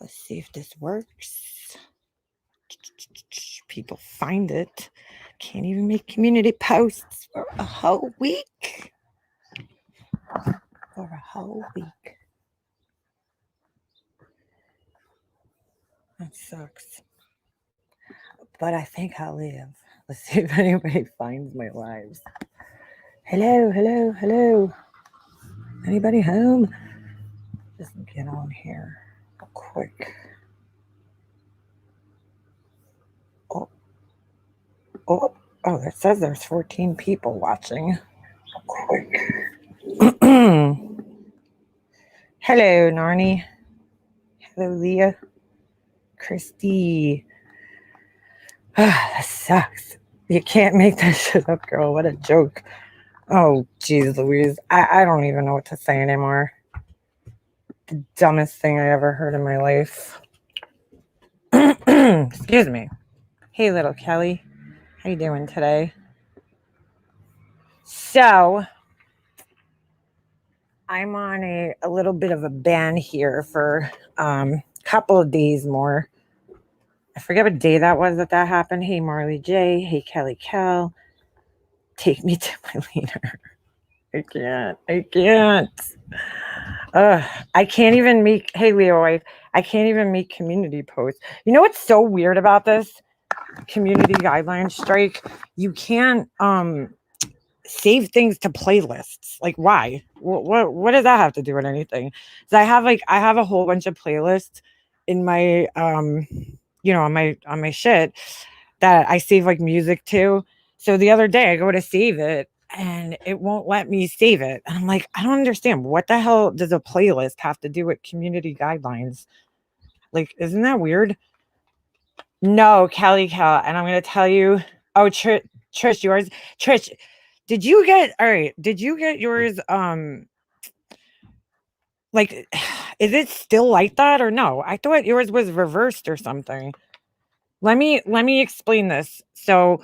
Let's see if this works. People find it. Can't even make community posts for a whole week. For a whole week. That sucks. But I think I'll live. Let's see if anybody finds my lives. Hello, hello, hello. Anybody home? Just get on here real quick. Oh, it says there's 14 people watching. Quick. Hello, Narnie. Hello, Leah. Christy. That sucks. You can't make that shit up, girl. What a joke. Oh, geez, Louise. I don't even know what to say anymore. The dumbest thing I ever heard in my life. Excuse me. Hey, little Kelly. How you doing today? So, I'm on a little bit of a ban here for a couple of days more. I forget what day that was that happened. Hey, Marley J. Hey, Kelly Cal. Take me to my leader. I can't. I can't even make, hey, Leo wife, I can't even make community posts. You know what's so weird about this community guideline strike? You can't save things to playlists. Like, why? What does that have to do with anything? So I have a whole bunch of playlists in my on my shit that I save like music to. So the other day I go to save it and it won't let me save it. And I'm like, I don't understand. What the hell does a playlist have to do with community guidelines? Like, isn't that weird? No, Kelly Cal. And I'm going to tell you, Trish, yours. Trish, did you get yours? Like, is it still like that or no? I thought yours was reversed or something. Let me explain this. So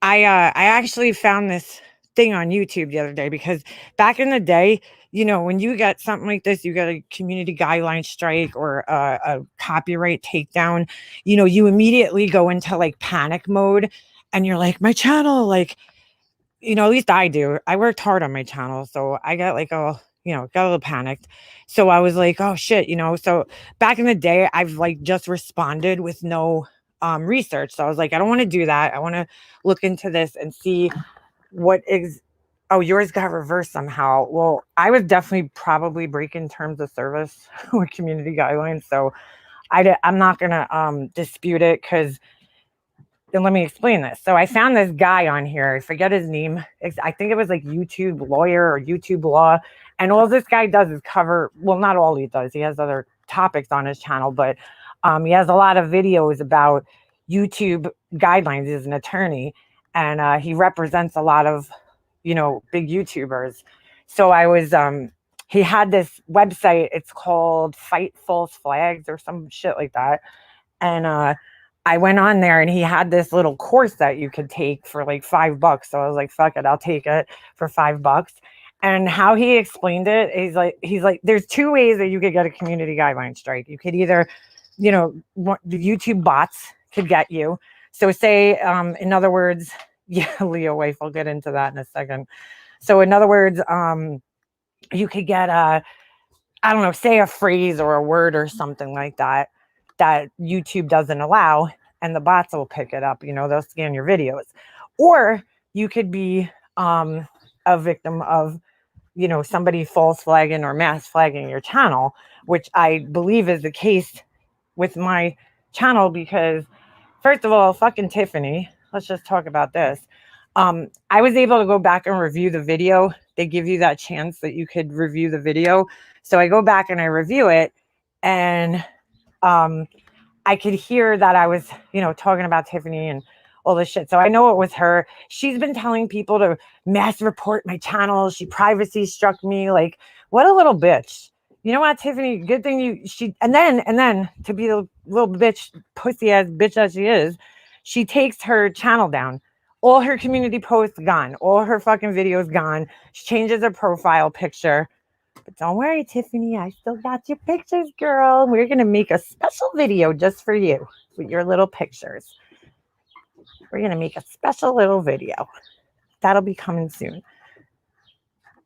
I actually found this thing on YouTube the other day because back in the day, when you get something like this, you get a community guideline strike or a copyright takedown, you immediately go into like panic mode and you're like, my channel, like, at least I do. I worked hard on my channel. So I got like, got a little panicked. So I was like, oh shit, so back in the day, I've like just responded with no research. So I was like, I don't want to do that. I want to look into this and see what is. Oh, yours got reversed somehow. Well, I was definitely probably breaking terms of service with community guidelines. So I'm not going to dispute it because then let me explain this. So I found this guy on here. I forget his name. I think it was like YouTube lawyer or YouTube law. And all this guy does is cover, well, not all he does. He has other topics on his channel, but he has a lot of videos about YouTube guidelines. He's an attorney and he represents a lot of, big YouTubers. So I was, he had this website. It's called Fight False Flags or some shit like that. And I went on there and he had this little course that you could take for like $5. So I was like, fuck it, I'll take it for $5. And how he explained it, he's like, there's two ways that you could get a community guideline strike. You could either, the YouTube bots could get you. So say, in other words, yeah, Leo wife, I'll get into that in a second. So in other words, you could get say a phrase or a word or something like that YouTube doesn't allow, and the bots will pick it up. They'll scan your videos. Or you could be a victim of, somebody false flagging or mass flagging your channel, which I believe is the case with my channel because, first of all, fucking Tiffany, let's just talk about this. I was able to go back and review the video. They give you that chance that you could review the video. So I go back and I review it, and I could hear that I was, talking about Tiffany and all this shit. So I know it was her. She's been telling people to mass report my channel. She privacy struck me. Like, what a little bitch. You know what, Tiffany? Good thing and then to be the little bitch, pussy ass bitch that she is, she takes her channel down. All her community posts gone. All her fucking videos gone. She changes her profile picture. But don't worry, Tiffany, I still got your pictures, girl. We're going to make a special video just for you with your little pictures. We're going to make a special little video. That'll be coming soon.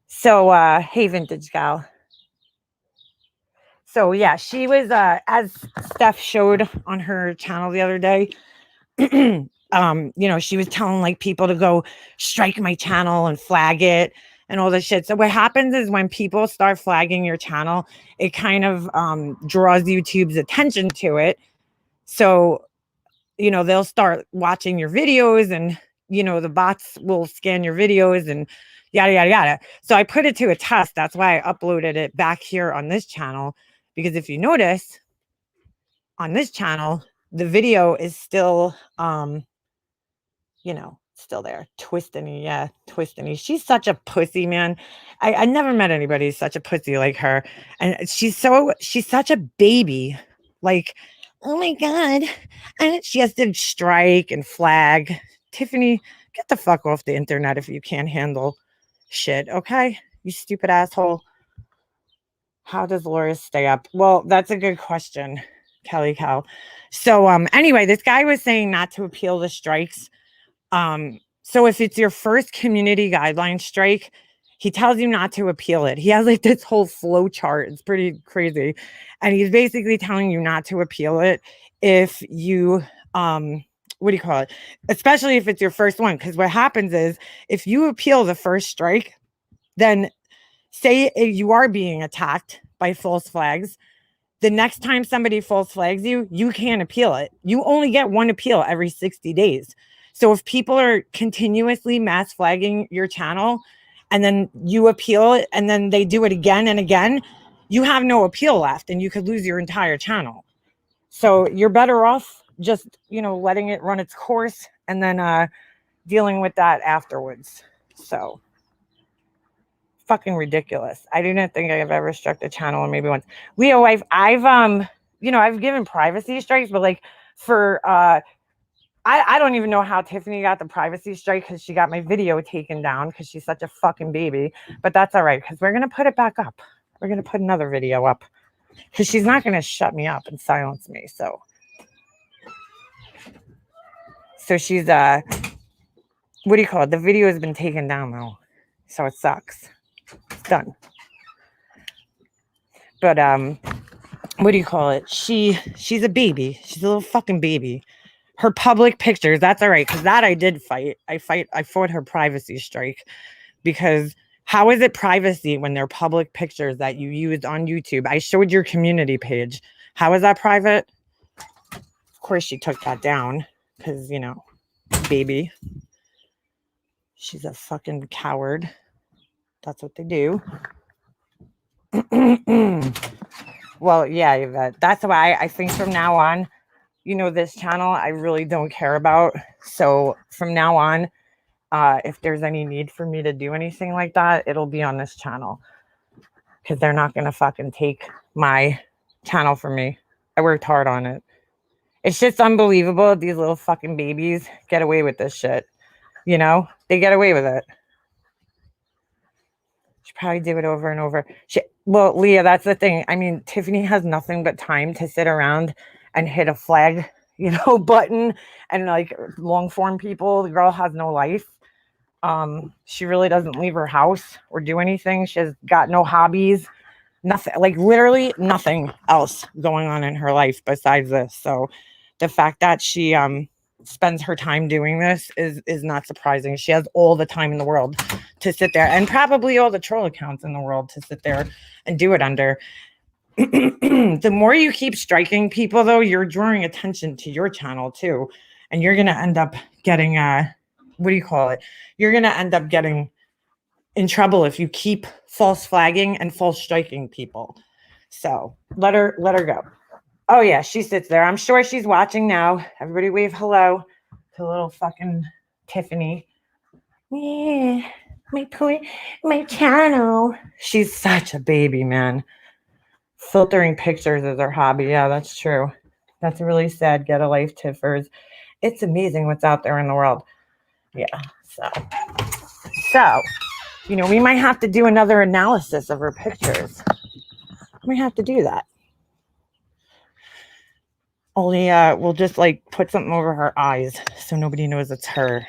So, hey, Vintage Gal. So, yeah, she was, as Steph showed on her channel the other day, you know, she was telling like people to go strike my channel and flag it and all this shit. So what happens is when people start flagging your channel, it kind of draws YouTube's attention to it. So, you know, they'll start watching your videos and, you know, the bots will scan your videos and yada, yada, yada. So I put it to a test. That's why I uploaded it back here on this channel. Because if you notice on this channel, the video is still, you know, still there. Twisting, yeah, twisting. She's such a pussy, man. I never met anybody such a pussy like her. And she's such a baby. Like, oh my God. And she has to strike and flag. Tiffany, get the fuck off the internet if you can't handle shit, okay? You stupid asshole. How does Laura stay up? Well, that's a good question, Kelly Cow. So anyway, this guy was saying not to appeal the strikes. So if it's your first community guideline strike, he tells you not to appeal it. He has like this whole flow chart. It's pretty crazy. And he's basically telling you not to appeal it if you, what do you call it? Especially if it's your first one. Because what happens is if you appeal the first strike, then say you are being attacked by false flags, the next time somebody false flags you, you can't appeal it. You only get one appeal every 60 days. So if people are continuously mass flagging your channel and then you appeal it and then they do it again and again, you have no appeal left and you could lose your entire channel. So you're better off just, you know, letting it run its course and then dealing with that afterwards. So fucking ridiculous. I do not think I've ever struck the channel, or maybe once. Leo, I've you know, I've given privacy strikes, but like for I don't even know how Tiffany got the privacy strike because she got my video taken down because she's such a fucking baby. But that's all right because we're gonna put it back up. We're gonna put another video up because she's not gonna shut me up and silence me. So she's what do you call it? The video has been taken down though, so it sucks. It's done. But what do you call it? She's a baby. She's a little fucking baby. Her public pictures, that's all right, because that I did fight. I fought her privacy strike. Because how is it privacy when they're public pictures that you used on YouTube? I showed your community page. How is that private? Of course she took that down. Because, you know, baby. She's a fucking coward. That's what they do. Well, yeah, Yvette, that's why I think from now on, you know, this channel I really don't care about. So from now on, if there's any need for me to do anything like that, it'll be on this channel. Because they're not going to fucking take my channel from me. I worked hard on it. It's just unbelievable. These little fucking babies get away with this shit. You know, they get away with it. She probably do it over and over. Well, Leah, that's the thing. I mean, Tiffany has nothing but time to sit around and hit a flag, you know, button and like long form people. The girl has no life. She really doesn't leave her house or do anything. She has got no hobbies, nothing, like literally nothing else going on in her life besides this. So the fact that she spends her time doing this is not surprising. She has all the time in the world to sit there and probably all the troll accounts in the world to sit there and do it under. The more you keep striking people, though, you're drawing attention to your channel too, and you're gonna end up getting what do you call it? You're gonna end up getting in trouble if you keep false flagging and false striking people. So let her go. Oh yeah, she sits there. I'm sure she's watching now. Everybody wave hello to little fucking Tiffany. Yeah, my channel. She's such a baby, man. Filtering pictures is her hobby. Yeah, that's true. That's really sad. Get a life, Tiffers. It's amazing what's out there in the world. Yeah. So You know, we might have to do another analysis of her pictures. We might have to do that. Only we'll just like put something over her eyes so nobody knows it's her.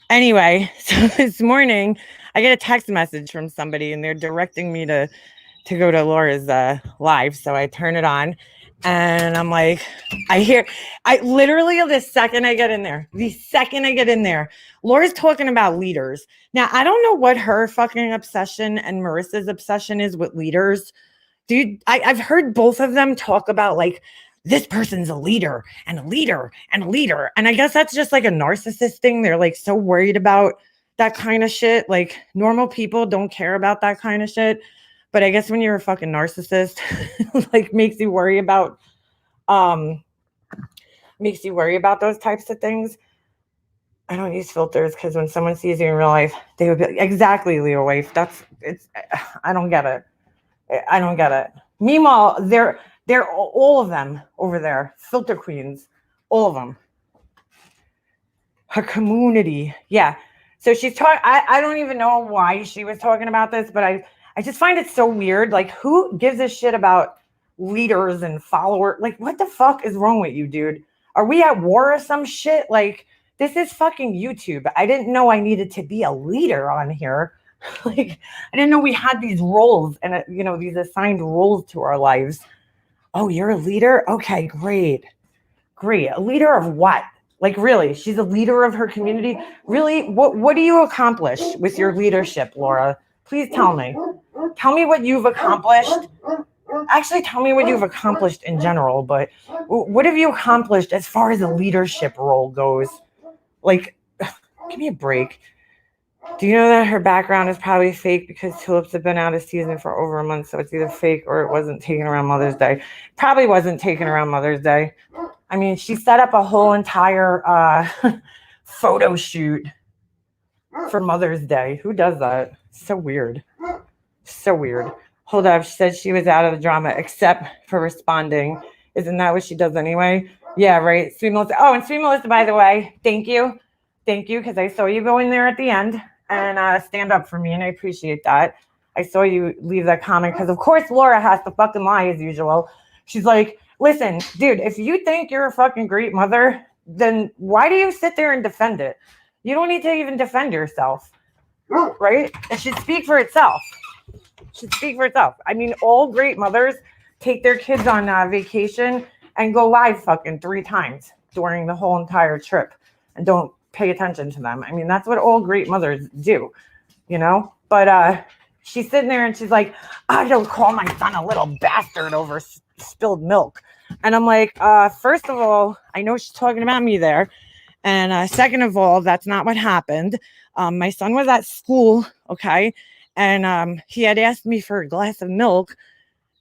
Anyway, so this morning I get a text message from somebody and they're directing me to go to Laura's live. So I turn it on and I'm like, I literally, the second I get in there, Laura's talking about leaders. Now, I don't know what her fucking obsession and Marissa's obsession is with leaders. Dude, I've heard both of them talk about like, this person's a leader and a leader and a leader. And I guess that's just like a narcissist thing. They're like so worried about that kind of shit. Like normal people don't care about that kind of shit. But I guess when you're a fucking narcissist, like makes you worry about those types of things. I don't use filters because when someone sees you in real life, they would be like, exactly, Leo wife. I don't get it. Meanwhile, they're all of them over there, filter queens, all of them. Her community, yeah. So she's talking. I don't even know why she was talking about this, but I just find it so weird. Like, who gives a shit about leaders and followers? Like, what the fuck is wrong with you, dude? Are we at war or some shit? Like, this is fucking YouTube. I didn't know I needed to be a leader on here. Like, I didn't know we had these roles and, these assigned roles to our lives. Oh, you're a leader? Okay, great. A leader of what? Like, really? She's a leader of her community? Really? What do you accomplish with your leadership, Laura? Please tell me. Tell me what you've accomplished. Actually, tell me what you've accomplished in general, but what have you accomplished as far as a leadership role goes? Like, give me a break. Do you know that her background is probably fake because tulips have been out of season for over a month, so it's either fake or it wasn't taken around Mother's Day. Probably wasn't taken around Mother's Day. I mean, she set up a whole entire photo shoot for Mother's Day. Who does that? So weird. Hold up. She said she was out of the drama except for responding. Isn't that what she does anyway? Yeah, right. Sweet Melissa. Oh, and Sweet Melissa, by the way, thank you, because I saw you go in there at the end and stand up for me, and I appreciate that. I saw you leave that comment because, of course, Laura has to fucking lie as usual. She's like, listen, dude, if you think you're a fucking great mother, then why do you sit there and defend it? You don't need to even defend yourself, right? It should speak for itself. I mean, all great mothers take their kids on vacation and go live fucking 3 times during the whole entire trip and don't pay attention to them. I mean, that's what all great mothers do, But she's sitting there and she's like, I don't call my son a little bastard over spilled milk. And I'm like, first of all, I know she's talking about me there. And second of all, that's not what happened. My son was at school, okay? And he had asked me for a glass of milk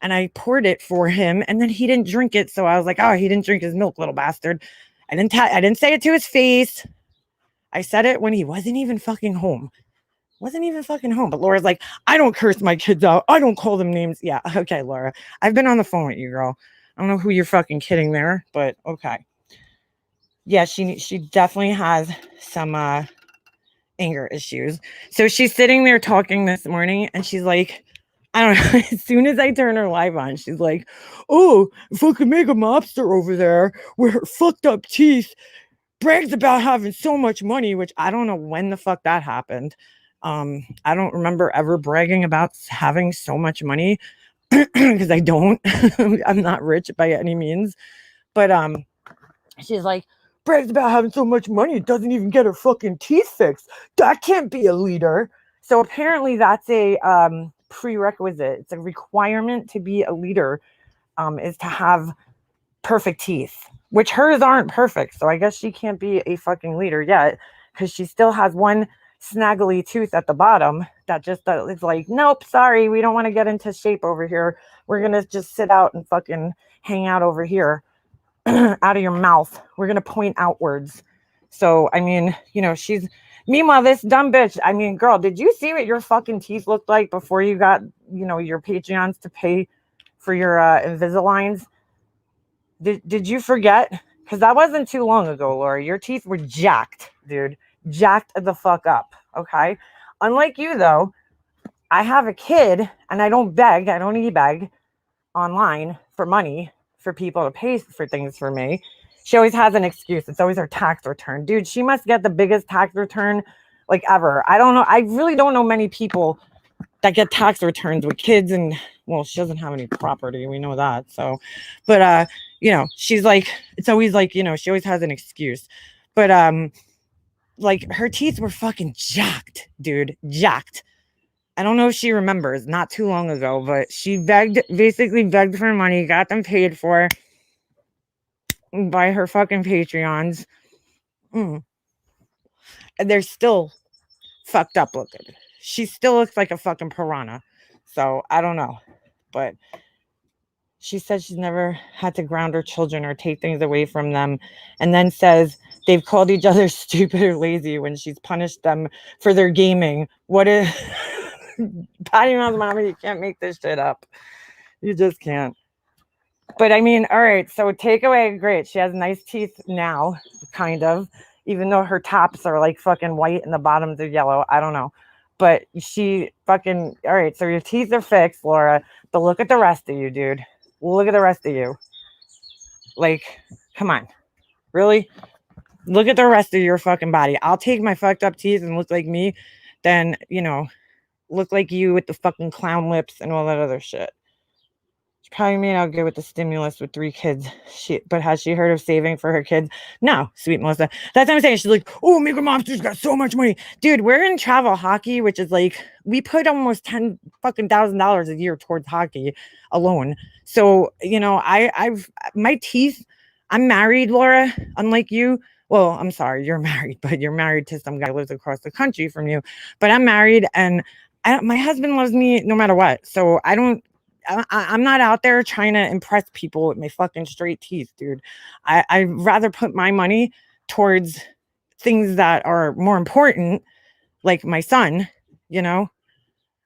and I poured it for him and then he didn't drink it. So I was like, oh, he didn't drink his milk, little bastard. I didn't say it to his face. I said it when he wasn't even fucking home. But Laura's like, I don't curse my kids out. I don't call them names. Yeah. Okay, Laura. I've been on the phone with you, girl. I don't know who you're fucking kidding there, but okay. Yeah, she definitely has some anger issues. So she's sitting there talking this morning and she's like, I don't know, as soon as I turn her live on, she's like, oh, fucking mega mobster over there with her fucked up teeth brags about having so much money, which I don't know when the fuck that happened. I don't remember ever bragging about having so much money because I don't. I'm not rich by any means. But she's like, brags about having so much money, doesn't even get her fucking teeth fixed. That can't be a leader. So apparently that's a prerequisite. It's a requirement to be a leader, is to have perfect teeth, which hers aren't perfect. So I guess she can't be a fucking leader yet because she still has one snaggly tooth at the bottom that just it's like, nope, sorry, we don't want to get into shape over here. We're going to just sit out and fucking hang out over here. Out of your mouth. We're going to point outwards. So, I mean, she's, meanwhile, this dumb bitch, I mean, girl, did you see what your fucking teeth looked like before you got, your Patreons to pay for your Invisaligns? Did you forget? Because that wasn't too long ago, Laura. Your teeth were jacked, dude. Jacked the fuck up. Okay. Unlike you, though, I have a kid and I don't beg, I don't e-beg online for money for people to pay for things for me. She always has an excuse. It's always her tax return. Dude, she must get the biggest tax return like ever. I don't know. I really don't know many people that get tax returns with kids, and well, she doesn't have any property. We know that. So, but you know, she's like, it's always like, you know, she always has an excuse. But like her teeth were fucking jacked, dude. Jacked. I don't know if she remembers, not too long ago, but she basically begged for money, got them paid for by her fucking Patreons. And they're still fucked up looking. She still looks like a fucking piranha. So I don't know. But she said she's never had to ground her children or take things away from them. And then says they've called each other stupid or lazy when she's punished them for their gaming. What is Patty Mouth Mama, you can't make this shit up. You just can't. But I mean, all right, so takeaway, great. She has nice teeth now, kind of, even though her tops are like fucking white and the bottoms are yellow. I don't know. But she fucking, all right, so your teeth are fixed, Laura. But look at the rest of you, dude. Look at the rest of you. Like, come on. Really? Look at the rest of your fucking body. I'll take my fucked up teeth and look like me, then, you know, look like you with the fucking clown lips and all that other shit. She probably made out good with the stimulus with 3 kids. But has she heard of saving for her kids? No, sweet Melissa. That's what I'm saying. She's like, oh, Mega Monster's got so much money. Dude, we're in travel hockey, which is like, we put almost $10,000 a year towards hockey alone. So, you know, I've my teeth, I'm married, Laura, unlike you. Well, I'm sorry, you're married, but you're married to some guy who lives across the country from you. But I'm married and my husband loves me no matter what. So I'm not out there trying to impress people with my fucking straight teeth, dude. I'd rather put my money towards things that are more important, like my son, you know?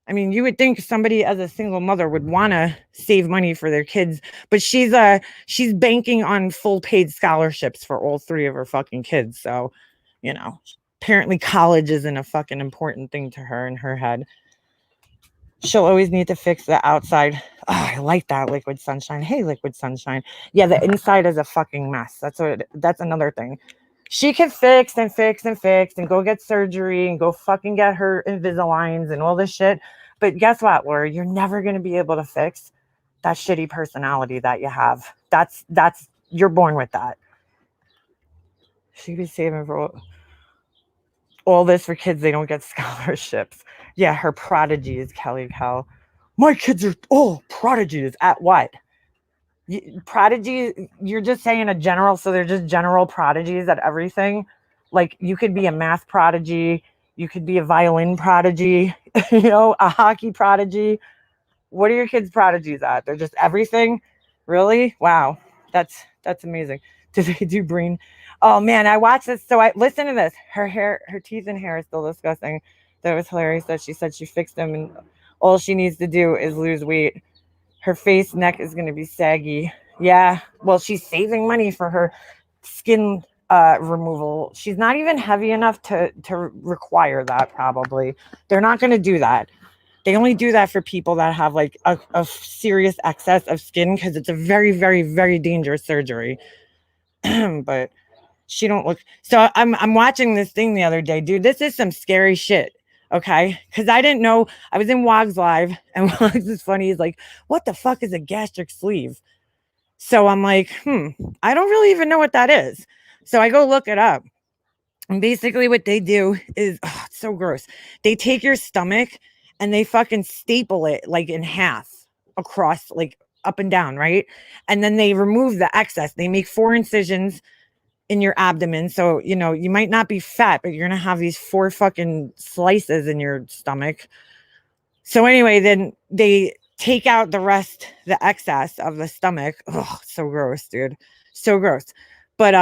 I mean, you would think somebody as a single mother would want to save money for their kids, but she's banking on full paid scholarships for all 3 of her fucking kids. So, you know, apparently college isn't a fucking important thing to her in her head. She'll always need to fix the outside. Oh, I like that, Liquid Sunshine. Hey, Liquid Sunshine. Yeah, the inside is a fucking mess. That's another thing. She can fix and fix and fix and go get surgery and go fucking get her Invisaligns and all this shit. But guess what, Laura? You're never going to be able to fix that shitty personality that you have. That's you're born with that. She'd be saving for all this for kids. They don't get scholarships. Yeah, her prodigies, Kelly Cal. My kids are all prodigies at what? Prodigies, you're just saying a general, so they're just general prodigies at everything. Like you could be a math prodigy, you could be a violin prodigy, you know, a hockey prodigy. What are your kids prodigies at? They're just everything. Really? Wow. That's amazing. Do they do brain? Oh man, I watched this. So I listen to this. Her teeth and hair is still disgusting. That was hilarious that she said she fixed them and all she needs to do is lose weight. Her face, neck is going to be saggy. Yeah. Well, she's saving money for her skin removal. She's not even heavy enough to require that, probably. They're not going to do that. They only do that for people that have like a serious excess of skin because it's a very, very, very dangerous surgery. But she don't look. So I'm watching this thing the other day, dude. This is some scary shit. Okay, because I didn't know. I was in Wog's live, and Wog's is funny. He's like, "What the fuck is a gastric sleeve?" So I'm like, I don't really even know what that is. So I go look it up. And basically what they do is, oh, it's so gross. They take your stomach and they fucking staple it like in half across, like up and down, right? And then they remove the excess. They make 4 incisions in your abdomen. So, you know, you might not be fat, but you're going to have these 4 fucking slices in your stomach. So anyway, then they take out the rest, the excess of the stomach. Oh, so gross, dude. So gross. But,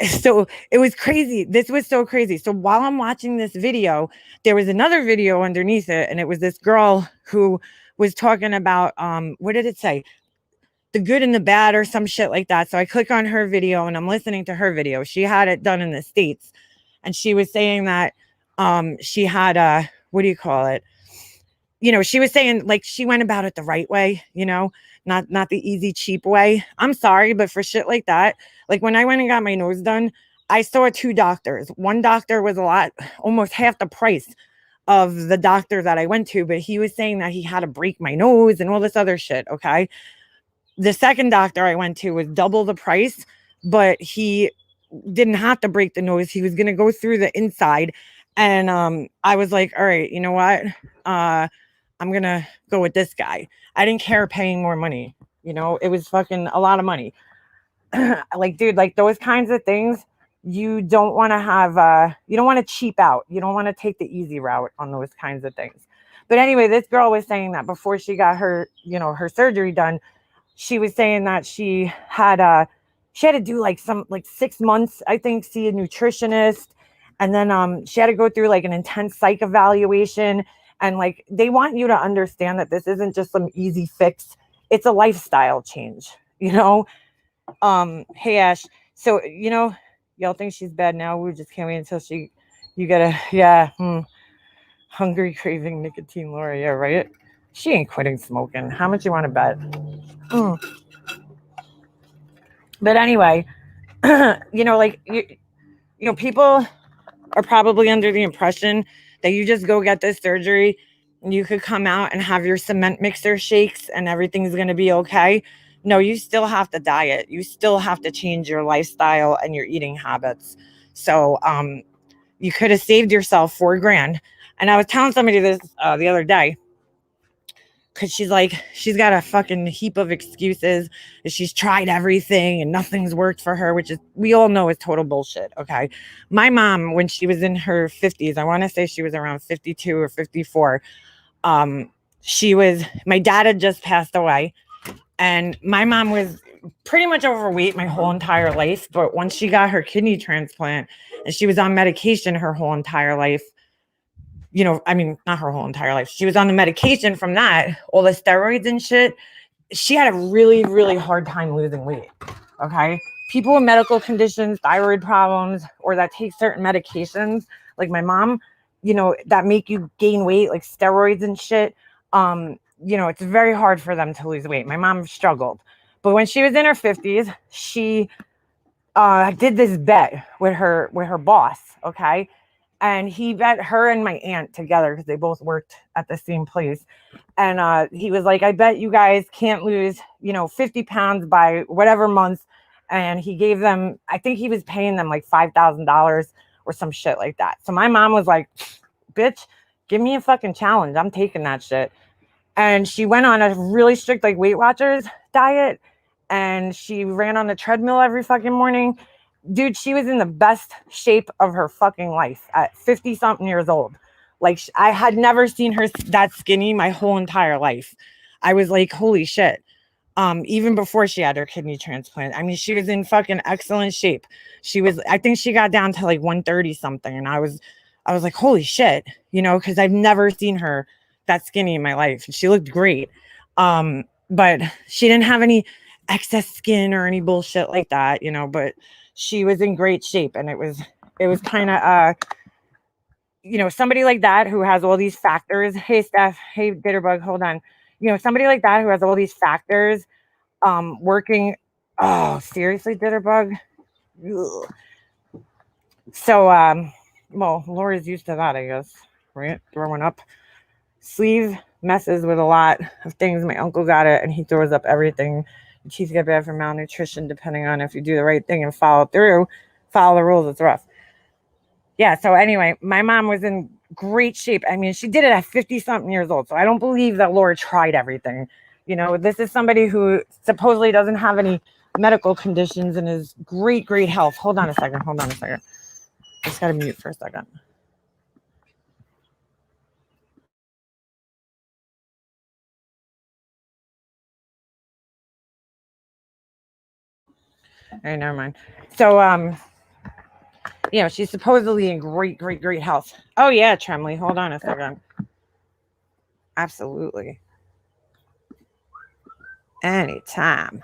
so it was crazy. This was so crazy. So while I'm watching this video, there was another video underneath it. And it was this girl who was talking about, what did it say? The good and the bad or some shit like that. So I click on her video and I'm listening to her video. She had it done in the States. And she was saying that She had what do you call it? She was saying like she went about it the right way, not the easy, cheap way. I'm sorry, but for shit like that, like when I went and got my nose done, I saw two doctors. One doctor was almost half the price of the doctor that I went to, but he was saying that he had to break my nose and all this other shit. Okay. The second doctor I went to was double the price, but he didn't have to break the nose. He was going to go through the inside. And I was like, all right, you know what? I'm going to go with this guy. I didn't care paying more money. It was fucking a lot of money. Like, dude, like those kinds of things, you don't want to you don't want to cheap out. You don't want to take the easy route on those kinds of things. But anyway, this girl was saying that before she got her surgery done, she was saying that she had to do like 6 months, I think, see a nutritionist. And then she had to go through like an intense psych evaluation. And like they want you to understand that this isn't just some easy fix. It's a lifestyle change, Hey Ash. So, y'all think she's bad now. We just can't wait until you get hungry, craving nicotine, Laura. Yeah, right. She ain't quitting smoking. How much you want to bet? But anyway, like people are probably under the impression that you just go get this surgery and you could come out and have your cement mixer shakes and everything's going to be okay. No, you still have to diet. You still have to change your lifestyle and your eating habits. So, you could have saved yourself $4,000. And I was telling somebody this the other day, because she's got a fucking heap of excuses. She's tried everything and nothing's worked for her, which is, we all know, is total bullshit. Okay. My mom, when she was in her 50s, I want to say she was around 52 or 54. My dad had just passed away, and my mom was pretty much overweight my whole entire life. But once she got her kidney transplant and she was on medication her whole entire life, not her whole entire life. She was on the medication from that, all the steroids and shit. She had a really, really hard time losing weight. Okay. People with medical conditions, thyroid problems, or that take certain medications, like my mom, that make you gain weight, like steroids and shit. It's very hard for them to lose weight. My mom struggled. But when she was in her 50s, she did this bet with her boss. Okay. And he bet her and my aunt together because they both worked at the same place. And he was like, I bet you guys can't lose, 50 pounds by whatever month. And he gave them, I think he was paying them like $5,000 or some shit like that. So my mom was like, bitch, give me a fucking challenge. I'm taking that shit. And she went on a really strict like Weight Watchers diet. And she ran on the treadmill every fucking morning. Dude, she was in the best shape of her fucking life at 50 something years old. Like, I had never seen her that skinny my whole entire life. I was like, holy shit. Even before she had her kidney transplant. I mean, she was in fucking excellent shape. I think she got down to like 130 something. And I was like, holy shit, because I've never seen her that skinny in my life. She looked great. But she didn't have any excess skin or any bullshit like that, but she was in great shape. And it was kind of somebody like that who has all these factors. Hey Steph, hey Bitterbug, hold on. Somebody like that who has all these factors working. Oh, seriously, Bitterbug. Ugh. So well, Laura's used to that, I guess, right? Throwing up. Sleeve messes with a lot of things. My uncle got it and he throws up everything. Teeth get bad from malnutrition, depending on if you do the right thing and follow the rules. It's rough. Yeah. So anyway, my mom was in great shape. I mean, she did it at 50 something years old. So I don't believe that Laura tried everything. This is somebody who supposedly doesn't have any medical conditions and is great health. Hold on a second. I just got to mute for a second. All right, never mind. So, she's supposedly in great health. Oh yeah, Tremley, hold on a second. Absolutely. Anytime.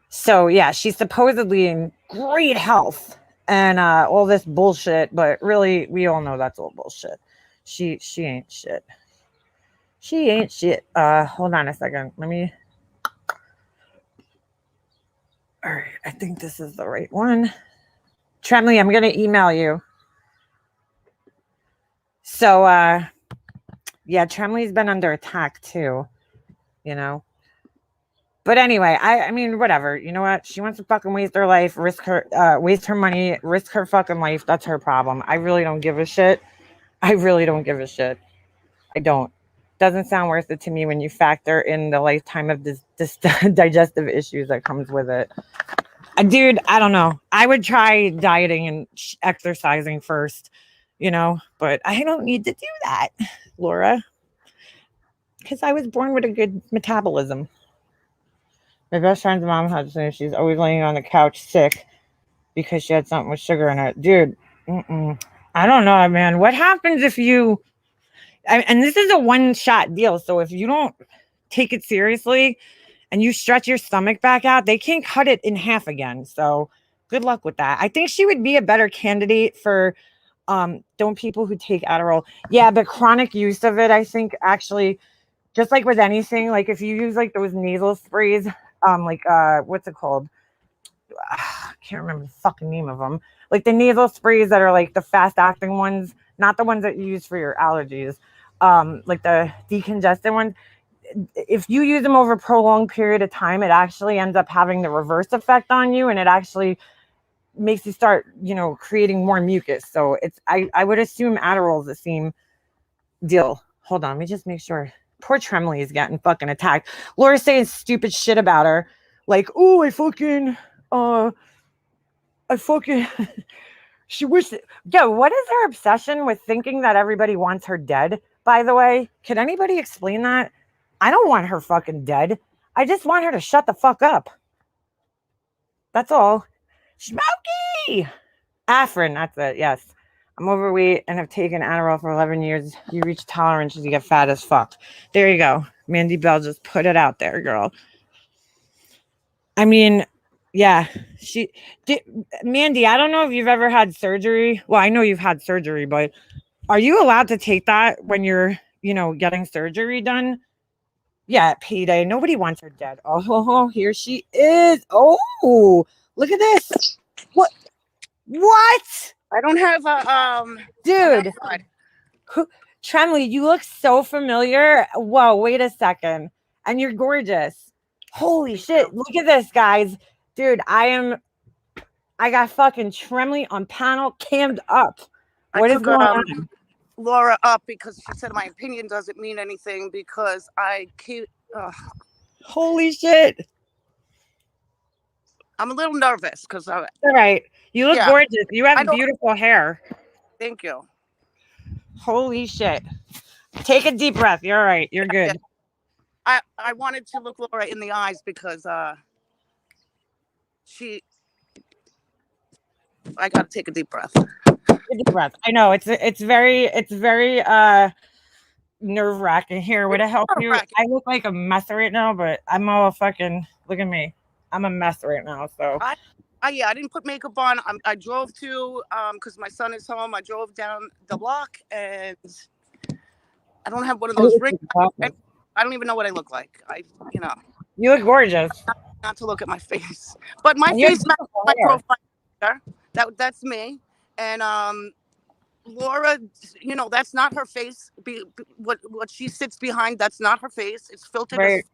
So yeah, she's supposedly in great health and all this bullshit. But really, we all know that's all bullshit. She ain't shit. She ain't shit. Hold on a second. Let me. All right, I think this is the right one. Tremley, I'm gonna email you. So, yeah, Tremley's been under attack too. You know. But anyway, I mean, whatever. You know what? She wants to fucking waste her life, waste her money, risk her fucking life. That's her problem. I really don't give a shit. I really don't give a shit. I don't. Doesn't sound worth it to me when you factor in the lifetime of this digestive issues that comes with it. Dude, I don't know. I would try dieting and exercising first, but I don't need to do that, Laura, because I was born with a good metabolism. My best friend's mom had to say she's always laying on the couch sick because she had something with sugar in it. Dude, I don't know, man. What happens if you... and this is a one-shot deal, so if you don't take it seriously and you stretch your stomach back out, they can't cut it in half again. So good luck with that. I think she would be a better candidate for don't people who take Adderall. Yeah, but chronic use of it, I think, actually, just like with anything, like if you use like those nasal sprays, what's it called? I can't remember the fucking name of them. Like the nasal sprays that are like the fast acting ones, not the ones that you use for your allergies. Like the decongestant ones. If you use them over a prolonged period of time, it actually ends up having the reverse effect on you, and it actually makes you start, creating more mucus. So I would assume Adderall is the same deal. Hold on, let me just make sure. Poor Tremley is getting fucking attacked. Laura's saying stupid shit about her. Like, oh, I fucking she wished it. Yo, what is her obsession with thinking that everybody wants her dead, by the way? Can anybody explain that? I don't want her fucking dead. I just want her to shut the fuck up. That's all. Smokey! Afrin, that's it, yes. I'm overweight and have taken Adderall for 11 years. You reach tolerance as you get fat as fuck. There you go. Mandy Bell just put it out there, girl. I mean, yeah. Mandy, I don't know if you've ever had surgery. Well, I know you've had surgery, but are you allowed to take that when you're, getting surgery done? Yeah, payday. Nobody wants her dead. Oh, here she is. Oh, look at this. What? I don't have a dude. Tremley, you look so familiar. Whoa, wait a second. And you're gorgeous. Holy shit. Look at this, guys. Dude, I got fucking Tremley on panel cammed up. What is going on? Laura up because she said my opinion doesn't mean anything because I keep. Holy shit. I'm a little nervous because all right. You look gorgeous. You have beautiful hair. Thank you. Holy shit. Take a deep breath. You're all right. You're good. I wanted to look Laura in the eyes because I gotta take a deep breath. Deep breath. I know it's very nerve wracking. Here, would it help you? I look like a mess right now, but I'm all fucking. Look at me. I'm a mess right now. So. I didn't put makeup on. I drove to because my son is home. I drove down the block and I don't have one of those rings. I don't even know what I look like. You look gorgeous. Not to look at my face, but my face matches my profile. That's me. And Laura, that's not her face. What she sits behind, that's not her face. It's filtered. Right.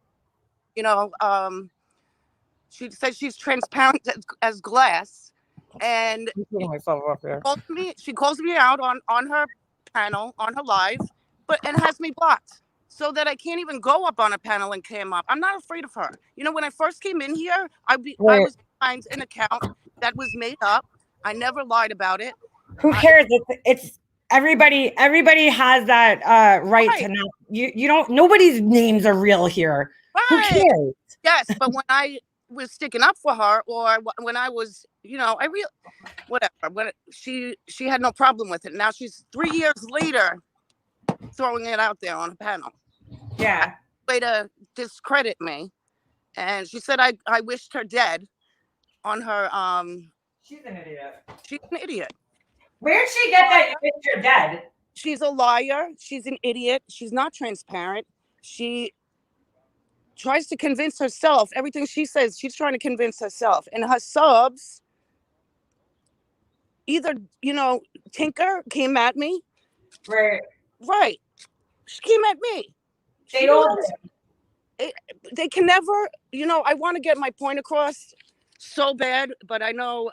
She says she's transparent as glass, and she calls me out on her panel, on her live, and has me blocked so that I can't even go up on a panel and cam up. I'm not afraid of her. When I first came in here, I was behind an account that was made up. I never lied about it. Who cares? It's everybody has that right to know. You don't. Nobody's names are real here. Right. Who cares? Yes, but when I was sticking up for her, or when I was, whatever. When she had no problem with it. Now she's 3 years later throwing it out there on a panel. Yeah. Way to discredit me. And she said I wished her dead on her She's an idiot. She's an idiot. Where'd she get that you're dead? She's a liar. She's an idiot. She's not transparent. She tries to convince herself. Everything she says, she's trying to convince herself. And her subs, either, Tinker came at me. Right. Right. She came at me. They can never, I want to get my point across so bad, but I know,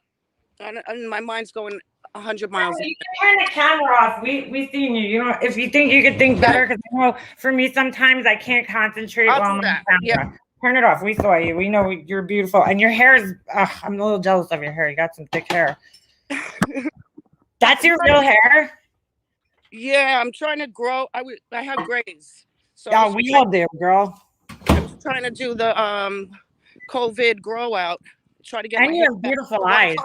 and my mind's going 100 miles. You can turn the camera off. We seen you. If you think you could think better, because for me sometimes I can't concentrate while I'm on the camera. Yeah. Turn it off. We saw you. We know you're beautiful, and your hair is. I'm a little jealous of your hair. You got some thick hair. That's your real hair. Yeah, I'm trying to grow. I have grays. So yeah, we all do, girl. I was trying to do the COVID grow out. Try to get and my you have beautiful eyes.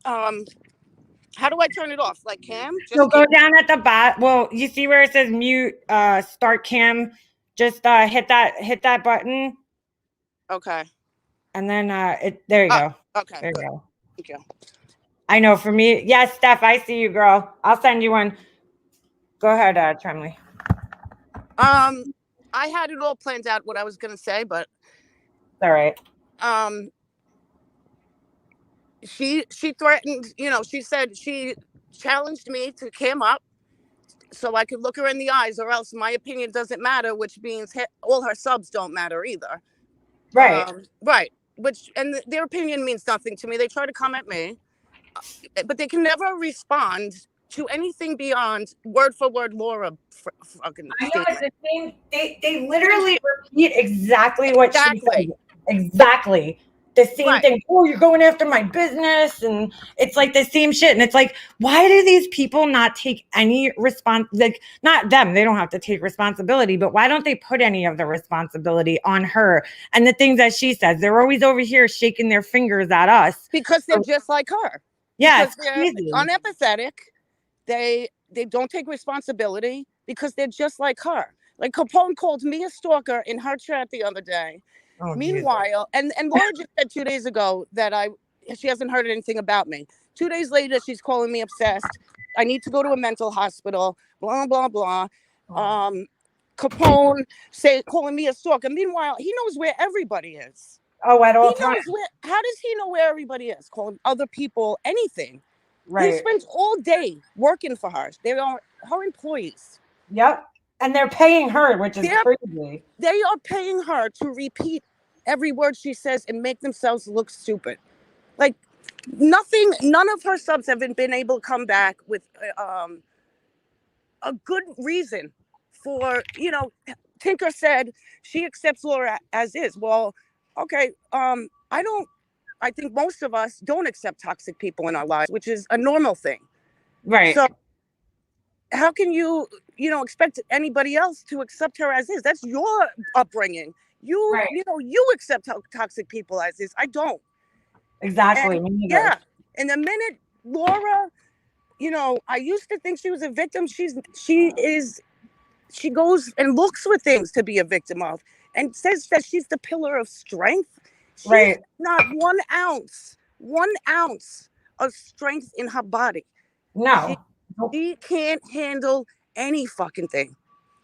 How do I turn it off? Like cam? So go down at the bottom. Well, you see where it says mute, start cam. Just hit that button. Okay. And then there you go. Okay. There you go. Thank you. I know for me, yes, Steph, I see you, girl. I'll send you one. Go ahead, Tremley. I had it all planned out what I was gonna say, but all right. She threatened, she said she challenged me to cam up so I could look her in the eyes, or else my opinion doesn't matter, which means all her subs don't matter either. Right. Right. And their opinion means nothing to me. They try to come at me, but they can never respond to anything beyond word for word Laura fucking I know it's the same. They literally repeat exactly what she said. Exactly. The same thing. Oh, you're going after my business. And it's like the same shit. And it's like, why do these people not take any like not them, they don't have to take responsibility, but why don't they put any of the responsibility on her and the things that she says? They're always over here shaking their fingers at us. Because they're just like her. Yeah. Because they're unempathetic. They don't take responsibility because they're just like her. Like Capone called me a stalker in her chat the other day. Oh, meanwhile, and Laura just said 2 days ago that she hasn't heard anything about me. 2 days later, she's calling me obsessed. I need to go to a mental hospital. Blah blah blah. Capone calling me a stalker. Meanwhile, he knows where everybody is. Oh, at all times. How does he know where everybody is? Calling other people anything. Right. He spends all day working for her. They are her employees. Yep. And they're paying her, which is crazy. They are paying her to repeat every word she says and make themselves look stupid. Like none of her subs have been able to come back with a good reason for, Tinker said she accepts Laura as is. Well, okay, I think most of us don't accept toxic people in our lives, which is a normal thing. Right. So how can you expect anybody else to accept her as is? That's your upbringing. You accept toxic people as is. I don't. Exactly. Yeah. And the minute Laura, I used to think she was a victim. She goes and looks for things to be a victim of and says that she's the pillar of strength. She's not 1 ounce of strength in her body. No. She can't handle any fucking thing.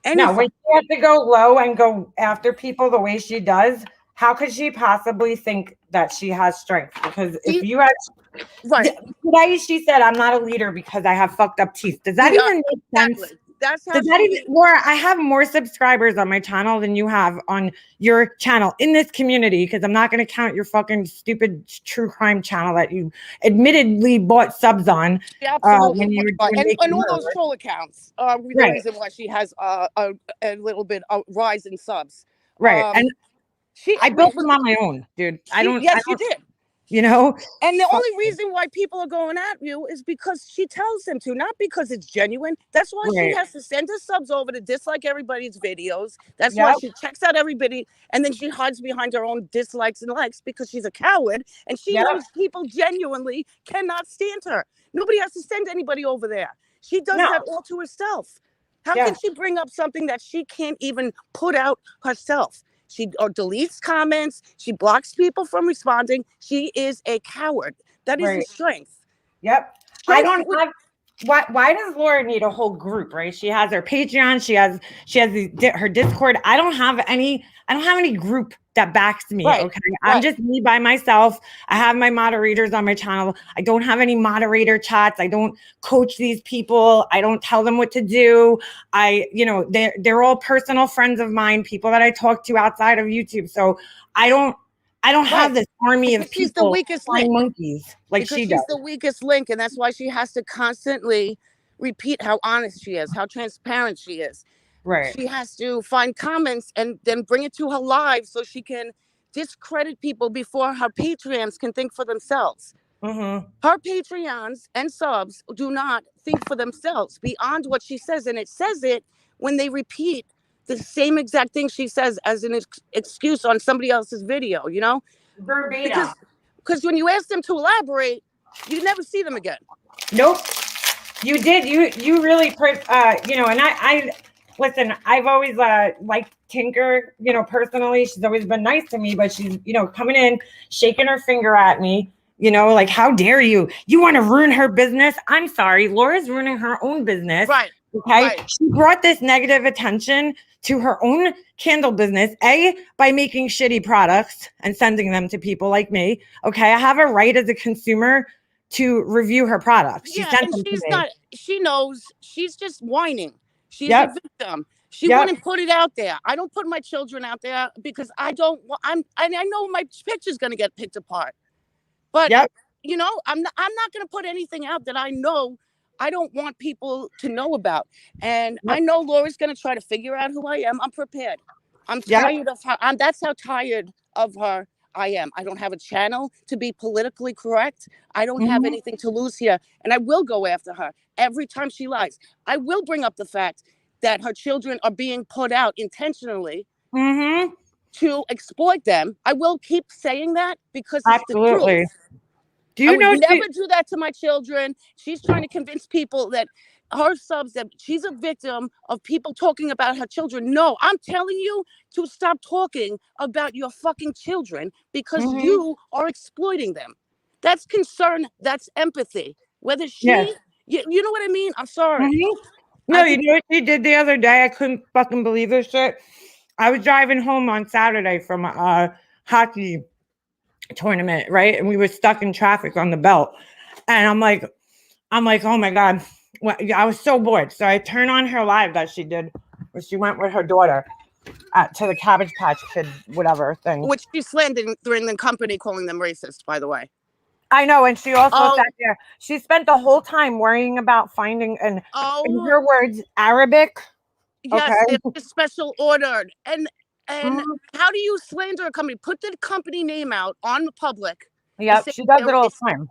No, when she has to go low and go after people the way she does, how could she possibly think that she has strength? Because if you had today she said, I'm not a leader because I have fucked up teeth. Does that even make sense? That's how Laura, I have more subscribers on my channel than you have on your channel in this community, because I'm not going to count your fucking stupid true crime channel that you admittedly bought subs on. Absolutely. When you were and all those troll accounts are the reason why she has a little bit of rise in subs. Right. And I built them on my own, dude. Yes, you did. And the only reason why people are going at you is because she tells them to, not because it's genuine. That's why she has to send her subs over to dislike everybody's videos. That's why she checks out everybody, and then she hides behind her own dislikes and likes because she's a coward, and she knows people genuinely cannot stand her. Nobody has to send anybody over there. She does that all to herself. How can she bring up something that she can't even put out herself? She or deletes comments. She blocks people from responding. She is a coward. That is a strength. Yep. I don't have. Why does Laura need a whole group, right? She has her Patreon, she has her Discord. I don't have any group that backs me. Right, okay. I'm just me by myself. I have my moderators on my channel. I don't have any moderator chats. I don't coach these people. I don't tell them what to do. They're all personal friends of mine, people that I talk to outside of YouTube. So I don't have this army of people, she's the weakest link. monkeys like because she she's does. the weakest link, and that's why she has to constantly repeat how honest she is, how transparent she is. Right. She has to find comments and then bring it to her live so she can discredit people before her Patreons can think for themselves. Mm-hmm. Her Patreons and subs do not think for themselves beyond what she says, and it says it when they repeat the same exact thing she says as an excuse on somebody else's video, Verbatim. Because when you ask them to elaborate, you never see them again. Nope. You did. You really, and I listen, I've always liked Tinker, personally. She's always been nice to me, but she's, coming in, shaking her finger at me, like, how dare you? You want to ruin her business? I'm sorry. Laura's ruining her own business. Right. Okay. Right. She brought this negative attention to her own candle business, by making shitty products and sending them to people like me. Okay. I have a right as a consumer to review her products. She sent them to me. She knows she's just whining. She's a victim. She wouldn't put it out there. I don't put my children out there because I know my picture's going to get picked apart. But, I'm not going to put anything out that I know I don't want people to know about. And I know Laura's going to try to figure out who I am. I'm prepared. I'm tired of her. That's how tired of her I am. I don't have a channel to be politically correct. I don't have anything to lose here. And I will go after her every time she lies. I will bring up the fact that her children are being put out intentionally to exploit them. I will keep saying that because it's the truth. I would never do that to my children. She's trying to convince people that her subs, that she's a victim of people talking about her children. No, I'm telling you to stop talking about your fucking children because you are exploiting them. That's concern. That's empathy. Whether she, you know what I mean? I'm sorry. No, you know what she did the other day? I couldn't fucking believe this shit. I was driving home on Saturday from a hockey tournament, right? And we were stuck in traffic on the belt. And I'm like, oh my God. Well, I was so bored. So I turned on her live that she did, where she went with her daughter to the Cabbage Patch Kid, whatever thing. Which she's slandering the company, calling them racist, by the way. I know. And she also sat there. She spent the whole time worrying about finding, in her words, Arabic. Yes, it's special ordered. And how do you slander a company? Put the company name out on the public. Yeah, she does it all the time.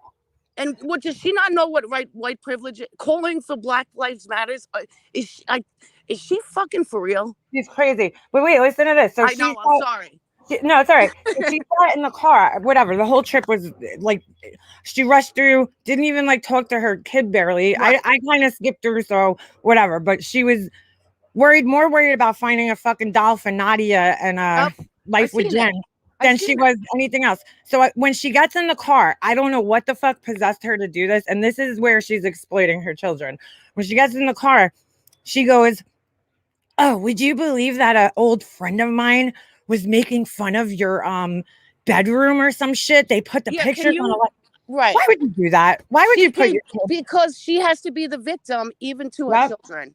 And what does she not know what white privilege is? Calling for Black Lives Matters? Is she fucking for real? She's crazy. But wait, listen to this. So I know, I'm sorry. No, it's all right. She sat in the car, whatever. The whole trip was like, she rushed through, didn't even like talk to her kid barely. Right. I kind of skipped through, so whatever. But she was more worried about finding a fucking doll for Nadia and Life with Jen than she was anything else. So when she gets in the car, I don't know what the fuck possessed her to do this. And this is where she's exploiting her children. When she gets in the car, she goes, "Oh, would you believe that an old friend of mine was making fun of your bedroom or some shit? They put the pictures on right. Why would you do that? Why would you put your because she has to be the victim even to her children.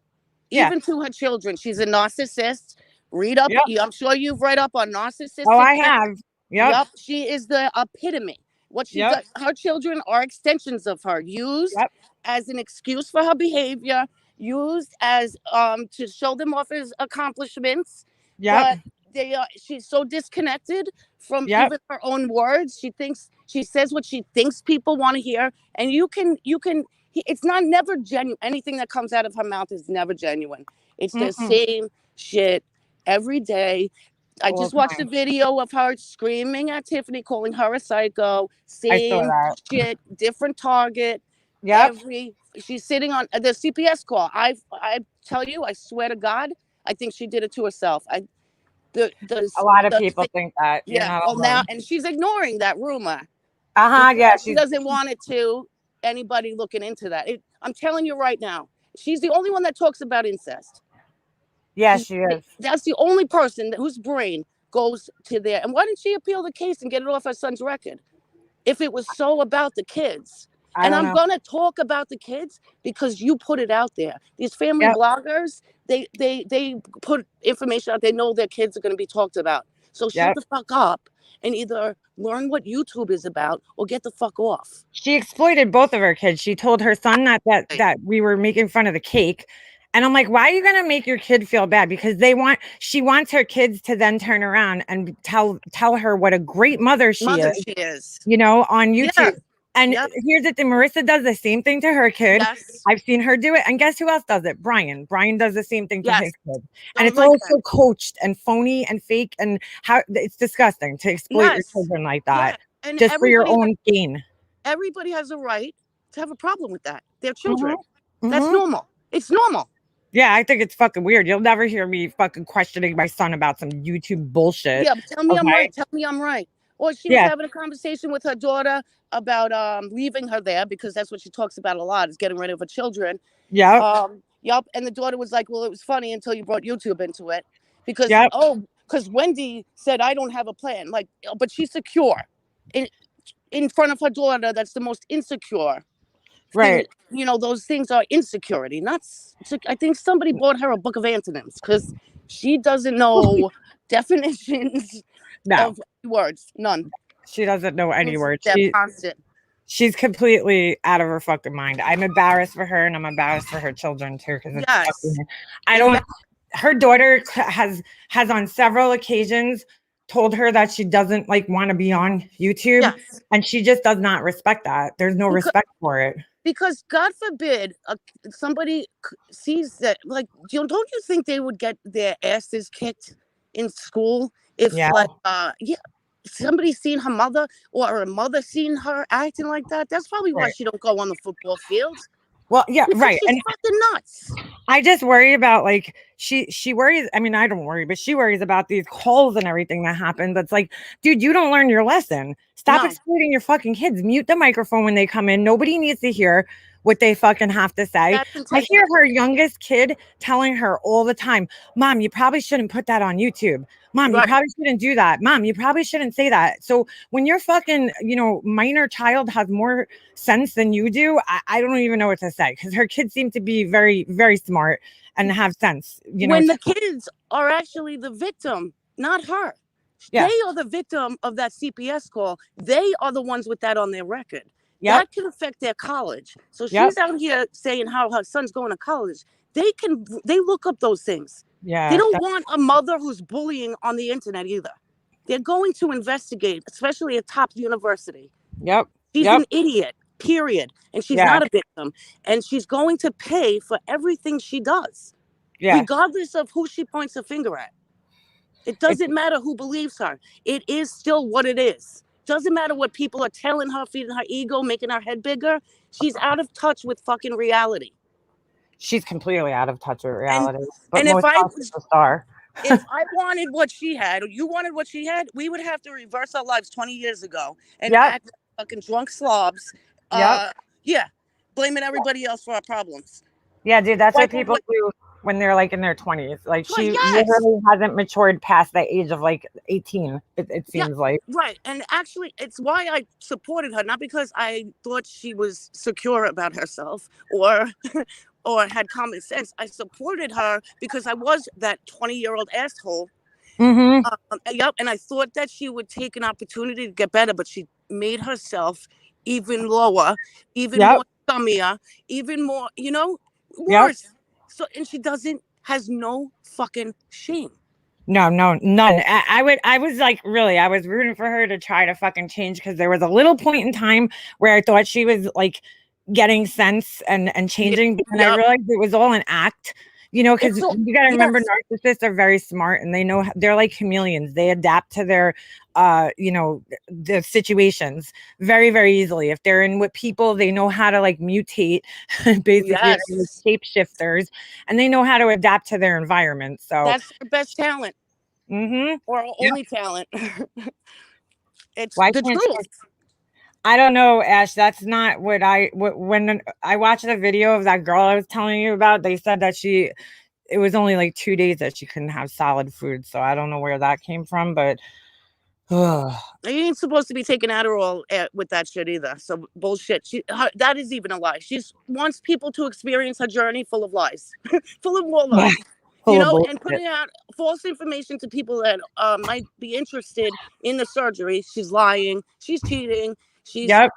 Even to her children. She's a narcissist. Read up. I'm sure you've read up on narcissistic. Oh, I have. Yep. She is the epitome. What she does, her children are extensions of her, used as an excuse for her behavior, used as to show them off as accomplishments. But she's so disconnected from even her own words. She says what she thinks people want to hear, and it's never genuine. Anything that comes out of her mouth is never genuine. It's the same shit every day. I just watched a video of her screaming at Tiffany, calling her a psycho. Same shit, different target. She's sitting on the CPS call. I tell you, I swear to God, I think she did it to herself. A lot of people think that. You're Yeah. not Well, now, alone. and she's ignoring that rumor. Yeah. She doesn't want it to anybody looking into that. I'm telling you right now, she's the only one that talks about incest. Yeah, she is. That's the only person whose brain goes to there. And why didn't she appeal the case and get it off her son's record? If it was so about the kids. And I'm going to talk about the kids because you put it out there. These family bloggers, they put information out. They know their kids are going to be talked about. So shut the fuck up and either learn what YouTube is about or get the fuck off. She exploited both of her kids. She told her son that we were making fun of the cake. And I'm like, why are you going to make your kid feel bad? Because she wants her kids to then turn around and tell her what a great mother she is. You know, on YouTube. Yeah. And here's the thing, Marissa does the same thing to her kid. Yes. I've seen her do it. And guess who else does it? Brian does the same thing to his kid. And it's all so coached and phony and fake, and how it's disgusting to exploit your children like that. And just for your own gain. Everybody has a right to have a problem with that. They're children. That's normal. It's normal. Yeah, I think it's fucking weird. You'll never hear me fucking questioning my son about some YouTube bullshit. Yeah, but tell me I'm right. Tell me I'm right. Or she was having a conversation with her daughter about leaving her there, because that's what she talks about a lot, is getting rid of her children. Yeah. And the daughter was like, well, it was funny until you brought YouTube into it. Because, because Wendy said, I don't have a plan. Like, but she's secure. In front of her daughter, that's the most insecure. Right. Thing. You know, those things are insecurity. I think somebody bought her a book of antonyms because she doesn't know definitions of words. None. She doesn't know any words. They're constant. She's completely out of her fucking mind. I'm embarrassed for her, and I'm embarrassed for her children too. Because her daughter has on several occasions told her that she doesn't want to be on YouTube, and she just does not respect that. There's no respect for it. Because God forbid somebody sees that, don't you think they would get their asses kicked in school if somebody seen her mother or her mother seen her acting like that? That's probably why she don't go on the football field. Well, yeah, right. She's fucking nuts. I just worry about she worries. I mean, I don't worry, but she worries about these calls and everything that happen. But it's like, dude, you don't learn your lesson. Stop exploiting your fucking kids. Mute the microphone when they come in. Nobody needs to hear what they fucking have to say. I hear her youngest kid telling her all the time, Mom, you probably shouldn't put that on YouTube. Mom, you probably shouldn't do that. Mom, you probably shouldn't say that. So when your fucking, minor child has more sense than you do, I don't even know what to say, because her kids seem to be very, very smart and have sense. When the kids are actually the victim, not her. Yeah. They are the victim of that CPS call. They are the ones with that on their record. That can affect their college. So she's out here saying how her son's going to college. They look up those things. Yeah. They don't want a mother who's bullying on the internet either. They're going to investigate, especially a top university. Yep. She's an idiot, period. And she's not a victim. And she's going to pay for everything she does. Yeah. Regardless of who she points a finger at. It doesn't matter who believes her. It is still what it is. Doesn't matter what people are telling her, feeding her ego, making her head bigger. She's out of touch with fucking reality. She's completely out of touch with reality. And if I wanted what she had, or you wanted what she had, we would have to reverse our lives 20 years ago and act like fucking drunk slobs. Blaming everybody else for our problems. Yeah, dude, that's what people do when they're in their 20s. She literally hasn't matured past the age of 18, it seems like. Right. And actually, it's why I supported her, not because I thought she was secure about herself or had common sense. I supported her because I was that 20-year-old asshole. Mm-hmm. And I thought that she would take an opportunity to get better, but she made herself even lower, even more scummier, even more, worse. Yep. So, and she has no fucking shame. No, none. I was rooting for her to try to fucking change, because there was a little point in time where I thought she was getting sense and changing, and I realized it was all an act. Because you got to remember, narcissists are very smart, and they know they're like chameleons. They adapt to their, the situations very, very easily. If they're in with people, they know how to mutate, basically shapeshifters, and they know how to adapt to their environment. So that's their best talent. or our only talent. It's Why the can't truth. I don't know, Ash. That's not what when I watched the video of that girl I was telling you about. They said that it was only like 2 days that she couldn't have solid food. So I don't know where that came from, but You ain't supposed to be taking Adderall with that shit either. So bullshit. That is even a lie. She wants people to experience her journey full of lies, full of more lies. full of And bullshit. putting out false information to people that might be interested in the surgery. She's lying. She's cheating. She's, Yep.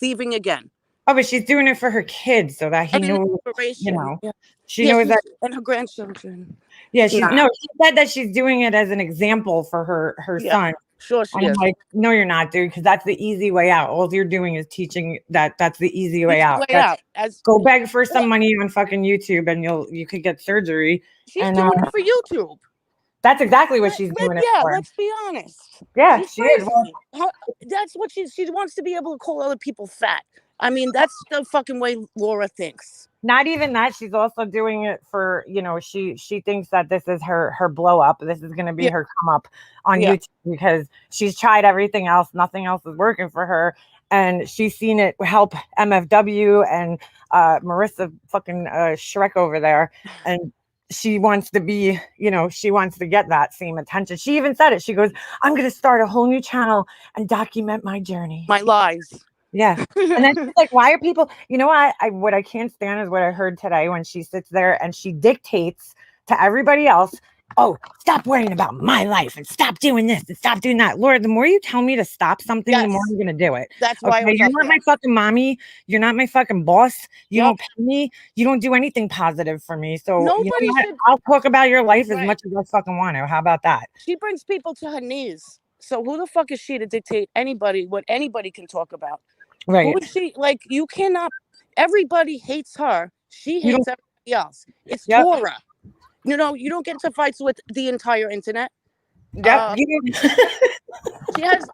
thieving again. Oh, but she's doing it for her kids so that he And knows, inspiration. she knows that. And her grandchildren. Yeah, she said that she's doing it as an example for her son. Sure she is. I'm like, no, you're not, dude, because that's the easy way out. All you're doing is teaching that's the easy way out. Go beg for some money on fucking YouTube and you could get surgery. She's doing it for YouTube. That's exactly what she's doing it for. Let's be honest. Yeah, she is. That's what she wants to be able to call other people fat. I mean, that's the fucking way Laura thinks. Not even that. She's also doing it for, she thinks that this is her blow up. This is going to be her come up on YouTube because she's tried everything else. Nothing else is working for her. And she's seen it help MFW and Marissa fucking Shrek over there. And she wants to be, she wants to get that same attention. She even said it. She goes, I'm going to start a whole new channel and document my journey. My lies. Yeah. And then she's like, why are people, what I can't stand is what I heard today when she sits there and she dictates to everybody else, oh, stop worrying about my life and stop doing this and stop doing that. Laura, the more you tell me to stop something, the more I'm going to do it. That's why you're not my fucking mommy. You're not my fucking boss. You don't pay me. You don't do anything positive for me. So I'll talk about your life as much as I fucking want to. How about that? She brings people to her knees. So who the fuck is she to dictate anybody what anybody can talk about? Right. Who is she? Like, you cannot. Everybody hates her. She hates everybody else. It's Torah. You don't get into fights with the entire internet. Yep.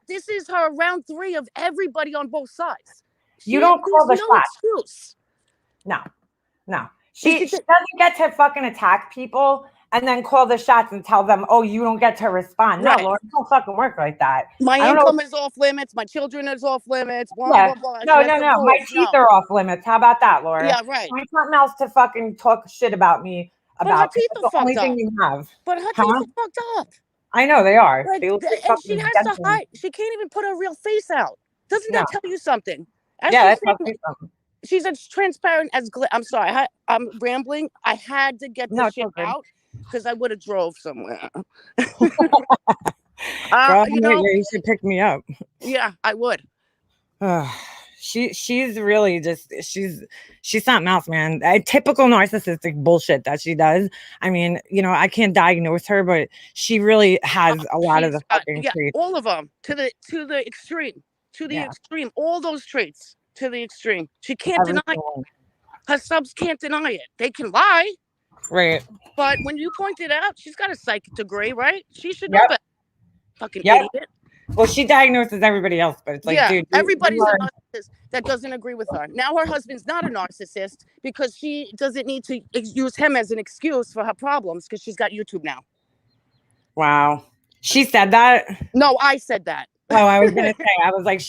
This is her round 3 of everybody on both sides. You don't call the shots. Excuse. No. She doesn't get to fucking attack people and then call the shots and tell them, oh, you don't get to respond. No, Laura, it don't fucking work like that. My income is off limits. My children is off limits. Blah, blah, blah. No. My teeth are off limits. How about that, Laura? Yeah, right. Find something else to fucking talk shit about me about. But her teeth are the only fucked thing up. You have. But her teeth are fucked up. I know they are. And she has to hide. She can't even put her real face out. Doesn't that tell you something? That tells me something. She's as transparent as I'm sorry. I'm rambling. I had to get this shit out because I would have drove somewhere. Girl, you should pick me up. Yeah, I would. She's really just she's something else, man. Typical narcissistic bullshit that she does. I mean, I can't diagnose her, but she really has a lot of the fucking traits. All of them to the extreme, extreme. All those traits to the extreme. She can't deny it. Her subs can't deny it. They can lie, right? But when you point it out, she's got a psychic degree, right? She should know that. Fucking idiot. Well, she diagnoses everybody else, but it's like, dude, everybody's a narcissist that doesn't agree with her. Now her husband's not a narcissist because she doesn't need to use him as an excuse for her problems because she's got YouTube now. Wow. She said that? No, I said that. Oh, I was going to say, I was like,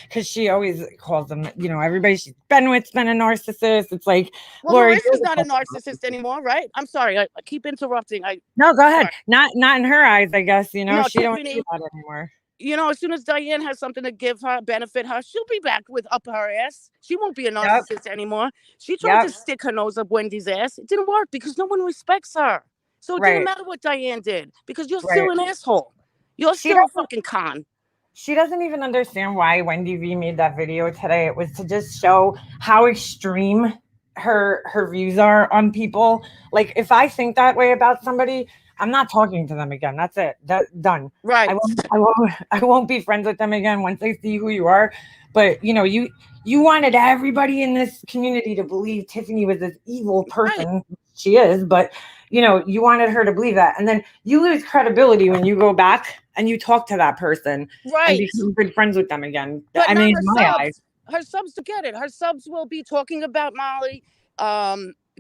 because she always calls them, everybody she's been with's been a narcissist. It's like, Laura, Marissa's not a narcissist anymore, right? I'm sorry. I keep interrupting. No, go ahead. Not in her eyes, I guess, she don't do that anymore. As soon as Diane has something to give her, benefit her, she'll be back with up her ass. She won't be a narcissist anymore. She tried to stick her nose up Wendy's ass. It didn't work because no one respects her. So it didn't matter what Diane did because you're still an asshole. You're still a fucking con. She doesn't even understand why Wendy V made that video today. It was to just show how extreme her views are on people. Like, if I think that way about somebody, I'm not talking to them again. That's it. That's done. Right. I won't be friends with them again once they see who you are. But you wanted everybody in this community to believe Tiffany was this evil person. Right. She is, but you wanted her to believe that. And then you lose credibility when you go back and you talk to that person and become good friends with them again. But I mean, in my eyes. Her subs to get it. Her subs will be talking about Molly,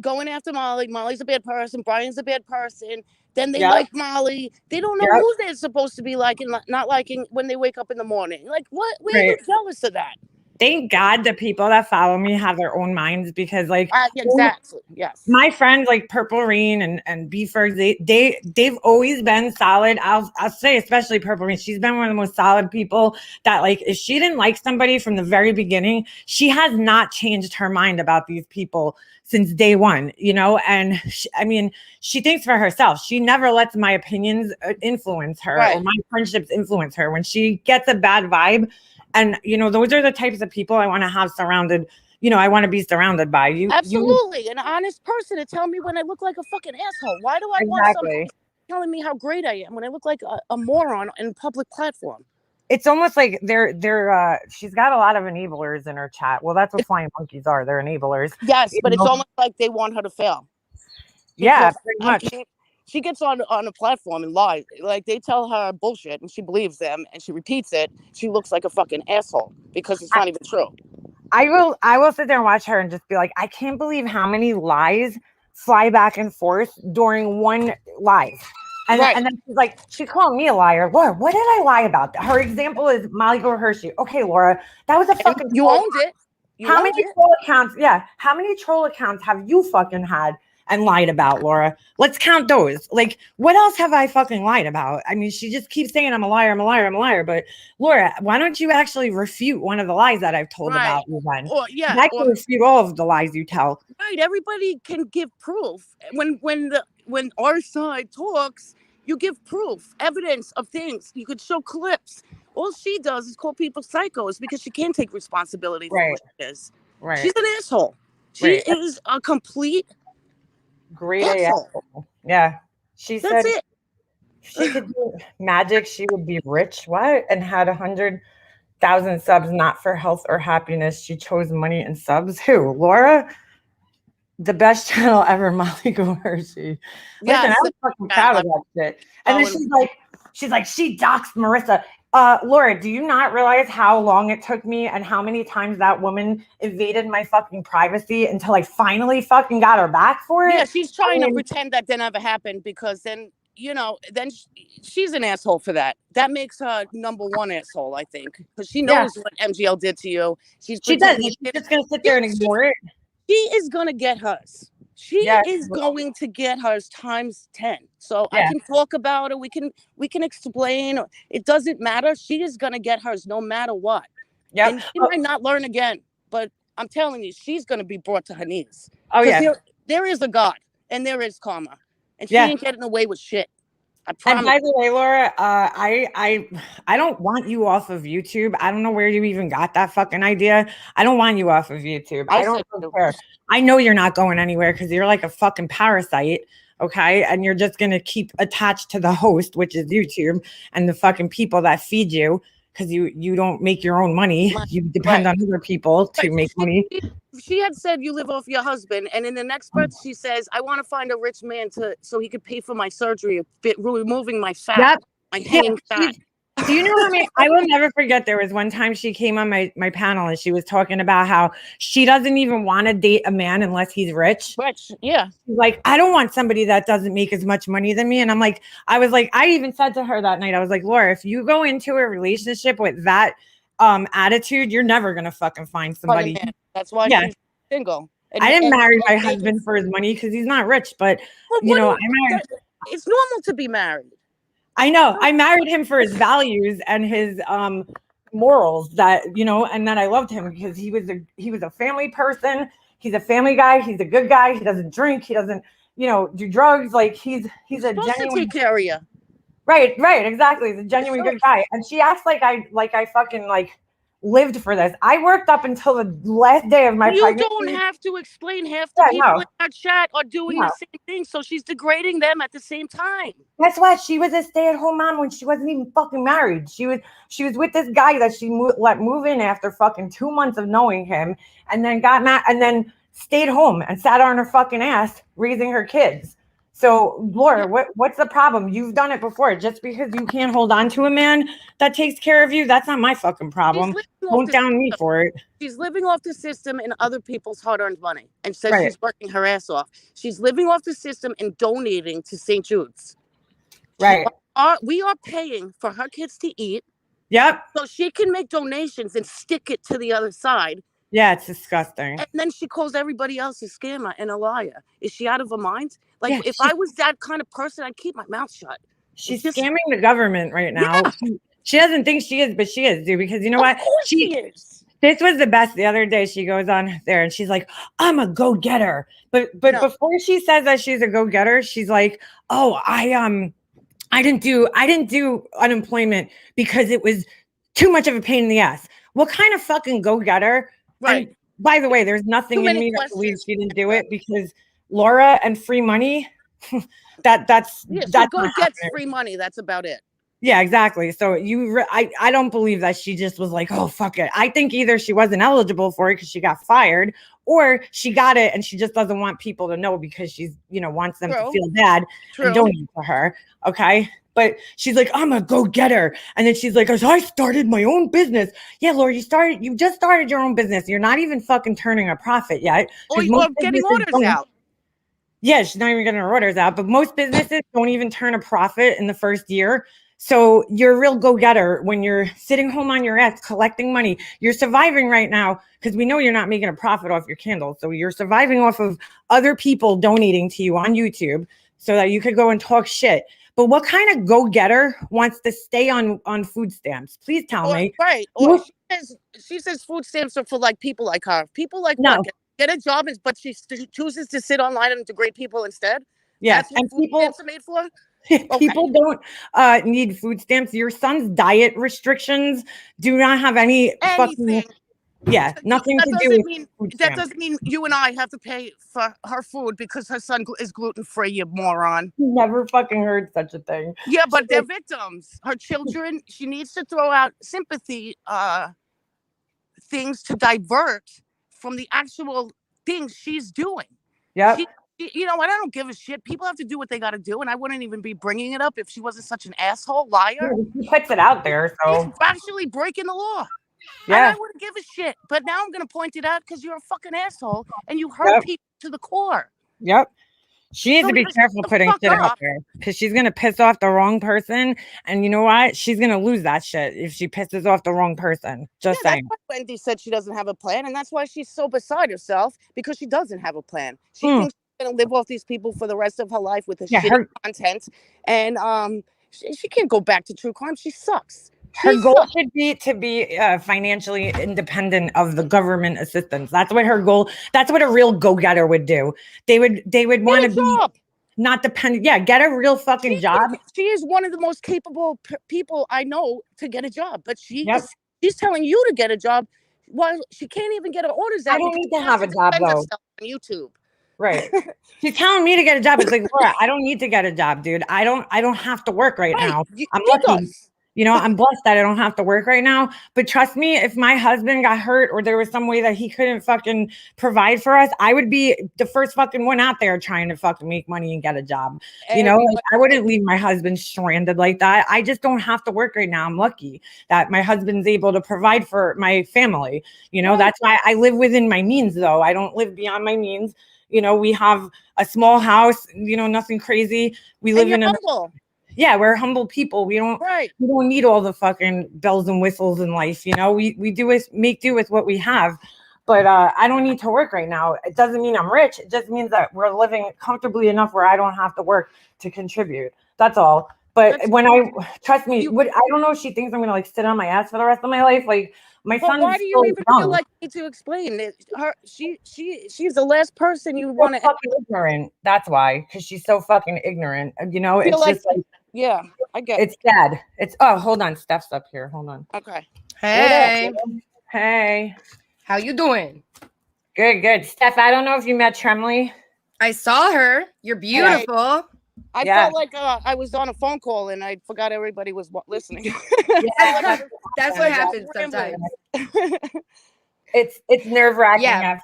going after Molly. Molly's a bad person. Brian's a bad person. Then they Yep. like Molly. They don't know Yep. who they're supposed to be liking, not liking when they wake up in the morning. Like, what? Where are you Right. jealous of that? Thank God the people that follow me have their own minds, because like Exactly. Yes. my friends like Purple Rain and Beefers, they've always been solid. I'll say especially Purple Rain. She's been one of the most solid people that, like, if she didn't like somebody from the very beginning, she has not changed her mind about these people since day one, you know? And I mean, she thinks for herself. She never lets my opinions influence her or my friendships influence her. When she gets a bad vibe, and you know, those are the types of people I want to have surrounded. You know, I want to be surrounded by you. Absolutely. An honest person to tell me when I look like a fucking asshole. Why do I want somebody telling me how great I am when I look like a moron in a public platform? It's almost like she's got a lot of enablers in her chat. Well, that's what flying monkeys are. They're enablers. Yes, but it's almost like they want her to fail. Yeah, pretty much. She gets on a platform and lies. Like, they tell her bullshit and she believes them and she repeats it. She looks like a fucking asshole because it's not even true. I will sit there and watch her and just be like, I can't believe how many lies fly back and forth during one live. And then she's like, she's calling me a liar. Laura, what did I lie about? Her example is Molly Go Hershey. Okay, Laura, that was a fucking you owned it. How many troll accounts? Yeah, how many troll accounts have you fucking had and lied about, Laura? Let's count those. Like, what else have I fucking lied about? I mean, she just keeps saying I'm a liar, I'm a liar, I'm a liar. But Laura, why don't you actually refute one of the lies that I've told about you then? I can refute all of the lies you tell. Right. Everybody can give proof. When our side talks, you give proof, evidence of things. You could show clips. All she does is call people psychos because she can't take responsibility for what she is. Right. She's an asshole. She is a complete great asshole. Yeah. She said she could do magic. She would be rich. What? And had 100,000 subs, not for health or happiness. She chose money and subs. Who? Laura? The best channel ever, Molly Go Hershey. Listen, I was fucking proud of that shit. And then she's like, she doxed Marissa. Laura, do you not realize how long it took me and how many times that woman invaded my fucking privacy until I finally fucking got her back for it? Yeah, she's trying to pretend that never happened, because then, you know, then she's an asshole for that. That makes her number one asshole, I think, because she knows what MGL did to you. She does. She's just going to sit there and ignore it. She is going to get hers. She is going to get hers times 10. So I can talk about it. We can explain. It doesn't matter. She is going to get hers no matter what. Yeah. And she might not learn again, but I'm telling you, she's going to be brought to her knees. Oh yeah. There is a God and there is karma, and she ain't getting away with shit. I promise. And by the way, Laura, I don't want you off of YouTube. I don't know where you even got that fucking idea. I don't want you off of YouTube. I don't care. I know you're not going anywhere because you're like a fucking parasite. Okay. And you're just going to keep attached to the host, which is YouTube, and the fucking people that feed you, because you don't make your own money. You depend on other people to make money. She had said you live off your husband, and in the next breath she says, I want to find a rich man so he could pay for my surgery, removing my fat, my hanging fat. Do you know what I mean? I will never forget, there was one time she came on my panel and she was talking about how she doesn't even want to date a man unless he's rich. Yeah. She's like, I don't want somebody that doesn't make as much money than me. And I even said to her that night, I was like, Laura, if you go into a relationship with that attitude, you're never gonna fucking find somebody. That's why she's single. I didn't marry my husband for his money because he's not rich, but you know, it's normal to be married. I know. I married him for his values and his morals, that, you know, and then I loved him because he was a family person. He's a family guy. He's a good guy. He doesn't drink. He doesn't, you know, do drugs. Like he's a genuine carrier. Right, exactly. He's a genuine good guy. And she acts like I fucking lived for this. I worked up until the last day of my pregnancy. You don't have to explain. Half the people in our chat are doing the same thing, so she's degrading them at the same time. That's why she was a stay-at-home mom when she wasn't even fucking married. She was with this guy that she let move in after fucking 2 months of knowing him, and then got mad, and then stayed home and sat on her fucking ass raising her kids. So, Laura, what's the problem? You've done it before. Just because you can't hold on to a man that takes care of you, that's not my fucking problem. Don't down me for it. She's living off the system and other people's hard-earned money, and says she's working her ass off. She's living off the system and donating to St. Jude's. Right. We are paying for her kids to eat. Yep. So she can make donations and stick it to the other side. Yeah, it's disgusting. And then she calls everybody else a scammer and a liar. Is she out of her mind? Like, Yeah, if I was that kind of person, I'd keep my mouth shut. She's scamming the government right now. Yeah. She doesn't think she is, but she is, dude, because you know what? Of course she is. This was the best. The other day she goes on there and she's like, I'm a go-getter. But No. before she says that she's a go-getter, she's like, oh, I didn't do unemployment because it was too much of a pain in the ass. What kind of fucking go-getter? Right. And by the way, there's nothing in me that believes she didn't do it, because Laura and free money, that's so go get free money. That's about it. Yeah, exactly. So I don't believe that she just was like, oh, fuck it. I think either she wasn't eligible for it because she got fired, or she got it and she just doesn't want people to know because she's, wants them to feel bad and donate to her. Okay. But she's like, I'm a go-getter. And then she's like, I started my own business. Yeah, Laura, you just started your own business. You're not even fucking turning a profit yet. Or getting orders out. Yeah, she's not even getting her orders out. But most businesses don't even turn a profit in the first year. So you're a real go-getter when you're sitting home on your ass collecting money. You're surviving right now because we know you're not making a profit off your candles. So you're surviving off of other people donating to you on YouTube so that you could go and talk shit. But what kind of go-getter wants to stay on food stamps? Please tell me. Right. Or she says food stamps are for like people like her. People like what? Get a job, but she chooses to sit online and degrade people instead. Yeah, that's what food stamps are made for. People don't need food stamps. Your son's diet restrictions do not have anything. Nothing to do with food stamps. That doesn't mean you and I have to pay for her food because her son is gluten-free, you moron. Never fucking heard such a thing. Yeah, but they're victims. Her children, she needs to throw out sympathy things to divert from the actual things she's doing. Yeah. You know what? I don't give a shit. People have to do what they got to do, and I wouldn't even be bringing it up if she wasn't such an asshole liar. She puts it out there, so she's actually breaking the law. Yeah, and I wouldn't give a shit. But now I'm going to point it out because you're a fucking asshole and you hurt people to the core. Yep. She needs to be careful putting shit out there because she's going to piss off the wrong person. And you know what? She's going to lose that shit if she pisses off the wrong person. Just saying. That's why Wendy said she doesn't have a plan. And that's why she's so beside herself, because she doesn't have a plan. She thinks she's going to live off these people for the rest of her life with shitty content. And she can't go back to true crime. She sucks. Her goal should be to be financially independent of the government assistance. That's what her goal. That's what a real go-getter would do. They would want to be not dependent. Yeah, get a real fucking job. She is one of the most capable people I know to get a job, but she's telling you to get a job while she can't even get her orders out. I don't need to have a job though. On YouTube. Right. She's telling me to get a job. It's like, Laura, I don't need to get a job, dude. I don't have to work right now. I'm lucky. I'm blessed that I don't have to work right now. But trust me, if my husband got hurt or there was some way that he couldn't fucking provide for us, I would be the first fucking one out there trying to fucking make money and get a job. I wouldn't leave my husband stranded like that. I just don't have to work right now. I'm lucky that my husband's able to provide for my family. That's why I live within my means, though. I don't live beyond my means. We have a small house, nothing crazy. We live in humble. Yeah, we're humble people. We don't need all the fucking bells and whistles in life. We make do with what we have. But I don't need to work right now. It doesn't mean I'm rich. It just means that we're living comfortably enough where I don't have to work to contribute. That's all. But trust me, I don't know if she thinks I'm gonna sit on my ass for the rest of my life. Like my son. Why do you even feel like you need to explain it? She's the last person you want to. Fucking ignorant. That's why, because she's so fucking ignorant. It's just like. Yeah, I get it. It's sad. Hold on. Steph's up here. Hold on. Okay. Hey. How you doing? Good. Steph, I don't know if you met Tremley. I saw her. You're beautiful. I felt like I was on a phone call and I forgot everybody was listening. That's what happens sometimes. It's nerve-wracking. Yeah.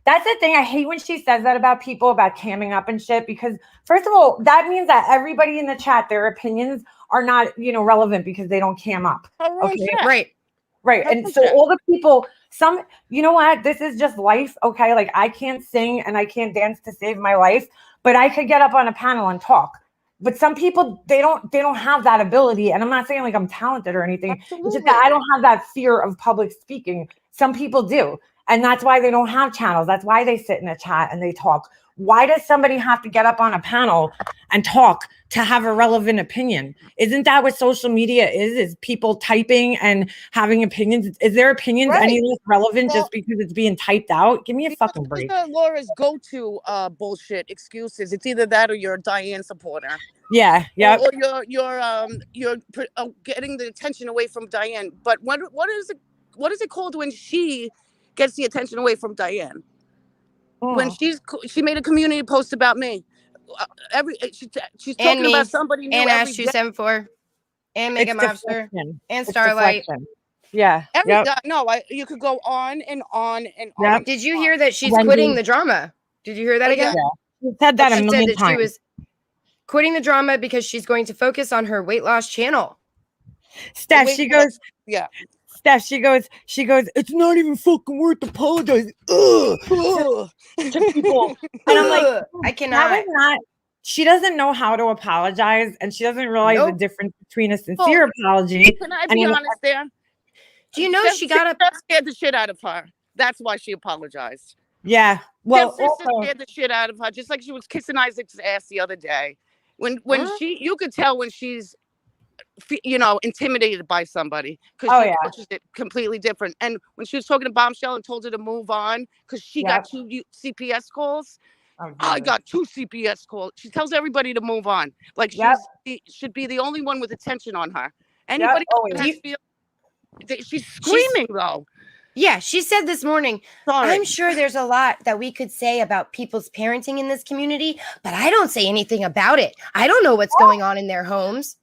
That's the thing. I hate when she says that about people about camming up and shit, because first of all, that means that everybody in the chat, their opinions are not, relevant because they don't cam up. Okay. Right. And so all the people, you know what? This is just life. Okay. Like I can't sing and I can't dance to save my life, but I could get up on a panel and talk. But some people, they don't have that ability. And I'm not saying like I'm talented or anything. Absolutely. It's just that I don't have that fear of public speaking. Some people do. And that's why they don't have channels. That's why they sit in a chat and they talk. Why does somebody have to get up on a panel and talk to have a relevant opinion? Isn't that what social media is people typing and having opinions? Is their opinions any less relevant just because it's being typed out? Give me a fucking break. Those are Laura's go-to bullshit excuses. It's either that or you're a Diane supporter. Yeah, yeah. Or you're getting the attention away from Diane. But what is it called when she gets the attention away from Diane? When she made a community post about me, she's talking about somebody new and every Ash day. 274 and Mega Mobster and Starlight. Yeah. You could go on and on and on. Did you hear that she's quitting the drama? Did you hear that again? Yeah. She said that a million times. She was quitting the drama because she's going to focus on her weight loss channel. Steph, she goes, it's not even fucking worth apologizing. To people. And I'm like, I cannot. She doesn't know how to apologize, and she doesn't realize the difference between a sincere apology. Can I be honest there? Do you know she got scared the shit out of her? That's why she apologized. Yeah. Well, sister scared the shit out of her, just like she was kissing Isaac's ass the other day. When you could tell when she's intimidated by somebody because she approaches it completely different. And when she was talking to Bombshell and told her to move on because she got 2 CPS calls. I got 2 CPS calls. She tells everybody to move on. Like she should be the only one with attention on her. Anybody she's screaming though. Yeah, she said this morning, I'm sure there's a lot that we could say about people's parenting in this community, but I don't say anything about it. I don't know what's going on in their homes.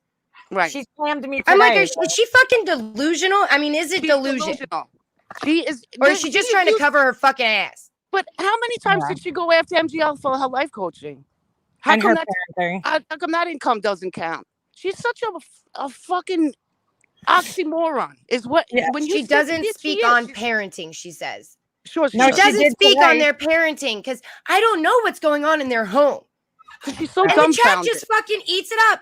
Right. She slammed me today. I'm like, is she fucking delusional? I mean, is it delusional? She is. Or is she just trying to cover her fucking ass? But how many times did she go after MGL for her life coaching? How come that income doesn't count? She's such a fucking oxymoron. Is what when she doesn't speak on parenting, she says. Sure, she doesn't speak on their parenting because I don't know what's going on in their home. She's so and dumbfounded. The chat just fucking eats it up.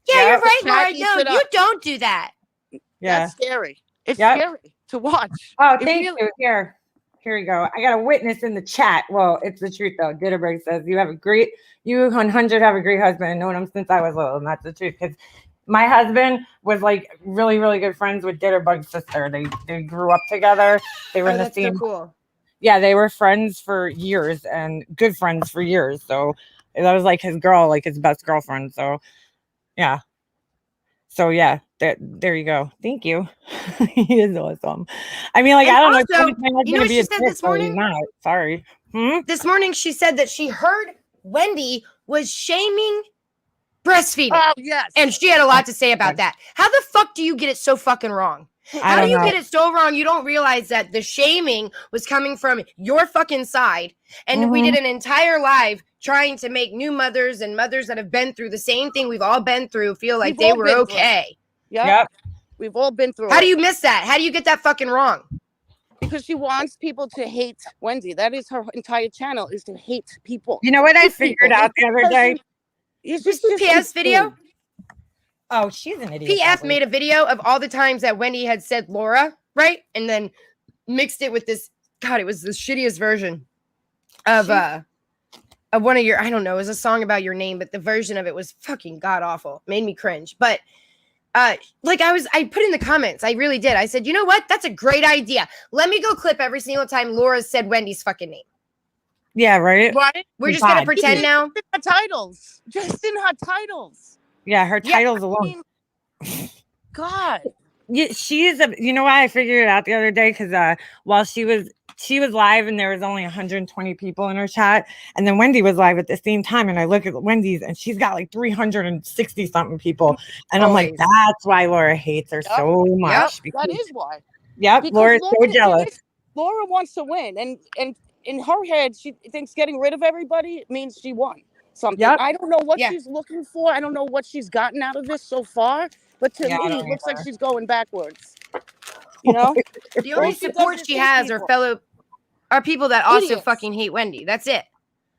Yeah, you're right, Laura. No, you don't do that. Yeah, that's scary. It's scary to watch. Oh, thank you. Here we go. I got a witness in the chat. Well, it's the truth though. Ditterberg says you 100 have a great husband and known him since I was little, and that's the truth. Because my husband was like really, really good friends with Ditterberg's sister. They grew up together. They were in the same. So cool. Yeah, they were friends for years and good friends for years. So that was like his girl, like his best girlfriend. So yeah. So yeah, there you go. Thank you. He is awesome. I mean, like, and I don't know. You know what she said this morning? Sorry. This morning she said that she heard Wendy was shaming breastfeeding. Oh, yes. And she had a lot to say about that. How the fuck do you get it so fucking wrong? How do you get it so wrong? You don't realize that the shaming was coming from your fucking side. And we did an entire live trying to make new mothers and mothers that have been through the same thing we've all been through feel like they were okay. Yep. We've all been through it. How do you miss that? How do you get that fucking wrong? Because she wants people to hate Wendy. That is her entire channel, is to hate people. You know what I figured out the other day? Is this the PS video? Oh, she's an idiot. PF made a video of all the times that Wendy had said Laura, right? And then mixed it with this. God, it was the shittiest version of one of your, I don't know, it was a song about your name, but the version of it was fucking god awful. Made me cringe. But I put in the comments, I really did. I said, you know what? That's a great idea. Let me go clip every single time Laura said Wendy's fucking name. Yeah, right. We're just gonna pretend now. Her titles, just in her titles. Yeah, her titles alone. God. Yeah, she is you know why I figured it out the other day? Because while she was live and there was only 120 people in her chat, and then Wendy was live at the same time, and I look at Wendy's and she's got like 360 something people, and I'm like, that's why Laura hates her so much. That is why. Yep, Laura's so jealous. Laura wants to win, and in her head, she thinks getting rid of everybody means she won something. Yep. I don't know what she's looking for. I don't know what she's gotten out of this so far, but to me, it looks like she's going backwards. You know, the only support she has are people that also fucking hate Wendy. That's it.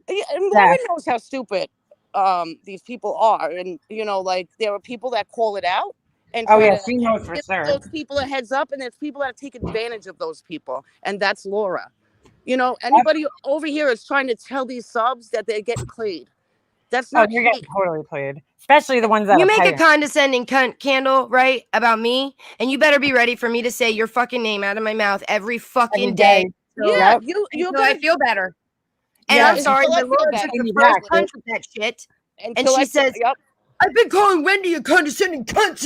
Yeah, and Laura knows how stupid these people are. And like there are people that call it out and Oh try yeah, to she knows for give sure. those people a heads up, and there's people that take advantage of those people, and that's Laura. Anybody over here is trying to tell these subs that they're getting played. That's not you're hate. getting totally played, especially the ones that You are make paying. a condescending cunt candle, right, about me, and you better be ready for me to say your fucking name out of my mouth every fucking day. Yeah, So you're I gonna feel better. And Yeah. I'm sorry, Until I but feel Laura better. took the You first back, punch with that shit. And until she I feel, says, yep. I've been calling Wendy a condescending cunt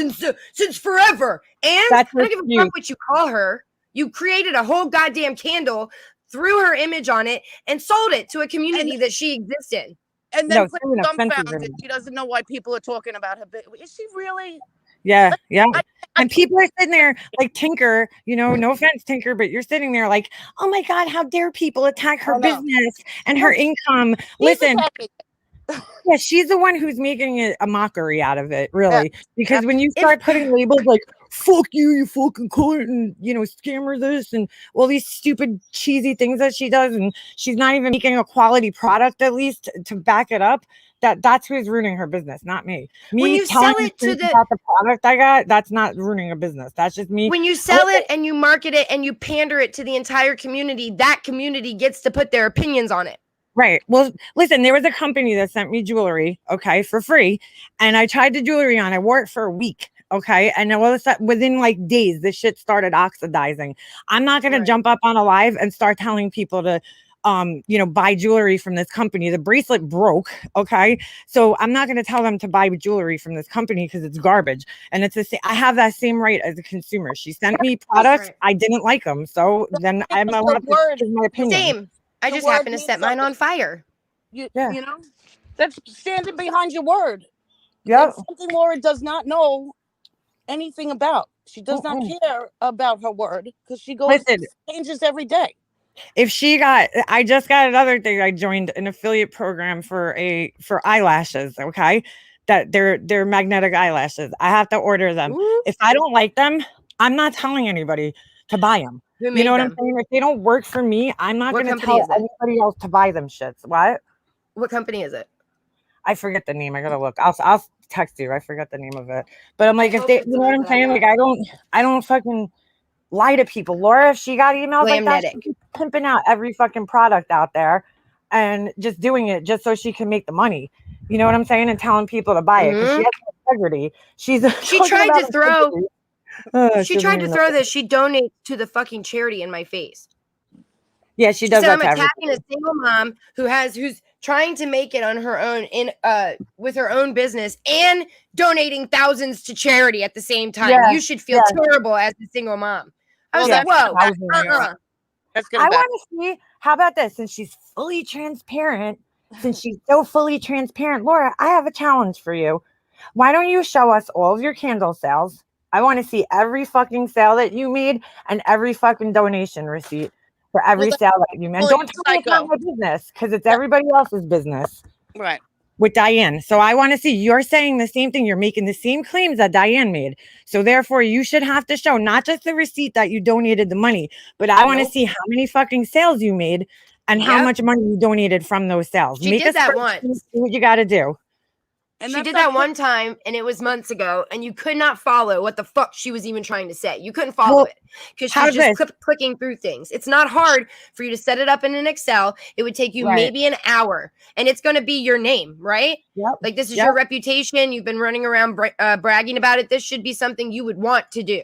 since forever. And That's I don't give a excuse. fuck what you call her. You created a whole goddamn candle, threw her image on it, and sold it to a community that she exists in. And then No, put she's an offensive dumbfounded. woman. She doesn't know why people are talking about her. Is she really? Yeah, yeah. I And people are sitting there like Tinker, no offense, Tinker, but you're sitting there like, oh my God, how dare people attack her I know. business and her income? He's Listen, attacking. yeah, she's the one who's making it a mockery out of it, really. Because when you If- start putting labels like "fuck you, you fucking cunt," and scammer this, and all these stupid cheesy things that she does, and she's not even making a quality product at least to back it up. That's who's ruining her business, not me. When Me you telling sell it to the about the product I got, that's not ruining a business. That's just me. when you sell it and you market it and you pander it to the entire community, that community gets to put their opinions on it. Right. Well, listen, there was a company that sent me jewelry, okay, for free. And I tried the jewelry on. I wore it for a week. Okay. And all of a sudden, within like days, this shit started oxidizing. I'm not going to jump up on a live and start telling people to, buy jewelry from this company. The bracelet broke. Okay. So I'm not going to tell them to buy jewelry from this company because it's garbage. And it's the same. I have that same right as a consumer. She sent me products. Right. I didn't like them. So then I'm allowed to give my opinion. Same. I The just word happened to means set mine on fire. You know, that's standing behind your word. Yeah. That's something Laura does not know anything about. She does not care about her word because she goes changes every day. If I just got another thing. I joined an affiliate program for eyelashes. Okay, that they're magnetic eyelashes. I have to order them. Ooh. If I don't like them, I'm not telling anybody to buy them. Who You know made what I'm saying? If they don't work for me, I'm not What going to company tell is it? anybody else to buy them shits. What? What company is it? I forget the name. I gotta look. I'll text you. I forget the name of it. But I'm like, if hope they, it's you know what I'm the one saying? that I Like, I don't fucking lie to people. Laura, if she got emails like that, Glamnetic. she's pimping out every fucking product out there and just doing it just so she can make the money. You know what I'm saying? And telling people to buy it because she has integrity. She tried to throw. She doesn't tried to even throw know. that she donates to the fucking charity in my face. Yeah, she She does said that I'm to attacking a single mom who's trying to make it on her own with her own business and donating thousands to charity at the same time. Yeah, You should feel terrible as a single mom. I was like, whoa. That's I want to see, how about this? Since she's fully transparent, Laura, I have a challenge for you. Why don't you show us all of your candle sales? I want to see every fucking sale that you made and every fucking donation receipt for every sale that you made. And don't tell me it's not my business because it's everybody else's business. Right. With Diane. So I want to see, you're saying the same thing. You're making the same claims that Diane made. So therefore you should have to show not just the receipt that you donated the money, but I want to see how many fucking sales you made and how much money you donated from those sales. She did that once. Do what you got to do. And she did that one time, and it was months ago, and you could not follow what the fuck she was even trying to say. You couldn't follow it because she was just clicking through things. It's not hard for you to set it up in an Excel. It would take you maybe an hour, and it's going to be your name, right? Yep. Like this is your reputation. You've been running around bragging about it. This should be something you would want to do.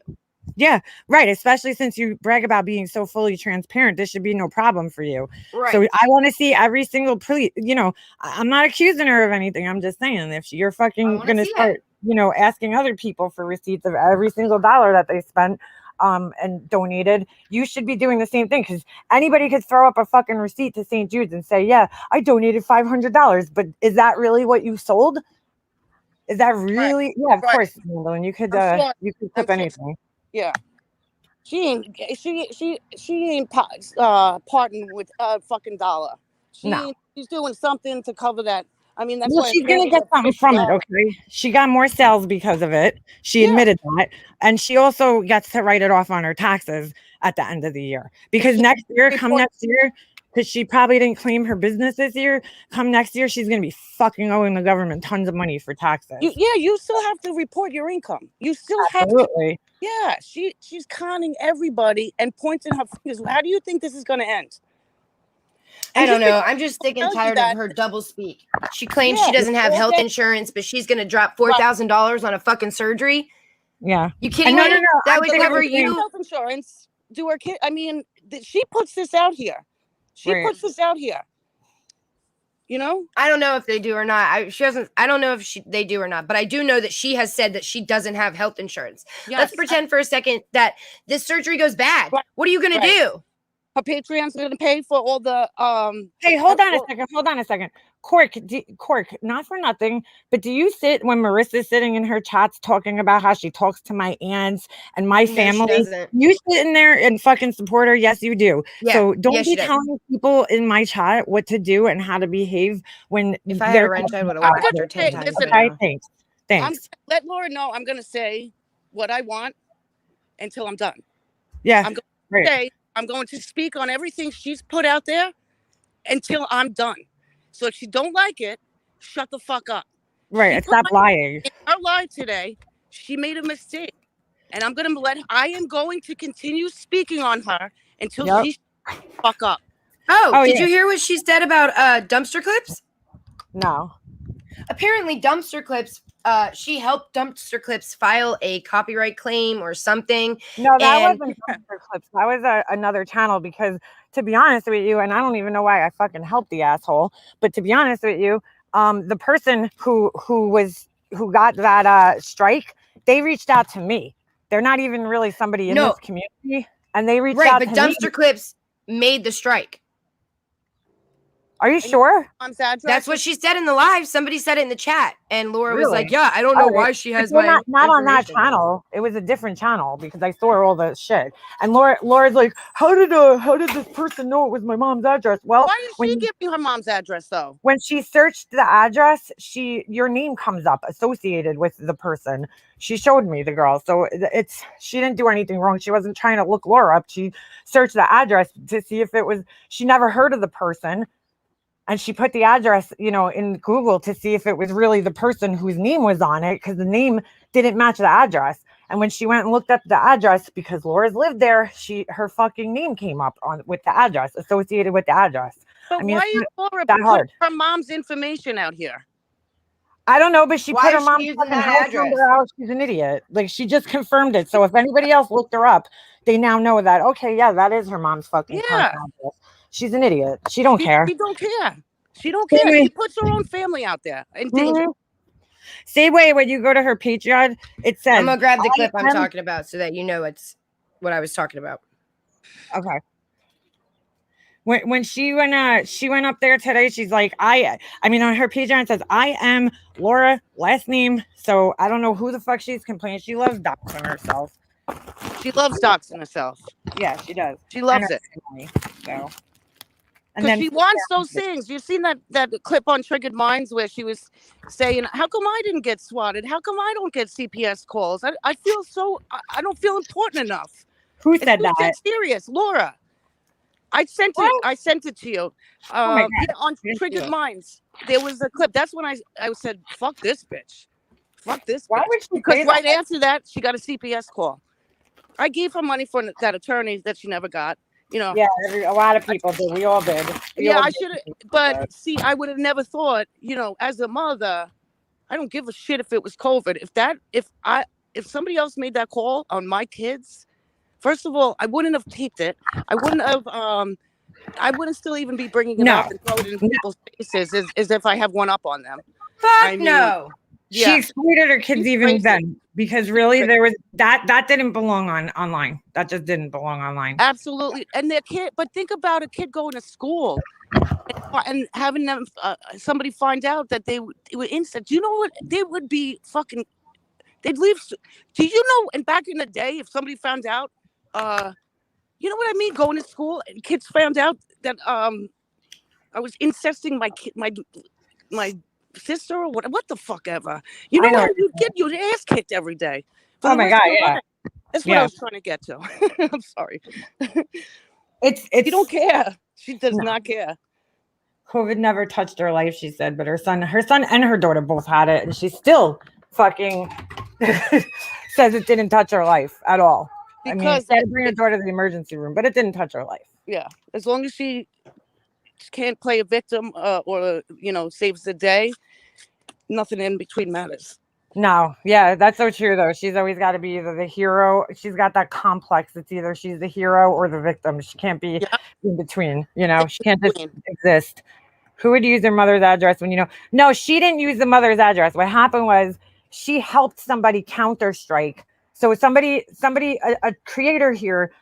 Yeah, right. Especially since you brag about being so fully transparent, this should be no problem for you. Right. So I want to see every single I'm not accusing her of anything. I'm just saying if you're fucking going to start, asking other people for receipts of every single dollar that they spent and donated, you should be doing the same thing because anybody could throw up a fucking receipt to St. Jude's and say, yeah, I donated $500. But is that really what you sold? Is that really? Right. Yeah, of course, Mandolin. You could clip anything. Yeah, she ain't parting with a fucking dollar. She's doing something to cover that. I mean, that's why she's gonna get something from it. Okay, she got more sales because of it. She admitted that, and she also gets to write it off on her taxes at the end of the year because next year, because she probably didn't claim her business this year. Come next year, she's gonna be fucking owing the government tons of money for taxes. You still have to report your income. You still have to. Absolutely. Yeah, she's conning everybody and pointing her fingers. How do you think this is going to end? I don't know. I'm just sick and tell you tired that- of her double speak. She claims Yeah, she doesn't have all health day- insurance, but she's going to drop $4,000 on a fucking surgery. Yeah. You kidding No, me? no, no, That I'm would thinking cover of you. health insurance. Do her kid? I mean, she puts this out here. She Right. puts this out here. You know, I don't know if they do or not. She doesn't. I don't know if they do or not, but I do know that she has said that she doesn't have health insurance. yes. Let's pretend for a second that this surgery goes bad. Right. What are you going to do? Her Patreon's going to pay for all the Hey, hold on a second. Cork, not for nothing, but do you sit when Marissa's sitting in her chats talking about how she talks to my aunts and my No, she family? doesn't. You sit in there and fucking support her. Yes, you do. Yeah, So don't yes, be she does. telling people in my chat what to do and how to behave when If I had they're a wrench, I would have talking whacked about her it. 10 times. listen, by Okay, now. thanks. I'm Thanks. let Laura know I'm going to say what I want until I'm done. Yeah. I'm going right. to say I'm going to speak on everything she's put out there until I'm done. So if you don't like it, shut the fuck up. Right. She And put stop my- lying. In our live today, she made a mistake, and I am going to continue speaking on her until Yep. she fuck up. Oh, did yeah. you hear what she said about dumpster clips? No. Apparently, dumpster clips. She helped dumpster clips file a copyright claim or something. No, that And- wasn't Dumpster Clips. That was another channel because, to be honest with you, and I don't even know why I fucking helped the asshole, but to be honest with you, the person who got that strike, they reached out to me. They're not even really somebody in No. this community, and they reached Right, out but to dumpster me. clips made the strike. Are you sure? Mom's address. That's what she said in the live. Somebody said it in the chat, and Laura was Really? like, "Yeah, I don't know All right. why she has Well, my not on that information." channel. It was a different channel because I saw all the shit. And Laura's like, how did this person know it was my mom's address? Well, Why did when she you- give you her mom's address though? when she searched the address, your name comes up associated with the person. She showed me the girl. So she didn't do anything wrong. She wasn't trying to look Laura up. She searched the address to see if it was, she never heard of the person. And she put the address, in Google to see if it was really the person whose name was on it, because the name didn't match the address. And when she went and looked up the address, because Laura's lived there, her fucking name came up with the address, associated with the address. But I mean, why it's is not Laura that put hard. her mom's information out here? I don't know, but she Why put her is she mom's using fucking that house address? number out. She's an idiot. Like, she just confirmed it. So if anybody else looked her up, they now know that, okay, yeah, that is her mom's fucking current address. She's an idiot. She don't care. She don't care. She don't care. She puts her own family out there in danger. Same way when you go to her Patreon, it says, I'm gonna grab the clip I'm am- talking about so that you know it's what I was talking about. okay. When she went up there today, she's like, I mean, on her Patreon it says, I am Laura, last name. So I don't know who the fuck she's complaining. She loves doxing herself. She loves doxing herself. Yeah, she does. She loves And her it. family, so. Because she wants those things. You've seen that clip on Triggered Minds where she was saying, how come I didn't get swatted? How come I don't get CPS calls? I feel I don't feel important enough. Who said that? That's serious. Laura. I sent it to you. my God. On Triggered Minds. There was a clip. That's when I said, fuck this bitch. Fuck this bitch. Why would she Because say right that? after that, she got a CPS call. I gave her money for that attorney that she never got. Yeah, a lot of people did. We all did. I should have, but see, I would have never thought, as a mother, I don't give a shit if it was COVID. If somebody else made that call on my kids, first of all, I wouldn't have taped it. I wouldn't still even be bringing it up and throwing it in people's faces as if I have one up on them. Fuck no. She exploited her kids She's even crazy. then, because really there was that didn't belong online. That just didn't belong online. Absolutely. And their kid, but think about a kid going to school and having them somebody find out that they were instant. Do you know what they would be fucking? They'd leave. Do you know? And back in the day, if somebody found out, you know what I mean? Going to school and kids found out that I was incesting my sister or what the fuck ever. You know what? You get your ass kicked every day. Oh my God, yeah. That's what I was trying to get to. I'm sorry. It's you don't care. She does not care. COVID never touched her life, she said, but her son and her daughter both had it, and she still fucking says it didn't touch her life at all. Because she had to bring her daughter to the emergency room, but it didn't touch her life. Yeah, as long as she can't play a victim or saves the day, nothing in between matters. No, yeah, that's so true though. She's always got to be either the hero. She's got that complex. It's either she's the hero or the victim. She can't be in between. She can't just exist. Who would use their mother's address when No, she didn't use the mother's address. What happened was she helped somebody counter-strike. So a creator here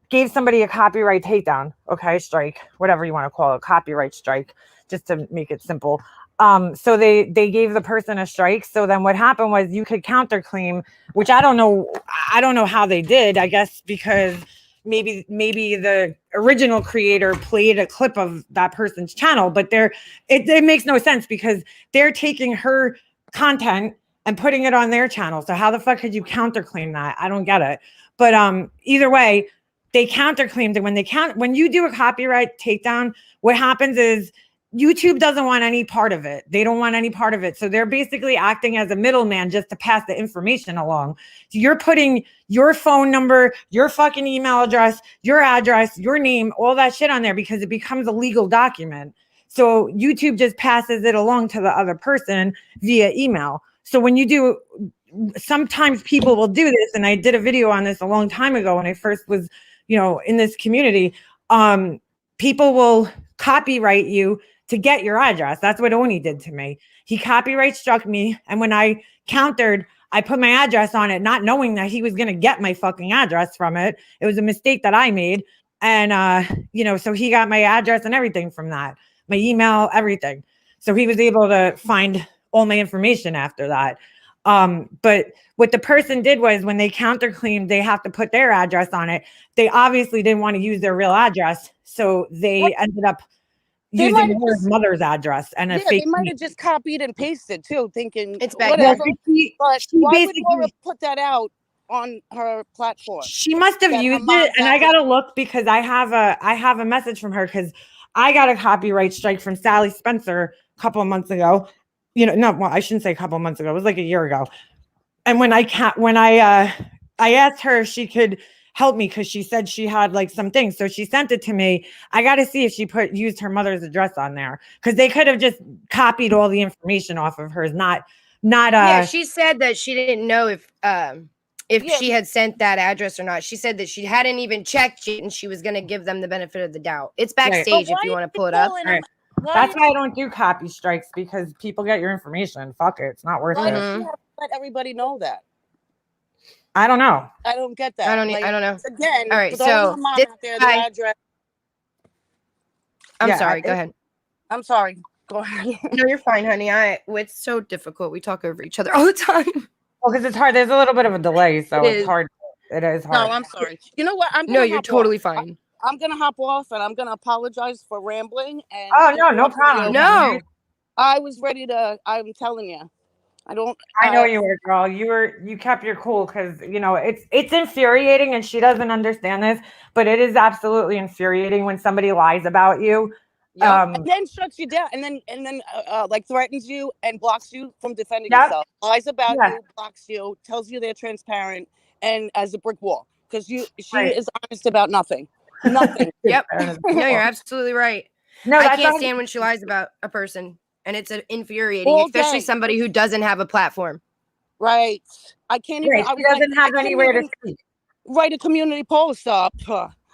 gave somebody a copyright takedown. Okay, strike, whatever you want to call it, copyright strike, just to make it simple. So they gave the person a strike. So then what happened was you could counterclaim, which I don't know how they did. I guess because maybe the original creator played a clip of that person's channel, but it makes no sense because they're taking her content and putting it on their channel. So how the fuck could you counterclaim that? I don't get it. But either way, they counterclaimed it. When you do a copyright takedown, what happens is YouTube doesn't want any part of it. They don't want any part of it. So they're basically acting as a middleman just to pass the information along. So you're putting your phone number, your fucking email address, your address, your name, all that shit on there because it becomes a legal document. So YouTube just passes it along to the other person via email. So when you do, sometimes people will do this. And I did a video on this a long time ago when I first was, in this community. People will copyright you to get your address. That's what Oni did to me. He copyright struck me. And when I countered, I put my address on it, not knowing that he was going to get my fucking address from it. It was a mistake that I made. And, so he got my address and everything from that, my email, everything. So he was able to find all my information after that. But what the person did was when they counterclaimed, they have to put their address on it. They obviously didn't want to use their real address. So they ended up using her mother's address and a fake. They might have just copied and pasted too, thinking it's back. Whatever. Well, but why would Laura put that out on her platform? She must have used it, and I gotta look because I have a message from her because I got a copyright strike from Sally Spencer a couple of months ago. I shouldn't say a couple of months ago. It was like a year ago. And when I asked her if she could help me because she said she had like some things. So she sent it to me. I got to see if she used her mother's address on there because they could have just copied all the information off of hers. Yeah, she said that she didn't know if she had sent that address or not. She said that she hadn't even checked it and she was going to give them the benefit of the doubt. It's backstage if you want to pull it up. Right. That's why I don't do copy strikes because people get your information. Fuck it. It's not worth it. Why does she have to let everybody know that? I don't know. I don't get that. I don't know. Again, all right. So the address. I'm sorry. Go ahead. I'm sorry. Go ahead. No, you're fine, honey. It's so difficult. We talk over each other all the time. Well, because it's hard. There's a little bit of a delay, so it's hard. It is hard. No, I'm sorry. You know what? You're totally fine. I'm gonna hop off and I'm gonna apologize for rambling. And no problem. No, I was ready to. I'm telling you, I don't. I know you were, girl. You kept your cool because it's infuriating, and she doesn't understand this, but it is absolutely infuriating when somebody lies about you. And then shuts you down, and then like threatens you and blocks you from defending yourself. Lies about you, blocks you, tells you they're transparent, and as a brick wall because she is honest about nothing. Nothing. Yep. No, you're absolutely right. No, I can't stand when she lies about a person, and it's infuriating, especially somebody who doesn't have a platform. Right. I can't even. She doesn't have anywhere to speak. Write a community post up.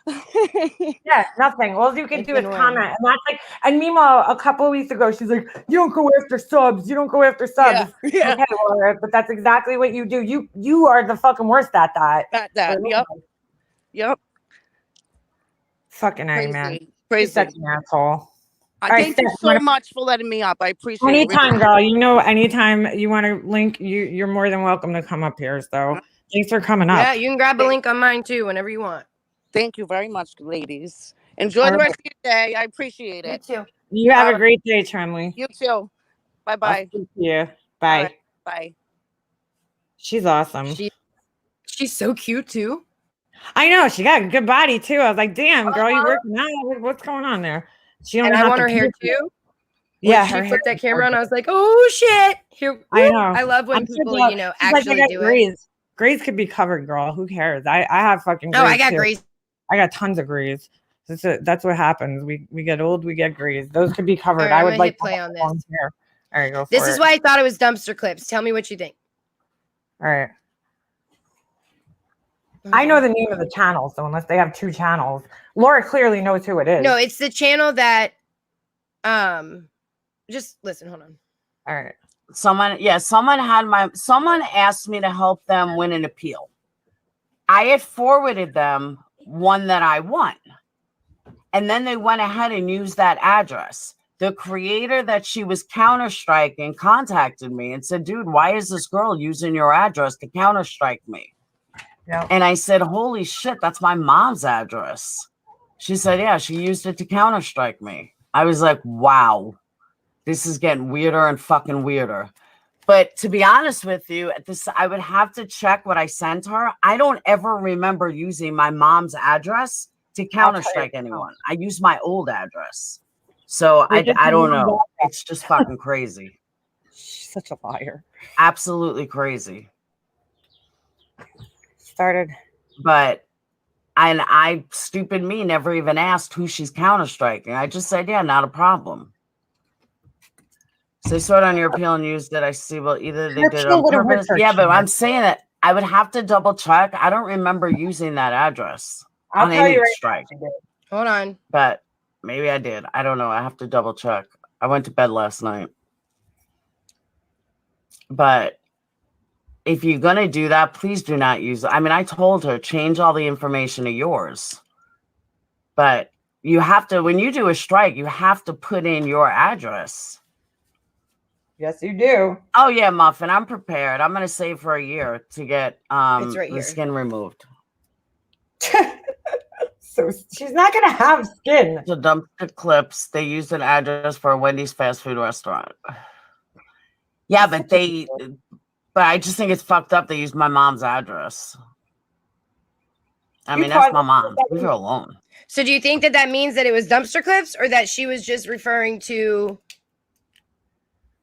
Yeah, nothing. All you can do is comment, and that's like. And meanwhile, a couple of weeks ago, she's like, "You don't go after subs. You don't go after subs." Yeah. Okay, Laura, but that's exactly what you do. You are the fucking worst at that. Yep. Fucking A, man. Crazy. You're such an asshole. Thank you so much for letting me up. I appreciate it. Anytime, girl. Anytime you want to link, you're more than welcome to come up here. So thanks for coming up. Yeah, you can grab a link on mine too whenever you want. Thank you very much, ladies. Enjoy the rest of your day. I appreciate it. You too. You have a great day, Tremley. You too. Bye-bye. Yeah. Bye. Right. Bye. She's awesome. She's so cute too. I know she got a good body too. I was like, damn, girl, you working out? What's going on there? She only And I have want to her hair keep it. too. Yeah, When she her hair flipped that is camera on, gorgeous. I was like, oh shit. Here, I whoop. know. I love when I'm people, thinking you know, she's like, actually I got do it. grays. Grays could be covered, girl. Who cares? I have fucking Oh, grays I got too. grays. I got tons of grays. That's what happens. We get old, we get grays. Those could be All covered. right, I I'm would gonna like hit play on long this. hair. All right, go for This it. is why I thought it was dumpster clips. Tell me what you think. All right. I know the name of the channel, so unless they have 2 channels, Laura clearly knows who it is. No, it's the channel that just listen, hold on. All right. Someone asked me to help them win an appeal. I had forwarded them one that I won. And then they went ahead and used that address. The creator that she was counter-striking contacted me and said, dude, why is this girl using your address to counter-strike me? Yep. And I said, holy shit, that's my mom's address. She said, yeah, she used it to counter-strike me. I was like, wow, this is getting weirder and fucking weirder. But to be honest with you, I would have to check what I sent her. I don't ever remember using my mom's address to counter-strike anyone. I use my old address. So I don't know. It's just fucking crazy. She's such a liar. Absolutely crazy. But I stupid me, never even asked who she's counter-striking. I just said, yeah, not a problem. So they saw it on your appeal and used it. I see. Well, either they did it on purpose. Yeah, but I'm saying that I would have to double check. I don't remember using that address on any strike. Hold on. But maybe I did. I don't know. I have to double check. I went to bed last night. But if you're going to do that, please do not use it. I mean, I told her, change all the information to yours. But you have to, when you do a strike, you have to put in your address. Yes, you do. Oh, yeah, Muffin. I'm prepared. I'm going to save for a year to get the skin removed. So she's not going to have skin. The dumpster clips. They used an address for a Wendy's fast food restaurant. Yeah, but I just think it's fucked up. They used my mom's address. I mean, that's my mom. Leave her alone. So do you think that means that it was dumpster clips or that she was just referring to?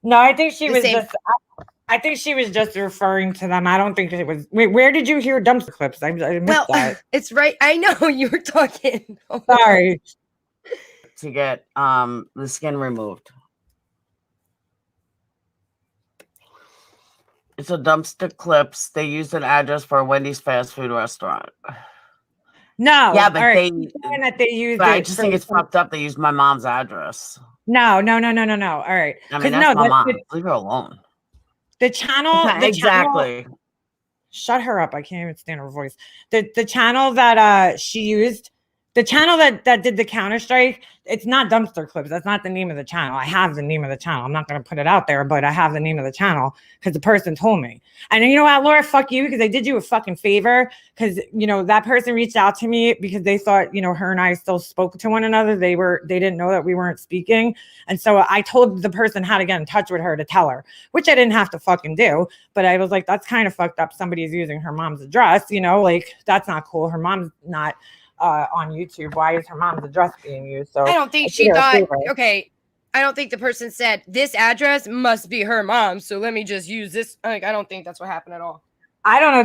No, I think she was just. I think she was just referring to them. I don't think it was. Wait, where did you hear dumpster clips? I missed that. It's right. I know you were talking. Sorry. To get the skin removed. It's a dumpster clips. They used an address for a Wendy's fast food restaurant. No. Yeah, but they used. I just think it's fucked up. They used my mom's address. No. All right. I mean, that's my mom. Leave her alone. The channel. Exactly. Shut her up. I can't even stand her voice. The channel that she used. The channel that did the Counter-Strike, it's not dumpster clips. That's not the name of the channel. I have the name of the channel. I'm not going to put it out there, but I have the name of the channel because the person told me. And you know what, Laura, fuck you, because I did you a fucking favor because, you know, that person reached out to me because they thought, you know, her and I still spoke to one another. They didn't know that we weren't speaking. And so I told the person how to get in touch with her to tell her, which I didn't have to fucking do. But I was like, that's kind of fucked up. Somebody's using her mom's address, you know, like that's not cool. Her mom's not on YouTube. Why is her mom's address being used? So I don't think she thought, okay, I don't think the person said this address must be her mom's, so let me just use this. Like, I don't think that's what happened at all. I don't know.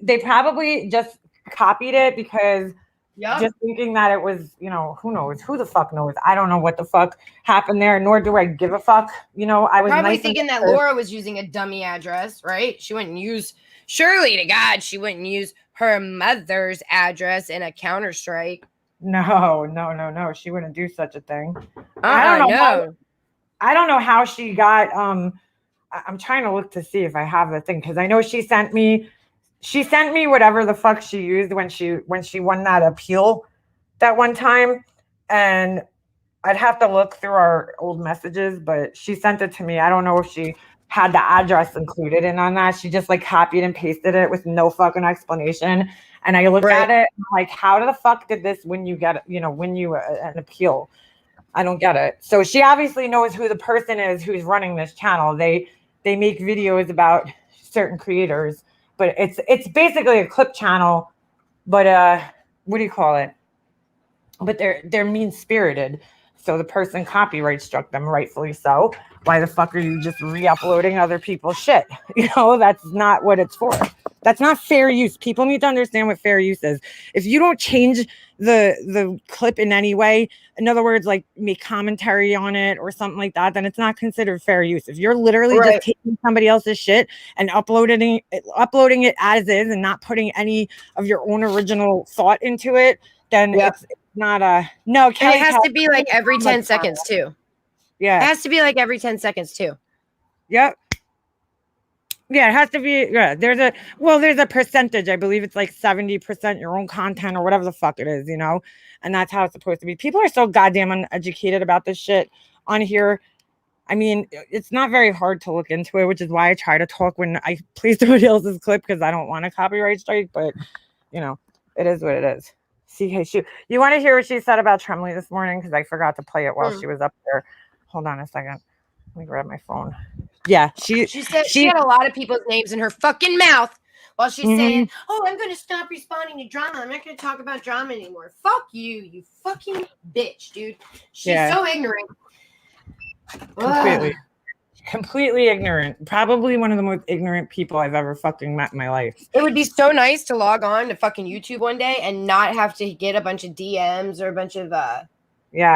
They probably just copied it because just thinking that it was, you know, who knows? Who the fuck knows? I don't know what the fuck happened there, nor do I give a fuck. You know, I was probably thinking that Laura was using a dummy address, right? She wouldn't use, surely to God, she wouldn't use her mother's address in a Counter-Strike. No. She wouldn't do such a thing. I don't know. I don't know how she got. I'm trying to look to see if I have the thing because I know she sent me whatever the fuck she used when she won that appeal that one time, and I'd have to look through our old messages, but she sent it to me. I don't know if she had the address included in on that. She just like copied and pasted it with no fucking explanation. And I looked at it and I'm like, how the fuck did this win you an appeal? I don't get it. So she obviously knows who the person is who's running this channel. They make videos about certain creators, but it's basically a clip channel But what do you call it? But they're mean-spirited. So the person copyright struck them, rightfully so. Why the fuck are you just re-uploading other people's shit? That's not what it's for. That's not fair use. People need to understand what fair use is. If you don't change the clip in any way, in other words, like make commentary on it or something like that, then it's not considered fair use. If you're literally just taking somebody else's shit and uploading it as is and not putting any of your own original thought into it, then it's not a no. Kelly, it has to be like every 10 seconds too. Yeah, it has to be like every 10 seconds too. Yep. Yeah, it has to be. Yeah, there's a percentage. I believe it's like 70% your own content or whatever the fuck it is, and that's how it's supposed to be. People are so goddamn uneducated about this shit on here. I mean, it's not very hard to look into it, which is why I try to talk when I play somebody else's clip because I don't want a copyright strike. But it is what it is. CK Shoe. You want to hear what she said about Tremley this morning? Because I forgot to play it while she was up there. Hold on a second. Let me grab my phone. Yeah, she said she had a lot of people's names in her fucking mouth while she's saying, "Oh, I'm going to stop responding to drama. I'm not going to talk about drama anymore." Fuck you, you fucking bitch, dude. She's so ignorant. Completely ignorant. Probably one of the most ignorant people I've ever fucking met in my life. It would be so nice to log on to fucking YouTube one day and not have to get a bunch of DMs or a bunch of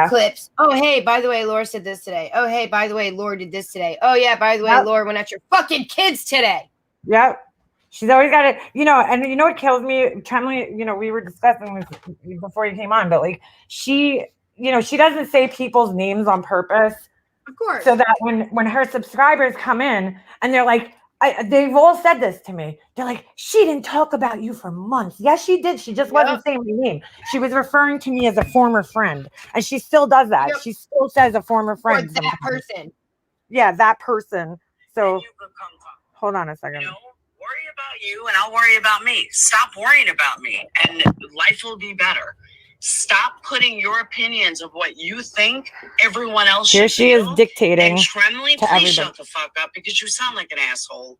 clips. Oh, hey, by the way, Laura said this today. Oh, hey, by the way, Laura did this today. Oh, yeah, by the way, Laura went at your fucking kids today. Yep. She's always got it, and what kills me, Tremley, we were discussing this before you came on, but like she doesn't say people's names on purpose. Of course. So that when her subscribers come in and they're like, they've all said this to me. They're like, she didn't talk about you for months. Yes, she did. She just wasn't saying my name. She was referring to me as a former friend. And she still does that. She still says a former friend. Or that person. Yeah, that person. So hold on a second. Worry about you and I'll worry about me. Stop worrying about me and life will be better. Stop putting your opinions of what you think everyone else should Here she is dictating. And Tremley, please everybody. shut the fuck up because you sound like an asshole.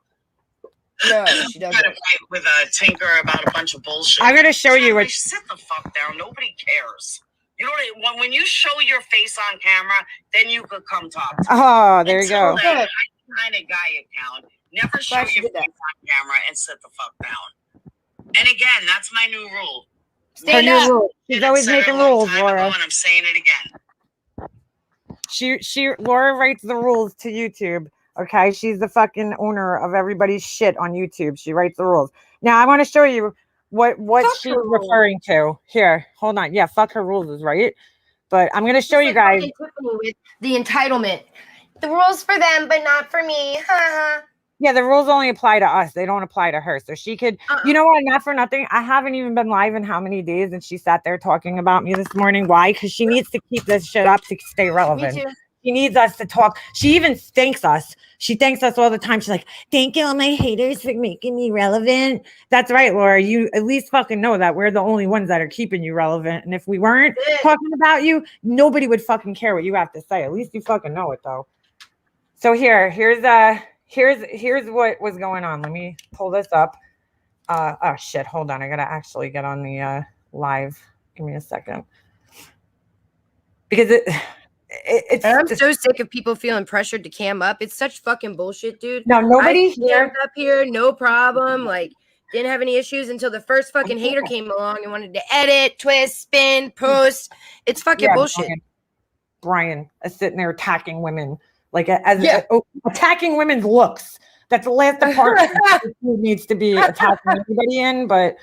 No, she doesn't. Try to fight with a Tinker about a bunch of bullshit. I'm gonna show you what. Sit the fuck down. Nobody cares. You know when you show your face on camera, then you could come talk to me. Oh, there you go. Then, behind a guy account. Never show your face on camera and sit the fuck down. And again, that's my new rule. She's always making rules, Laura. And I'm saying it again. Laura writes the rules to YouTube. Okay, she's the fucking owner of everybody's shit on YouTube. She writes the rules. Now I want to show you what she's referring to. Here, hold on. Yeah, fuck her rules is right. But I'm gonna show you guys with the entitlement. The rules for them, but not for me. Yeah, the rules only apply to us. They don't apply to her. So she could, you know what, not for nothing. I haven't even been live in how many days, and she sat there talking about me this morning. Why? Because she needs to keep this shit up to stay relevant. Me too. She needs us to talk. She even thanks us. She thanks us all the time. She's like, thank you all my haters for making me relevant. That's right, Laura. You at least fucking know that we're the only ones that are keeping you relevant. And if we weren't talking about you, nobody would fucking care what you have to say. At least you fucking know it, though. So here's what was going on. Let me pull this up. Oh shit, hold on. I gotta actually get on the live. Give me a second. Because it's I'm so sick of people feeling pressured to cam up. It's such fucking bullshit, dude. No, nobody here up here, no problem. Like, didn't have any issues until the first fucking hater came along and wanted to edit, twist, spin, post. It's fucking bullshit. Brian is sitting there attacking women. Like attacking women's looks. That's the last department who needs to be attacking anybody in. But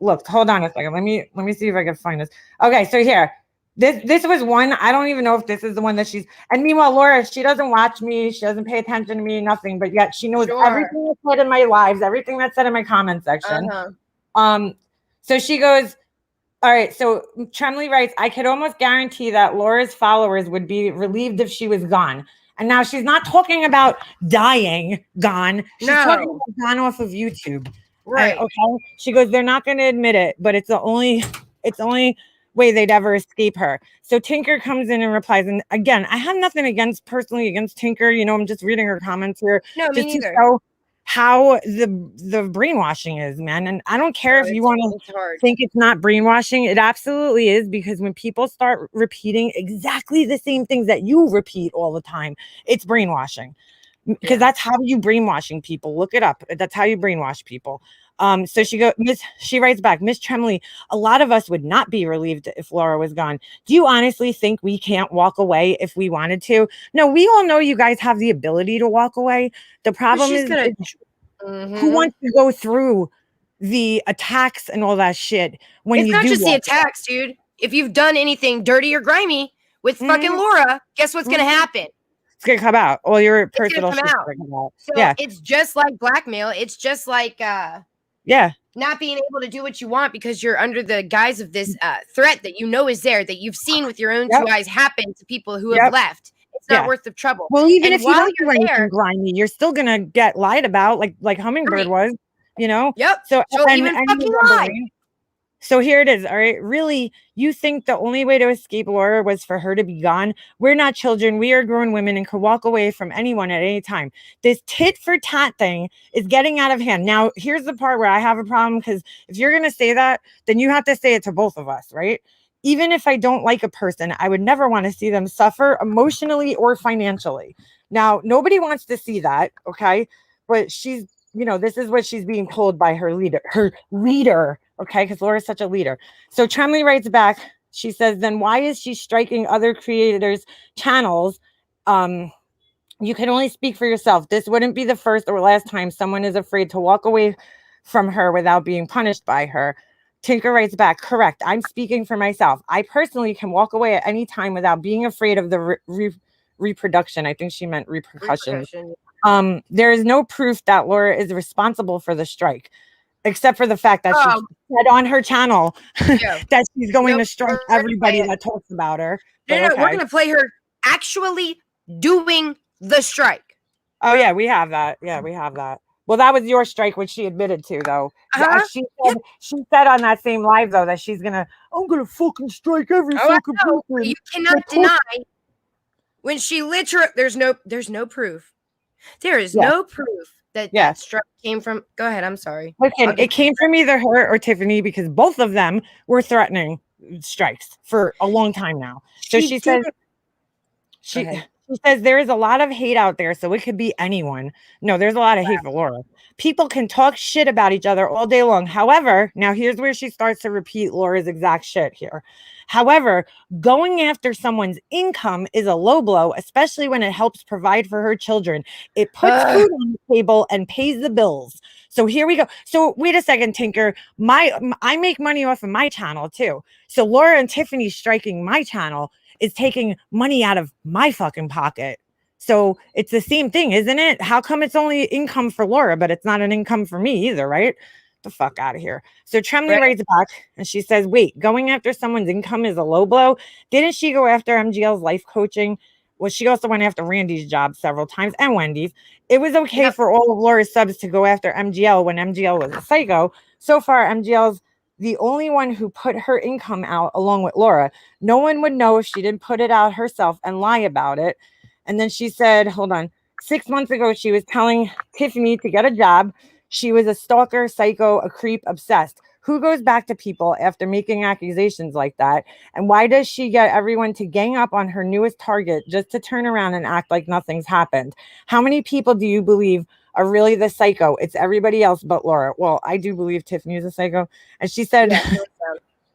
look, hold on a second. Let me see if I can find this. Okay, so here, this was one. I don't even know if this is the one that she's. And meanwhile, Laura, she doesn't watch me. She doesn't pay attention to me. Nothing. But yet she knows everything that's said in my lives, everything that's said in my comment section. So she goes. All right, so Tremley writes, I could almost guarantee that Laura's followers would be relieved if she was gone. And now she's not talking about dying, gone. She's talking about gone off of YouTube. Right. Okay. She goes, they're not going to admit it, but it's the only way they'd ever escape her. So Tinker comes in and replies. And again, I have nothing personally against Tinker. I'm just reading her comments here. No, me neither. how the brainwashing is, man. And I don't care if you want to think it's not brainwashing. It absolutely is, because when people start repeating exactly the same things that you repeat all the time, it's brainwashing. Because that's how you brainwashing people. Look it up. That's how you brainwash people. So she writes back, Miss Tremley, a lot of us would not be relieved if Laura was gone. Do you honestly think we can't walk away if we wanted to? No, we all know you guys have the ability to walk away. The problem is who wants to go through the attacks and all that shit when it's you not do just the walk attacks, dude. If you've done anything dirty or grimy with fucking Laura, guess what's gonna happen? It's gonna come out. All your It's personal gonna shit's come out. gonna come out. So Yeah. it's just like blackmail. It's just like Yeah. not being able to do what you want because you're under the guise of this threat that you know is there, that you've seen with your own two eyes happen to people who have left. It's not worth the trouble. Well, even and if you don't do anything grimy, you're still gonna get lied about, like Hummingbird was, you know? Yep. So she'll even fucking lie. So here it is. All right. Really, you think the only way to escape Laura was for her to be gone? We're not children. We are grown women and could walk away from anyone at any time. This tit for tat thing is getting out of hand. Now, here's the part where I have a problem, because if you're going to say that, then you have to say it to both of us, right? Even if I don't like a person, I would never want to see them suffer emotionally or financially. Now, nobody wants to see that. Okay. But she's, this is what she's being told by her leader. Okay, because Laura's such a leader. So Tremley writes back. She says, then why is she striking other creators' channels? You can only speak for yourself. This wouldn't be the first or last time someone is afraid to walk away from her without being punished by her. Tinker writes back, correct. I'm speaking for myself. I personally can walk away at any time without being afraid of the reproduction. I think she meant repercussions. There is no proof that Laura is responsible for the strike, except for the fact that she said on her channel that she's going to strike everybody that talks about her. No, we're going to play her actually doing the strike. Oh, yeah, we have that. Yeah, we have that. Well, that was your strike, which she admitted to, though. She said on that same live, though, that I'm going to fucking strike every fucking person. You cannot deny when she literally, there's no proof. There is no proof that strike came from. Go ahead. I'm sorry. Okay, it came from either her or Tiffany, because both of them were threatening strikes for a long time now. So she says there is a lot of hate out there, so it could be anyone. No, there's a lot of hate for Laura. People can talk shit about each other all day long. However, now here's where she starts to repeat Laura's exact shit here. However, going after someone's income is a low blow, especially when it helps provide for her children. It puts food on the table and pays the bills. So here we go. So wait a second, Tinker. I make money off of my channel too. So Laura and Tiffany striking my channel is taking money out of my fucking pocket. So it's the same thing, isn't it? How come it's only income for Laura, but it's not an income for me either, right? The fuck out of here. So Tremley writes back and she says, wait, going after someone's income is a low blow. Didn't she go after MGL's life coaching? Well, she also went after Randy's job several times and Wendy's. It was okay for all of Laura's subs to go after MGL when MGL was a psycho. So far, MGL's the only one who put her income out along with Laura. No one would know if she didn't put it out herself and lie about it. And then she said, hold on, 6 months ago, she was telling Tiffany to get a job. She was a stalker, psycho, a creep, obsessed. Who goes back to people after making accusations like that? And why does she get everyone to gang up on her newest target just to turn around and act like nothing's happened? How many people do you believe are really the psycho? It's everybody else but Laura. Well, I do believe Tiffany is a psycho. And she said,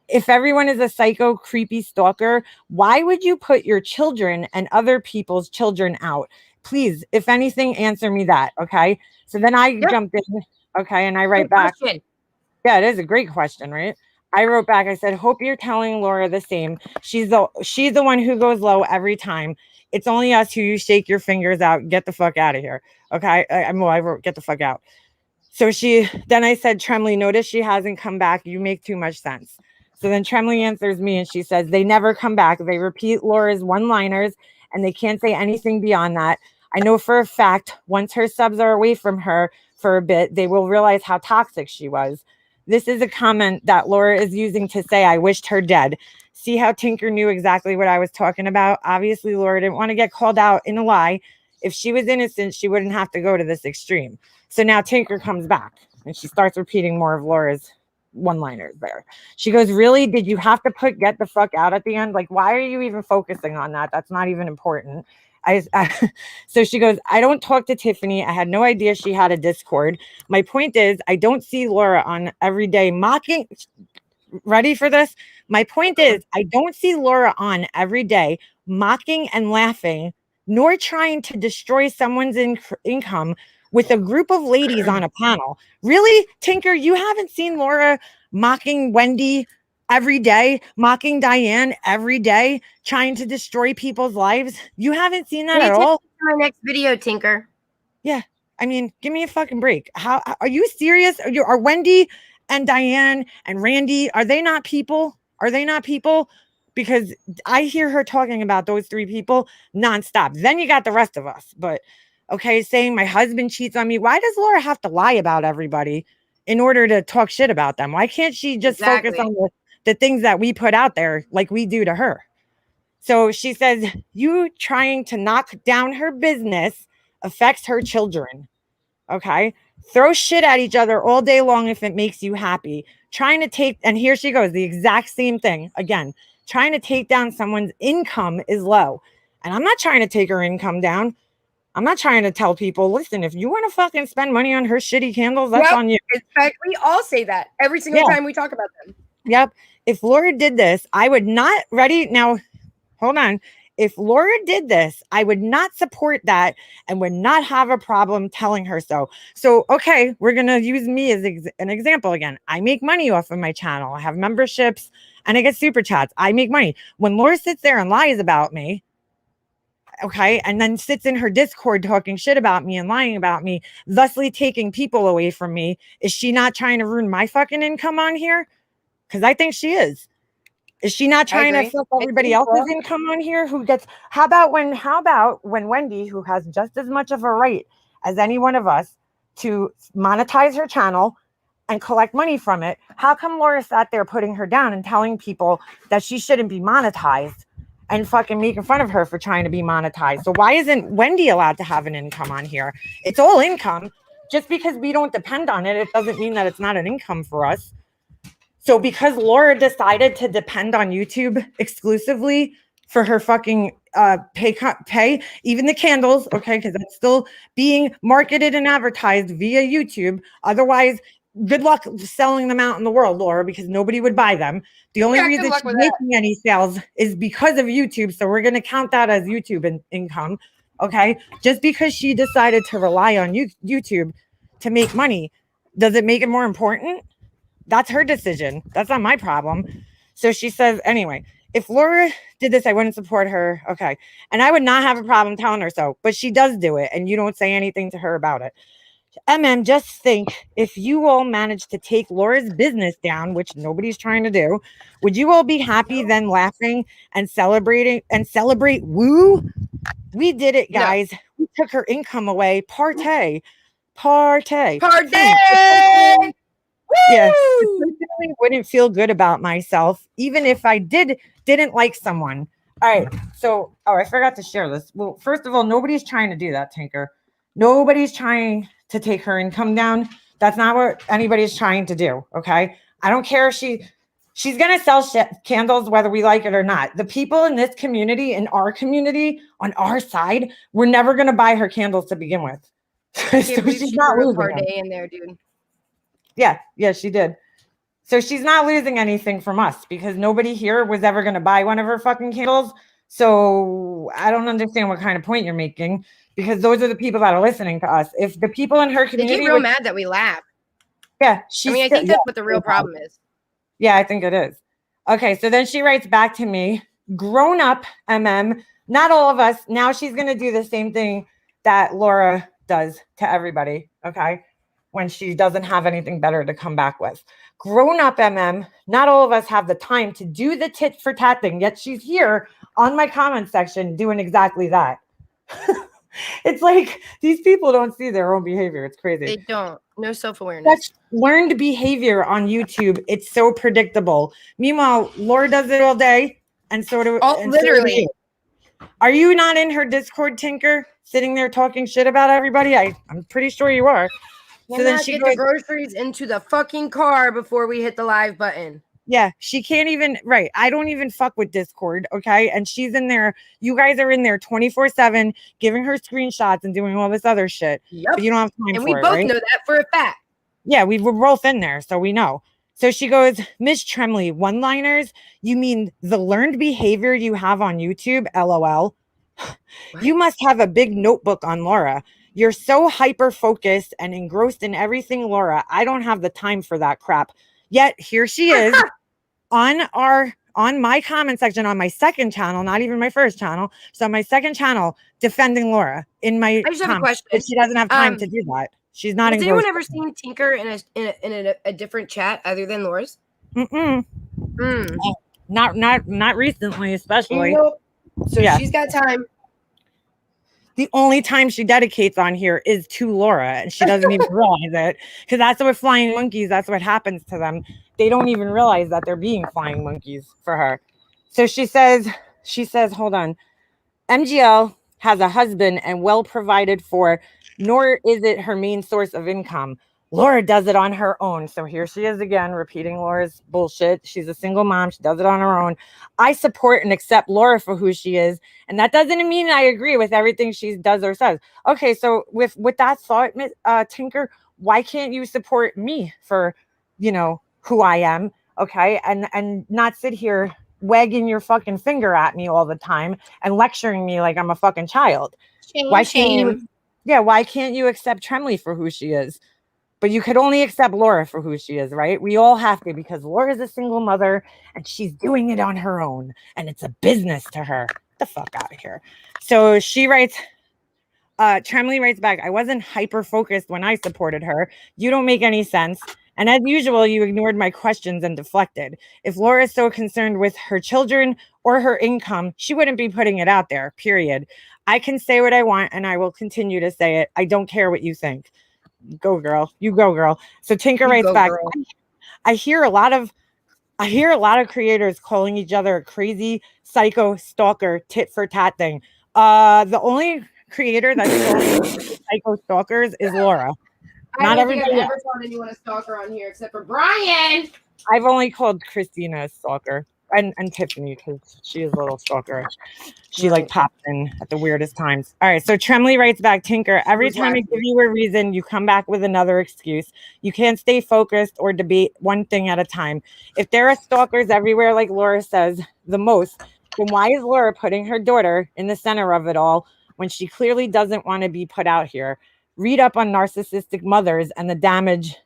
if everyone is a psycho, creepy stalker, why would you put your children and other people's children out? Please, if anything, answer me that. Okay. So then I jumped in. Okay. And I write back. Yeah, it is a great question, right? I wrote back. I said, hope you're telling Laura the same. She's the one who goes low every time. It's only us who you shake your fingers out. Get the fuck out of here. Okay. I wrote, get the fuck out. So then I said, Tremley, notice she hasn't come back. You make too much sense. So then Tremley answers me and she says, they never come back. They repeat Laura's one-liners and they can't say anything beyond that. I know for a fact, once her subs are away from her for a bit, they will realize how toxic she was. This is a comment that Laura is using to say, I wished her dead. See how Tinker knew exactly what I was talking about? Obviously, Laura didn't want to get called out in a lie. If she was innocent, she wouldn't have to go to this extreme. So now Tinker comes back and she starts repeating more of Laura's one-liners there. She goes, really? Did you have to put get the fuck out at the end? Like, why are you even focusing on that? That's not even important. So she goes, I don't talk to Tiffany. I had no idea she had a Discord. My point is, I don't see Laura on everyday mocking. Ready for this? My point is, I don't see Laura on every day mocking and laughing, nor trying to destroy someone's income with a group of ladies on a panel. Really, Tinker, you haven't seen Laura mocking Wendy every day, mocking Diane every day, trying to destroy people's lives? You haven't seen that at all? My next video, Tinker. Yeah. I mean, give me a fucking break. How are you serious? Are Wendy and Diane and Randy, are they not people? Are they not people? Because I hear her talking about those three people nonstop. Then you got the rest of us. But okay, saying my husband cheats on me. Why does Laura have to lie about everybody in order to talk shit about them? Why can't she just focus on the things that we put out there like we do to her? So she says, you trying to knock down her business affects her children. Okay. Throw shit at each other all day long if it makes you happy. Trying to take, and here she goes, the exact same thing. Again, trying to take down someone's income is low. And I'm not trying to take her income down. I'm not trying to tell people, listen, if you want to fucking spend money on her shitty candles, that's on you. In fact, we all say that every single time we talk about them. Yep. If Laura did this, I would not now, hold on. If Laura did this, I would not support that and would not have a problem telling her so. So, okay, we're going to use me as an example again. I make money off of my channel. I have memberships and I get super chats. I make money. When Laura sits there and lies about me, okay, and then sits in her Discord talking shit about me and lying about me, thusly taking people away from me, is she not trying to ruin my fucking income on here? Because I think she is. Is she not trying to fuck everybody else's income on here? Who gets? How about when Wendy, who has just as much of a right as any one of us to monetize her channel and collect money from it? How come Laura sat there putting her down and telling people that she shouldn't be monetized and fucking making fun of her for trying to be monetized? So why isn't Wendy allowed to have an income on here? It's all income. Just because we don't depend on it, it doesn't mean that it's not an income for us. So because Laura decided to depend on YouTube exclusively for her fucking pay, even the candles, okay, because that's still being marketed and advertised via YouTube. Otherwise, good luck selling them out in the world, Laura, because nobody would buy them. The only reason she's making any sales is because of YouTube. So we're going to count that as YouTube income, okay? Just because she decided to rely on YouTube to make money, does it make it more important? That's her decision. That's not my problem. So she says, anyway, if Laura did this, I wouldn't support her. Okay. And I would not have a problem telling her so, but she does do it. And you don't say anything to her about it. Just think, if you all managed to take Laura's business down, which nobody's trying to do, would you all be happy then laughing and celebrate? Woo. We did it, guys. No. We took her income away. Partay. Yeah, I personally wouldn't feel good about myself, even if I didn't like someone. All right, so I forgot to share this. Well, first of all, nobody's trying to do that, Tinker. Nobody's trying to take her income down. That's not what anybody's trying to do. Okay, I don't care if she's gonna sell candles whether we like it or not. The people in this community, in our community, on our side, we're never gonna buy her candles to begin with. So she's not losing in there, dude. Yeah, she did. So she's not losing anything from us because nobody here was ever going to buy one of her fucking candles. So I don't understand what kind of point you're making, because those are the people that are listening to us. If the people in her community, they get real mad that we laugh. Yeah, I think that's what the real problem is. Yeah, I think it is. Okay, so then she writes back to me, grown up not all of us. Now she's going to do the same thing that Laura does to everybody. Okay. When she doesn't have anything better to come back with. Grown up not all of us have the time to do the tit for tat thing, yet she's here on my comment section doing exactly that. It's like these people don't see their own behavior. It's crazy. They don't. No self-awareness. That's learned behavior on YouTube. It's so predictable. Meanwhile, Laura does it all day and sort of literally. Are you not in her Discord, Tinker? sitting there talking shit about everybody? I'm pretty sure you are. So then she get the groceries into the fucking car before we hit the live button. Yeah, she can't even, right. I don't even fuck with Discord, okay? And she's in there. You guys are in there 24/7 giving her screenshots and doing all this other shit. Yep. But you don't have time and for we it, both right? know that for a fact. Yeah, we were both in there, so we know. So she goes, Miss Tremley, one-liners? You mean the learned behavior you have on YouTube? LOL. You must have a big notebook on Laura. You're so hyper-focused and engrossed in everything, Laura. I don't have the time for that crap. Yet here she is on my comment section on my second channel, not even my first channel. So my second channel defending Laura in my I just have a question. But she doesn't have time to do that. She's not. Has anyone ever seen Tinker in a different chat other than Laura's? Not recently, especially. Nope. So yeah. She's got time. The only time she dedicates on here is to Laura, and she doesn't even realize it, because that's what flying monkeys. That's what happens to them. They don't even realize that they're being flying monkeys for her. So she says, hold on. MGL has a husband and well provided for, nor is it her main source of income. Laura does it on her own. So here she is again, repeating Laura's bullshit. She's a single mom. She does it on her own. I support and accept Laura for who she is. And that doesn't mean I agree with everything she does or says. Okay, so with that thought, Tinker, why can't you support me for, who I am? Okay, and not sit here wagging your fucking finger at me all the time and lecturing me like I'm a fucking child. Why can't you accept Tremley for who she is? But you could only accept Laura for who she is, right? We all have to, because Laura's a single mother and she's doing it on her own and it's a business to her. Get the fuck out of here. So she writes, Tremley writes back, I wasn't hyper focused when I supported her. You don't make any sense. And as usual, you ignored my questions and deflected. If Laura is so concerned with her children or her income, she wouldn't be putting it out there, period. I can say what I want and I will continue to say it. I don't care what you think. Go girl, you go girl. So Tinker writes back, I hear a lot of creators calling each other a crazy psycho stalker tit for tat thing. The only creator that's psycho stalkers is Laura. I don't think I've ever called anyone a stalker on here except for Brian. I've only called Christina a stalker and Tiffany, because she is a little stalkerish. She like pops in at the weirdest times. All right, so Tremley writes back, Tinker, every time I give you a reason, you come back with another excuse. You can't stay focused or debate one thing at a time. If there are stalkers everywhere, like Laura says, the most, then why is Laura putting her daughter in the center of it all when she clearly doesn't want to be put out here? Read up on narcissistic mothers and the damage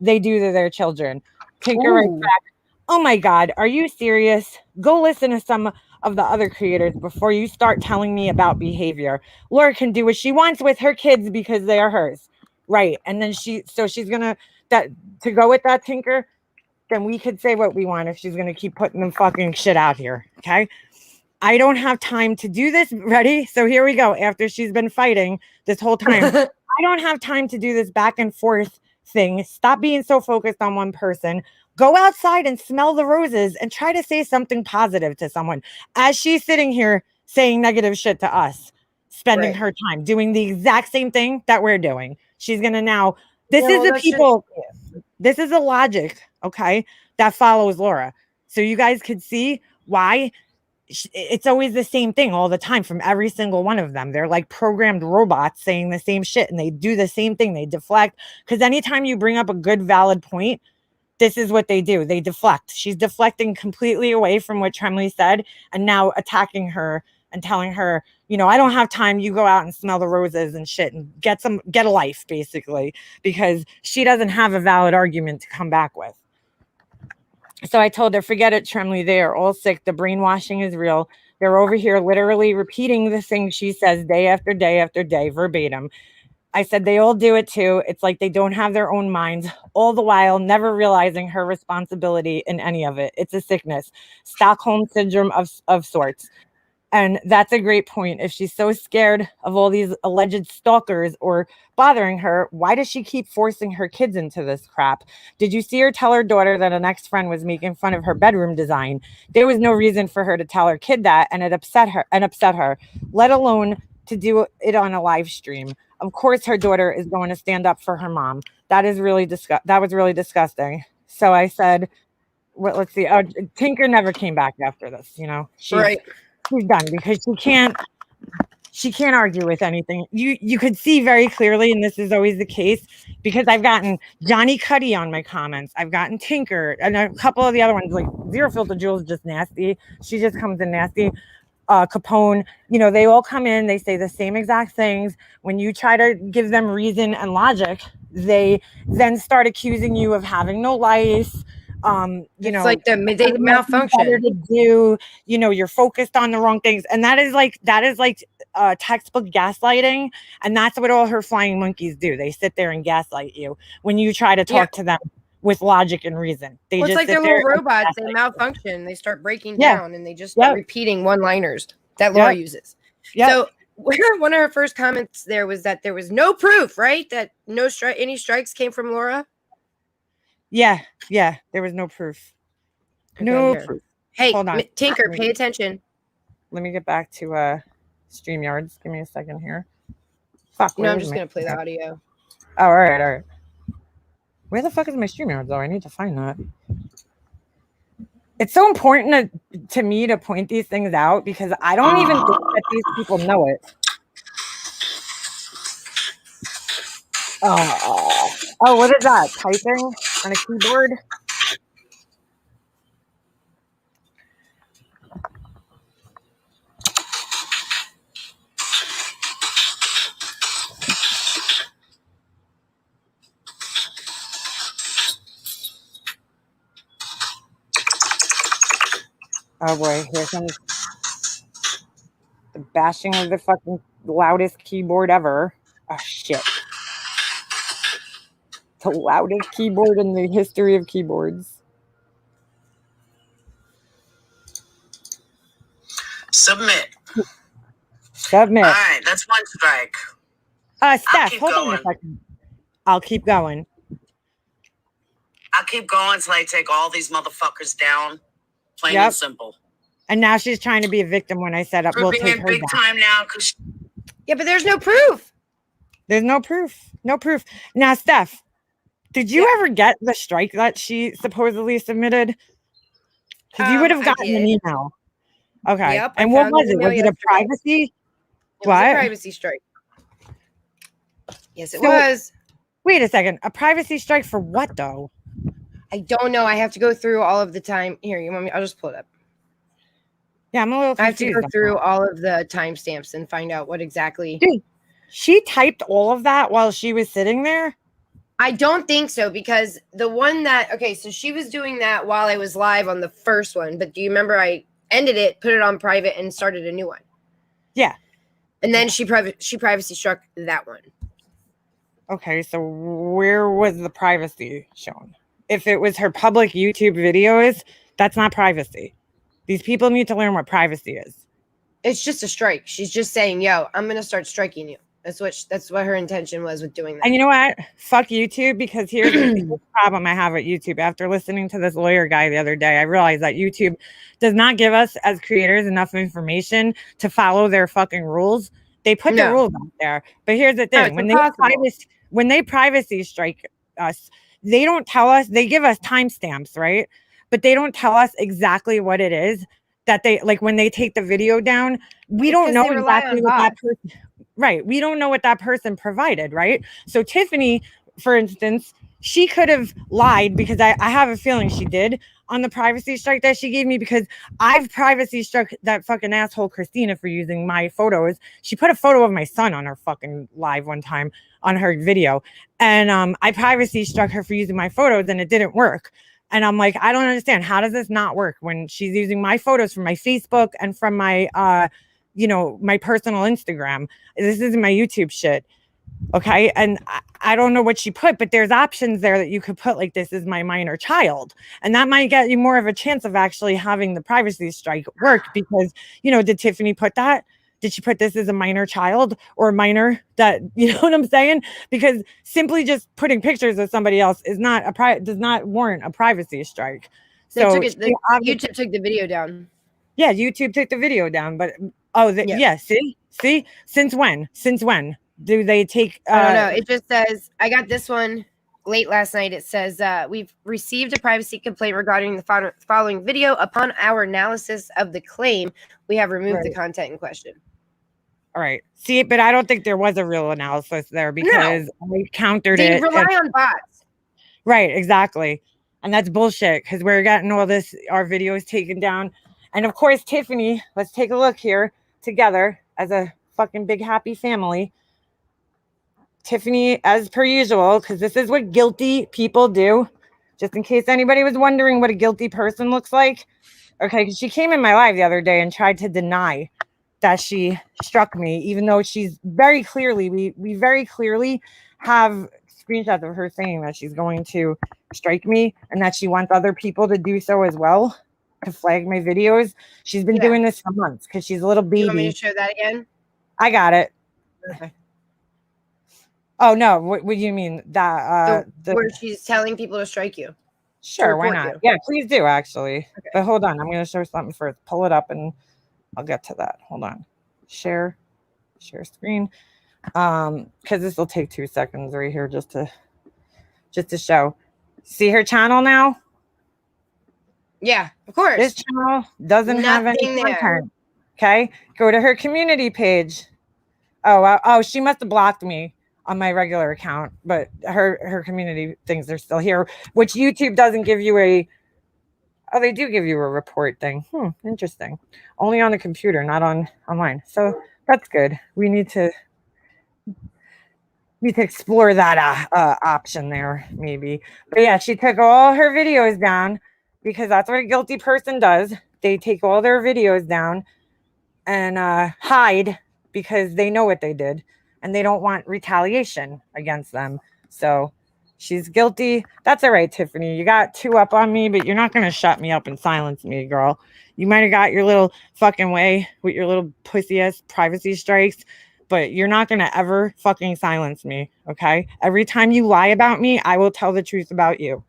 they do to their children. Tinker writes back, oh my God, are you serious? Go listen to some of the other creators before you start telling me about behavior. Laura can do what she wants with her kids because they are hers. Right. And then she's gonna to go with that, Tinker, then we could say what we want if she's gonna keep putting them fucking shit out here. Okay. I don't have time to do this. Ready? So here we go. After she's been fighting this whole time, I don't have time to do this back and forth thing. Stop being so focused on one person. Go outside and smell the roses and try to say something positive to someone, as she's sitting here saying negative shit to us, spending her time doing the exact same thing that we're doing. She's going to now, this is the logic, okay, that follows Laura. So you guys could see why it's always the same thing all the time from every single one of them. They're like programmed robots saying the same shit and they do the same thing. They deflect, because anytime you bring up a good, valid point, this is what they do. They deflect. She's deflecting completely away from what Tremley said and now attacking her and telling her, I don't have time. You go out and smell the roses and shit and get a life, basically, because she doesn't have a valid argument to come back with. So I told her, forget it, Tremley. They are all sick. The brainwashing is real. They're over here literally repeating the things she says day after day after day, verbatim. I said, they all do it too. It's like they don't have their own minds, all the while never realizing her responsibility in any of it. It's a sickness, Stockholm syndrome of sorts. And that's a great point. If she's so scared of all these alleged stalkers or bothering her, why does she keep forcing her kids into this crap? Did you see her tell her daughter that an ex-friend was making fun of her bedroom design? There was no reason for her to tell her kid that, and it upset her, let alone to do it on a live stream. Of course, her daughter is going to stand up for her mom. That is really that was really disgusting. So I said, well, let's see. Tinker never came back after this. You know, she's done because she can't argue with anything. You could see very clearly, and this is always the case, because I've gotten Johnny Cuddy on my comments. I've gotten Tinker and a couple of the other ones, like Zero Filter Jules, just nasty. She just comes in nasty. Capone, you know, they all come in, they say the same exact things. When you try to give them reason and logic, they then start accusing you of having no life. You it's know, like they malfunction. To do, you know, you're focused on the wrong things, and that is like textbook gaslighting, and that's what all her flying monkeys do. They sit there and gaslight you when you try to talk to them with logic and reason. They just it's like sit they're little robots. They malfunction. They start breaking down, and they just start repeating one-liners that Laura uses. So one of her first comments there was that there was no proof, right? That any strikes came from Laura. Yeah, there was no proof. Okay, no proof. Hey, hold on. Tinker, pay attention. Let me get back to StreamYards. Give me a second here. Fuck. No, I'm just gonna play the audio. Oh, all right. Where the fuck is my StreamYards though? I need to find that. It's so important to me to point these things out because I don't even think that these people know it. Oh, what is that? Typing on a keyboard? Oh boy, here comes the bashing of the fucking loudest keyboard ever. Oh shit. The loudest keyboard in the history of keyboards. Submit. All right, that's one strike. Steph, hold on a second. I'll keep going. I'll keep going till I take all these motherfuckers down. Plain and simple. And now she's trying to be a victim when I said we'll take her big down. time now. Yeah, but there's no proof. There's no proof. No proof. Now, Steph, did you ever get the strike that she supposedly submitted? Because you would have gotten an email. Okay. Yep, and what was it? Was it a privacy? It was a privacy strike. Yes, it was. Wait a second. A privacy strike for what, though? I don't know. I have to go through all of the time. Here, you want me? I'll just pull it up. Yeah, I'm a little confused. I have to go through all of the timestamps and find out what exactly. Dude, she typed all of that while she was sitting there? I don't think so, because the one that, so she was doing that while I was live on the first one, but do you remember I ended it, put it on private, and started a new one? Yeah. And then she privacy struck that one. Okay, so where was the privacy shown? If it was her public YouTube videos, that's not privacy. These people need to learn what privacy is. It's just a strike. She's just saying, yo, I'm going to start striking you. That's what her intention was with doing that. And you know what? Fuck YouTube, because here's the problem I have with YouTube. After listening to this lawyer guy the other day, I realized that YouTube does not give us as creators enough information to follow their fucking rules. They put the rules out there. But here's the thing. When they privacy strike us, they don't tell us, they give us timestamps, right? But they don't tell us exactly what it is that they, like when they take the video down, we don't know exactly what that person, right? We don't know what that person provided, right? So Tiffany, for instance, she could have lied, because I have a feeling she did, on the privacy strike that she gave me, because I've privacy struck that fucking asshole Christina for using my photos. She put a photo of my son on her fucking live one time on her video. And I privacy struck her for using my photos, and it didn't work. And I'm like, I don't understand. How does this not work when she's using my photos from my Facebook and from my, my personal Instagram? This isn't my YouTube shit. Okay. And I don't know what she put, but there's options there that you could put, like, this is my minor child. And that might get you more of a chance of actually having the privacy strike work, because, did Tiffany put that? Did she put this as a minor child or a minor that, you know what I'm saying? Because simply just putting pictures of somebody else is does not warrant a privacy strike. So YouTube took the video down. Yeah, YouTube took the video down, but Oh, Yeah. yeah. See, since when do they take? I don't know. It just says I got this one late last night. It says we've received a privacy complaint regarding the following video. Upon our analysis of the claim, we have removed the content in question. All right. See, but I don't think there was a real analysis there because I countered They it. rely on bots. Right, exactly. And that's bullshit because we're getting all our videos taken down. And of course, Tiffany, let's take a look here together as a fucking big happy family. Tiffany, as per usual, because this is what guilty people do. Just in case anybody was wondering what a guilty person looks like. Okay, because she came in my live the other day and tried to deny that she struck me, even though she's very clearly, we very clearly have screenshots of her saying that she's going to strike me and that she wants other people to do so as well, to flag my videos. She's been doing this for months because she's a little baby. You want me to show that again? I got it. Okay. Oh no, what do you mean? That where she's telling people to strike you. Sure, why not? Yeah, please do actually. Okay. But hold on, I'm gonna show something first. Pull it up and I'll get to that. Hold on. Share screen. Because this will take 2 seconds right here just to show. See her channel now? Yeah, of course. This channel doesn't have any content. Okay, go to her community page. Oh, she must have blocked me on my regular account, but her community things are still here, which YouTube doesn't give you a. Oh, they do give you a report thing. Interesting. Only on the computer, not online. So that's good. We need to explore that option there, maybe. But yeah, she took all her videos down because that's what a guilty person does. They take all their videos down and hide because they know what they did and they don't want retaliation against them. So she's guilty. That's all right, Tiffany. You got 2 up on me, but you're not going to shut me up and silence me, girl. You might have got your little fucking way with your little pussy-ass privacy strikes, but you're not going to ever fucking silence me, okay? Every time you lie about me, I will tell the truth about you.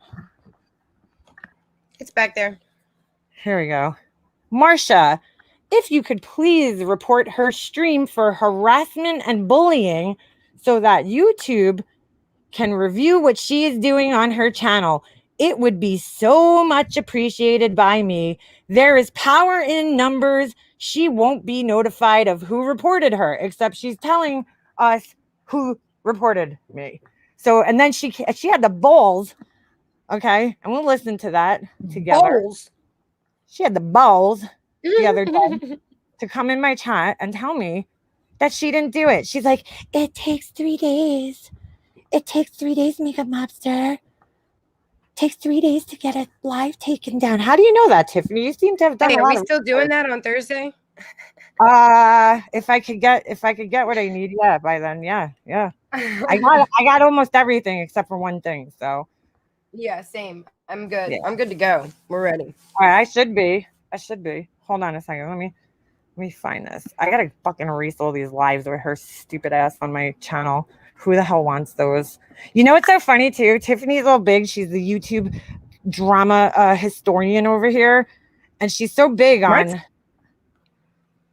It's back there. Here we go. Marsha, if you could please report her stream for harassment and bullying so that YouTube can review what she is doing on her channel. It would be so much appreciated by me. There is power in numbers. She won't be notified of who reported her, except she's telling us who reported me. So, and then she had the balls, okay? And we'll listen to that together. Balls. She had the balls the other day to come in my chat and tell me that she didn't do it. She's like, it takes 3 days. It takes 3 days, Makeup Mobster. It takes 3 days to get a live taken down. How do you know that, Tiffany? You seem to have done. Hey, are we still doing that on Thursday? If I could get what I need, yeah, by then, yeah. I got almost everything except for one thing. So yeah, same. I'm good. Yeah. I'm good to go. We're ready. All right, I should be. Hold on a second. Let me find this. I gotta fucking erase all these lives with her stupid ass on my channel. Who the hell wants those? You know what's so funny too? Tiffany's all big. She's the YouTube drama historian over here, and she's so big on. What?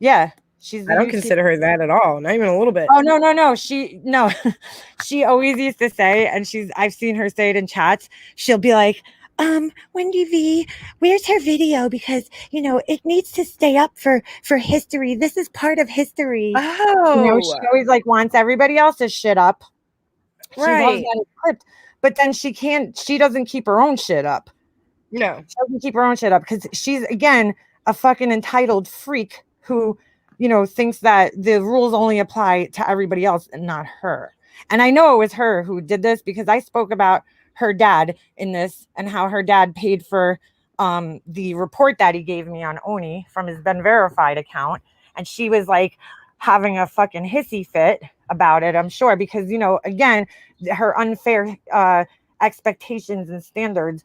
Yeah, she's. I don't consider her that at all. Not even a little bit. Oh no. She always used to say, and I've seen her say it in chats. She'll be like, Wendy V, where's her video? Because, it needs to stay up for history. This is part of history. Oh. She always wants everybody else's shit up. Right. She loves that clipped, but then she doesn't keep her own shit up. No. She doesn't keep her own shit up because she's, again, a fucking entitled freak who, thinks that the rules only apply to everybody else and not her. And I know it was her who did this because I spoke about her dad in this and how her dad paid for the report that he gave me on Oni from his Ben Verified account. And she was having a fucking hissy fit about it, I'm sure, because, again, her unfair expectations and standards,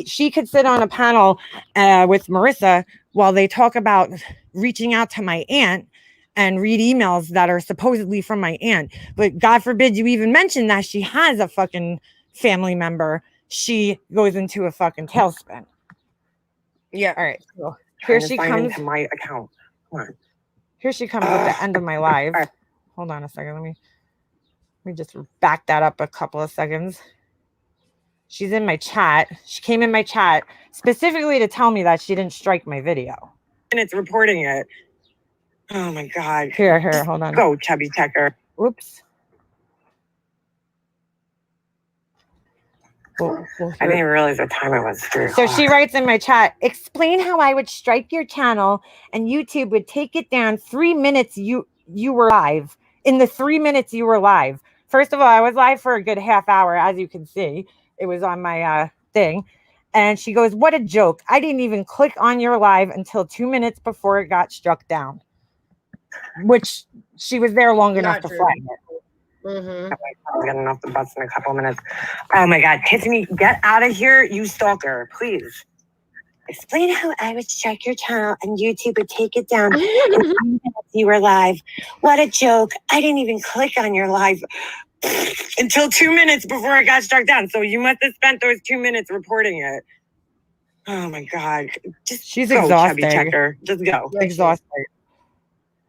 she could sit on a panel with Marissa while they talk about reaching out to my aunt and read emails that are supposedly from my aunt. But God forbid you even mention that she has a fucking family member. She goes into a fucking tailspin. Yeah. All right. So here she comes. Into my account. Come on. Here she comes at the end of my live. Hold on a second. Let me just back that up a couple of seconds. She's in my chat. She came in my chat specifically to tell me that she didn't strike my video. And it's reporting it. Oh my God. Here, hold on. Go, chubby checker. Oops. I didn't even realize what time it was. So she writes in my chat, explain how I would strike your channel and YouTube would take it down 3 minutes you were live. In the 3 minutes you were live. First of all, I was live for a good half hour, as you can see. It was on my thing. And she goes, what a joke. I didn't even click on your live until 2 minutes before it got struck down. Which she was there long enough to flag it. I'm getting off the bus in a couple of minutes. Oh my God, Tiffany, get out of here, you stalker, please. Explain how I would strike your channel and YouTube would take it down. You were live. What a joke. I didn't even click on your live until 2 minutes before it got struck down. So you must have spent those 2 minutes reporting it. Oh my God. She's go, exhausted. Chubby checker. Just go. Yeah, exhausted.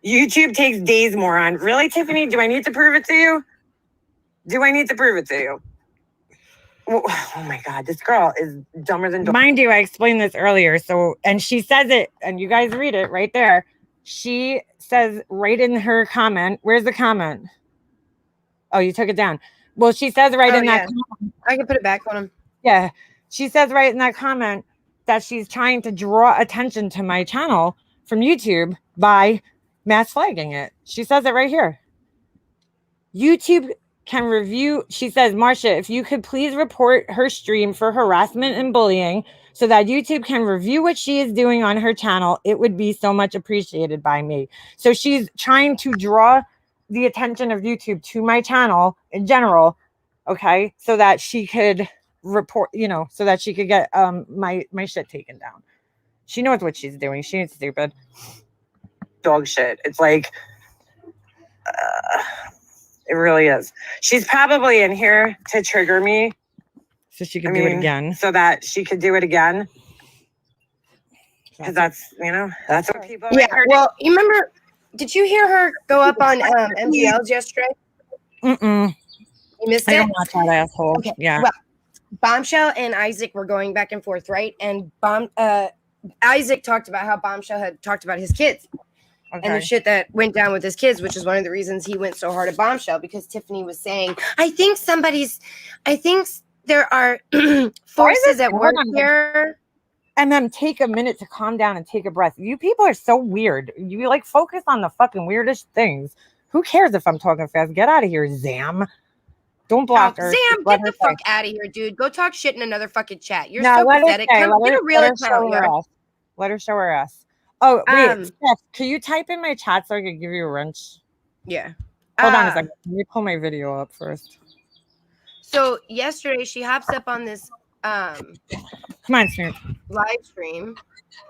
YouTube takes days, moron. Really, Tiffany? Do I need to prove it to you? Oh my God, this girl is dumber than dumb. Mind you, I explained this earlier. So, and she says it, and you guys read it right there. She says right in her comment, where's the comment? Oh, you took it down. Well, she says right in that comment. I can put it back on him. Yeah. She says right in that comment that she's trying to draw attention to my channel from YouTube by mass flagging it. She says it right here. YouTube can review. She says, Marcia, if you could please report her stream for harassment and bullying so that YouTube can review what she is doing on her channel, it would be so much appreciated by me. So she's trying to draw the attention of YouTube to my channel in general, okay, so that she could report, so that she could get my shit taken down. She knows what she's doing. She ain't stupid. Dog shit. It's like it really is. She's probably in here to trigger me so she can do it again, so that she could do it again, because that's what people like her well do. You remember, did you hear her go up on MGLs yesterday? You missed it? I don't watch that asshole. Okay. Yeah, well, Bombshell and Isaac were going back and forth, right? And Isaac talked about how Bombshell had talked about his kids. Okay. And the shit that went down with his kids, which is one of the reasons he went so hard at Bombshell, because Tiffany was saying, I think there are forces at work here. And then take a minute to calm down and take a breath. You people are so weird. You focus on the fucking weirdest things. Who cares if I'm talking fast? Get out of here, Zam. Don't block her. Zam, get the fuck out of here, dude. Go talk shit in another fucking chat. You're so pathetic. Get a real account here. Let her show her ass. Oh, wait, Steph, can you type in my chat so I can give you a wrench? Yeah. Hold on a second. Let me pull my video up first. So yesterday she hops up on this come on, Snoop. live stream.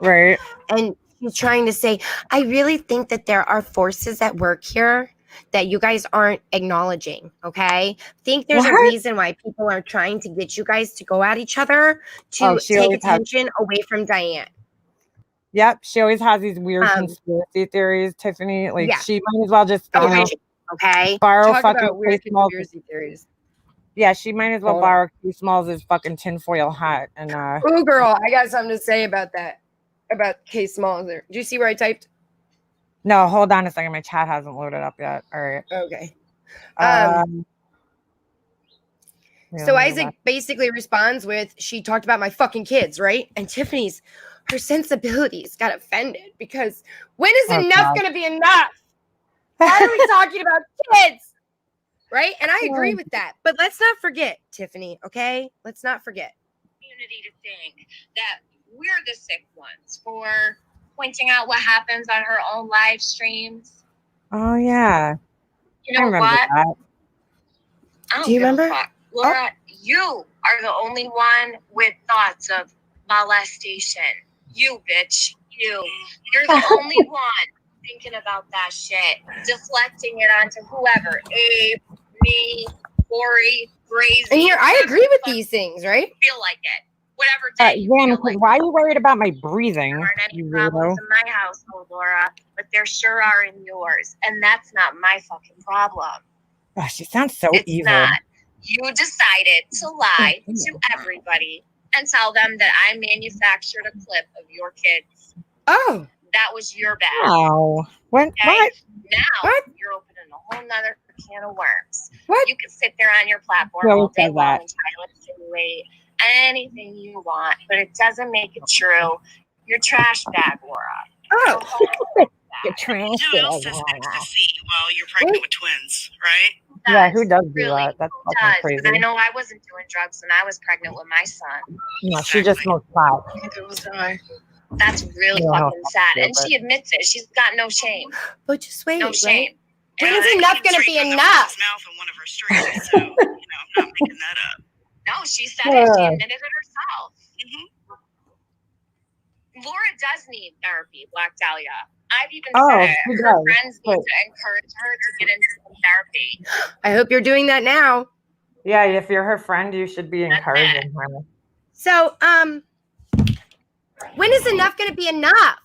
Right. And she's trying to say, I really think that there are forces at work here that you guys aren't acknowledging. Okay. Think there's a reason why people are trying to get you guys to go at each other to take attention away from Diane. Yep, she always has these weird conspiracy theories, Tiffany. She might as well just borrow talk fucking weird conspiracy theories. Yeah, she might as well borrow Q Smalls' fucking tinfoil hat. And ooh, girl, I got something to say about that. About K Smalls there. Did you see where I typed? No, hold on a second. My chat hasn't loaded up yet. All right. Okay. So Isaac basically responds with, she talked about my fucking kids, right? And Tiffany's, her sensibilities got offended because when is enough going to be enough? Why are we talking about kids? Right? And I agree with that. But let's not forget, Tiffany, okay? Let's not forget. Community to think that we're the sick ones for pointing out what happens on her own live streams. Oh, yeah. You know what? Do you remember? Laura, you are the only one with thoughts of molestation. You, bitch. You're the only one thinking about that shit, deflecting it onto whoever. Abe, me, Corey, Gracie. And here, I agree with these things, right? Feel like it. whatever day you Zan, feel like. why are you worried about my breathing? There aren't any You problems weirdo. in my household, Laura, but there sure are in yours, and that's not my fucking problem. Oh, she sounds so It's evil. not. You decided to lie to everybody and tell them that I manufactured a clip of your kids. Oh, That was your bad. Oh, what? Okay? What? Now What? you're opening a whole nother can of worms. What? You can sit there on your platform Who all day said long that? and try to insinuate anything you want, but it doesn't make it true. You're trash bag, Laura. oh, You're trash. Who else does ecstasy while you're pregnant with twins, right? Yeah, who does do Really? that? That's Who fucking does? crazy. Because I know I wasn't doing drugs when I was pregnant with my son. No, she just smoked pot. That's really Yeah, fucking sad. And but- she admits it. She's got no shame. but just wait, No right? shame. When And is I enough came gonna straight be from the enough? horse's mouth in one of her streams, so I'm not making that up. No, she said it. She Yeah. admitted it herself. Laura does need therapy, Black Dahlia. I've even Oh, said it. she Her does, friends need but- to encourage her to get into some therapy. I hope you're doing that now. Yeah, if you're her friend, you should be encouraging her. So, when is enough gonna be enough?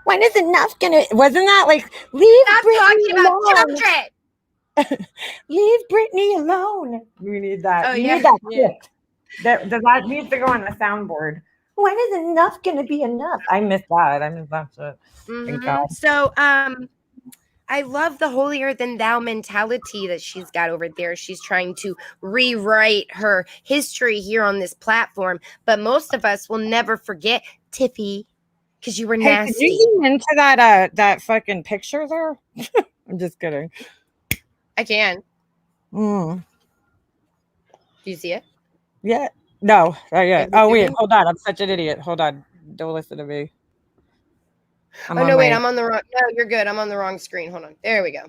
When is enough gonna? Wasn't that like leave Stop Brittany talking about alone? children. Leave Brittany alone. We need that. Oh, we yeah, need that yeah. clip. That needs to go on the soundboard. When is enough gonna be enough? I miss that. I miss that shit. Thank God. So, I love the holier than thou mentality that she's got over there. She's trying to rewrite her history here on this platform, but most of us will never forget Tiffy because you were Hey, nasty. did you zoom into that fucking picture there? I'm just kidding. I can. Mm. Do you see it? Yeah. No. Oh, yeah. Have you Oh, wait. zoomed? Hold on. I'm such an idiot. Hold on. Don't listen to me. Oh no, wait, I'm on the wrong. No, you're good. I'm on the wrong screen. Hold on. There we go.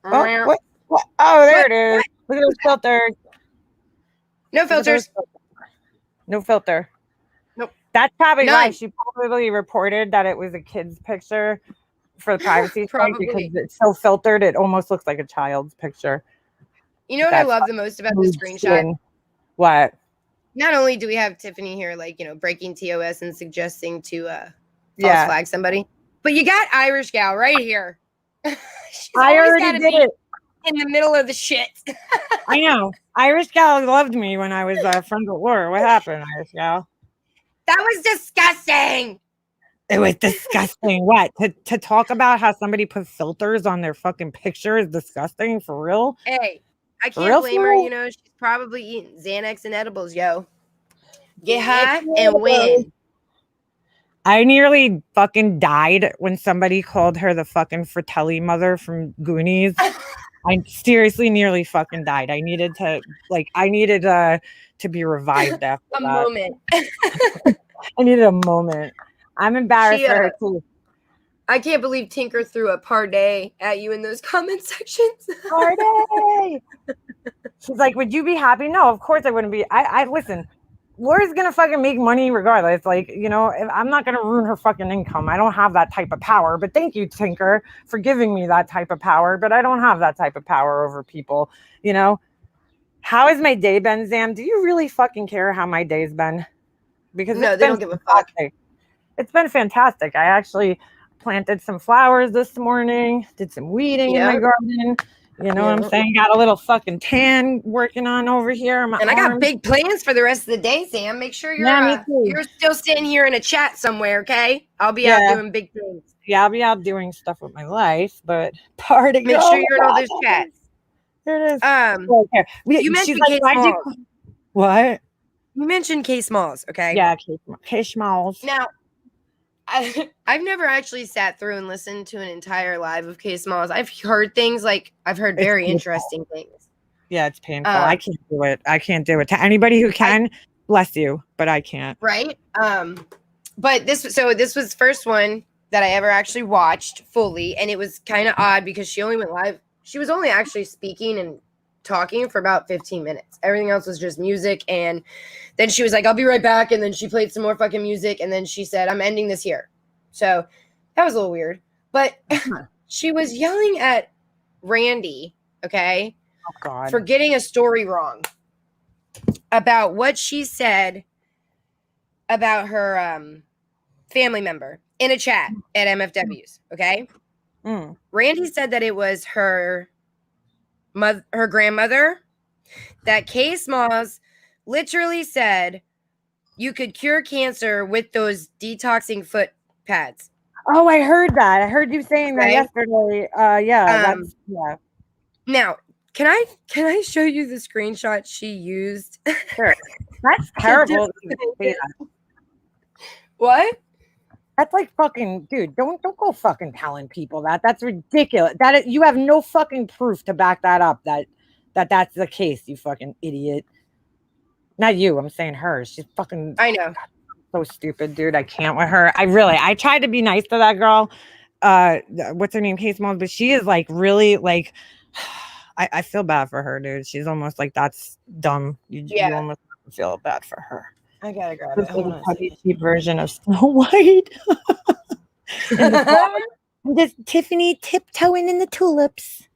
Oh, what? Oh, there it is. Look at those filters. No Look at those filters. No filter. Nope. That's probably None. why she probably reported that it was a kid's picture for the privacy sake, because Probably. it's so filtered. It almost looks like a child's picture. You know what I That's love the most about this Mood screenshot? skin. What? Not only do we have Tiffany here, like, breaking TOS and suggesting to false Yeah. flag somebody, but you got Irish gal right here. She's I always already gotta did be it. in the middle of the shit. I know. Irish gal loved me when I was friends with Laura. What happened, Irish gal? That was disgusting. It was disgusting. What? To talk about how somebody put filters on their fucking picture is disgusting for real? Hey, I For real, can't blame her. for real? You know, she's probably eating Xanax and edibles, yo. Get high and win. I nearly fucking died when somebody called her the fucking Fratelli mother from Goonies. I seriously nearly fucking died. I needed to be revived after A that. moment. I needed a moment. I'm embarrassed for her too. I can't believe Tinker threw a parday at you in those comment sections. Party! She's like, would you be happy? No, of course I wouldn't be. I listen. Laura's gonna fucking make money regardless. Like, I'm not gonna ruin her fucking income. I don't have that type of power. But thank you, Tinker, for giving me that type of power. But I don't have that type of power over people. How has my day been, Zam? Do you really fucking care how my day's been? Because No, it's they been don't give a fuck. fantastic. It's been fantastic. I actually planted some flowers this morning, did some weeding in my garden. You know what I'm saying? Got a little fucking tan working on over here. On my And I got arm. big plans for the rest of the day, Sam. Make sure you're Yeah, me too. you're still sitting here in a chat somewhere, okay? I'll be out doing big things. Yeah, I'll be out doing stuff with my life, but party. Make sure you're in all those chats. There it is. You She's mentioned like, Kate "Why'd you-" Smalls. What? You mentioned K Smalls, okay? Yeah, Kate Smalls. Now, I've never actually sat through and listened to an entire live of K Smalls. I've heard things I've heard very interesting things. Yeah, it's painful. I can't do it. I can't do it. To anybody who can, bless you, but I can't. Right? But this was the first one that I ever actually watched fully, and it was kind of odd because she only went live. She was only actually speaking and talking for about 15 minutes. Everything else was just music, and then she was like, I'll be right back, and then she played some more fucking music, and then she said, I'm ending this here. So that was a little weird, but she was yelling at Randy, okay, Oh God. for getting a story wrong. about what she said about her family member in a chat at MFW's. Okay. Randy said that it was her grandmother. That Kay Smalls literally said you could cure cancer with those detoxing foot pads. Oh, I heard that. I heard you saying that yesterday. Yeah. Now, can I show you the screenshot she used? Sure. That's terrible. What? That's like fucking, dude. Don't go fucking telling people that. That's ridiculous. You have no fucking proof to back that up. That's the case. You fucking idiot. Not you. I'm saying her. She's fucking. I know. So stupid, dude. I can't with her. I tried to be nice to that girl. What's her name? Case Mom, but she is like really like. I feel bad for her, dude. She's almost like that's dumb. You almost feel bad for her. I gotta grab it. Hold on. Cheap version of Snow White. Just Tiffany tiptoeing in the tulips.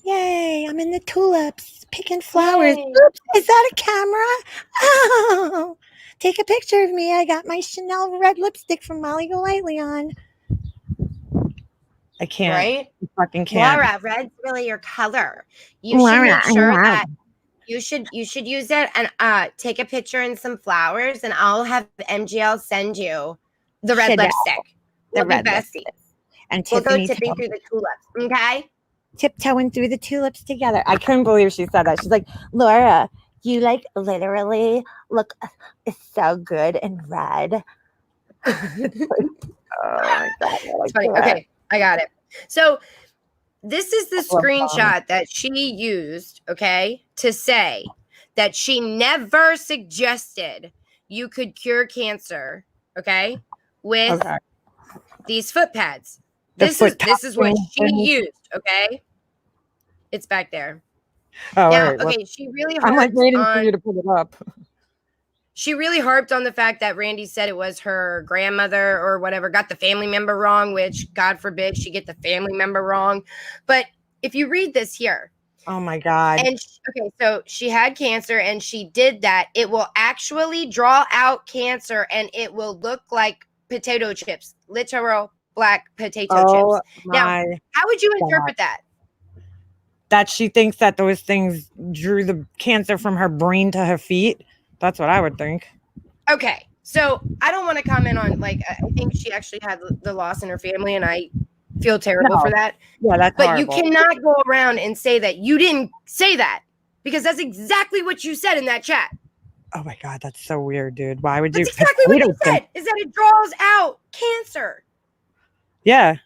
Yay! I'm in the tulips, picking flowers. Yay. Oops, is that a camera? Oh, take a picture of me. I got my Chanel red lipstick from Molly Golightly on. I can't. Right? I fucking can't. Laura, red's really your color. You should make sure that you should use it and take a picture and some flowers, and I'll have MGL send you the red lipstick. The red lipstick. And we'll go tipping through the tulips. Okay. Tiptoeing through the tulips together. I couldn't believe she said that. She's like, Laura, you like literally look so good in red. Oh my God. It's funny. Okay, I got it. So this is the screenshot that she used, okay, to say that she never suggested you could cure cancer, okay, with these foot pads. This is what she used, okay? It's back there. Oh, now, right. Okay, she really harped I'm like waiting for you to put it up. She really harped on the fact that Randy said it was her grandmother or whatever, got the family member wrong, which God forbid she get the family member wrong. But if you read this here. Oh my God. And so she had cancer and she did that. It will actually draw out cancer and it will look like potato chips, literal black potato chips. Now, how would you interpret that? That she thinks that those things drew the cancer from her brain to her feet. That's what I would think. Okay. So I don't want to comment on, like, I think she actually had the loss in her family and I feel terrible for that. Yeah, that's But horrible. you cannot go around and say that you didn't say that because that's exactly what you said in that chat. Oh my God, that's so weird, dude. Why would you? That's exactly what you said, is that it draws out cancer. Yeah,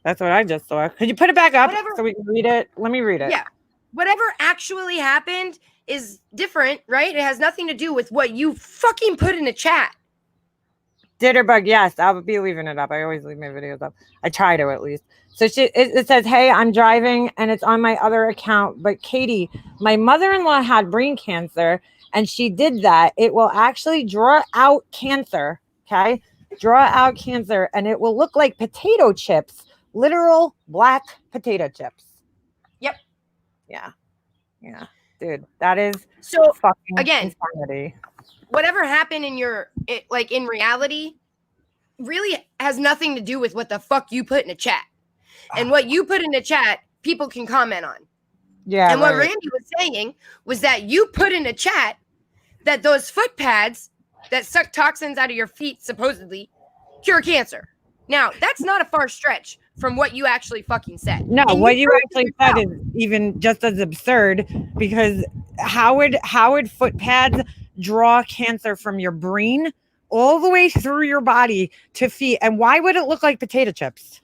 that's what I just saw. Could you put it back up so we can read it? Let me read it. Yeah. Whatever actually happened is different, right? It has nothing to do with what you fucking put in the chat. Ditterbug, yes, I'll be leaving it up. I always leave my videos up. I try to at least. So it says, hey, I'm driving and it's on my other account. But Katie, my mother-in-law had brain cancer and she did that. It will actually draw out cancer, okay? Draw out cancer and it will look like potato chips, literal black potato chips. Yep. Yeah. Dude, that is so fucking again insanity. Whatever happened in in reality really has nothing to do with what the fuck you put in a chat. And what you put in the chat, people can comment on. Yeah. And what Randy was saying was that you put in a chat that those foot pads that suck toxins out of your feet supposedly cure cancer. Now, that's not a far stretch from what you actually fucking said. No, what you actually said is even just as absurd because how would foot pads draw cancer from your brain all the way through your body to feet? And why would it look like potato chips?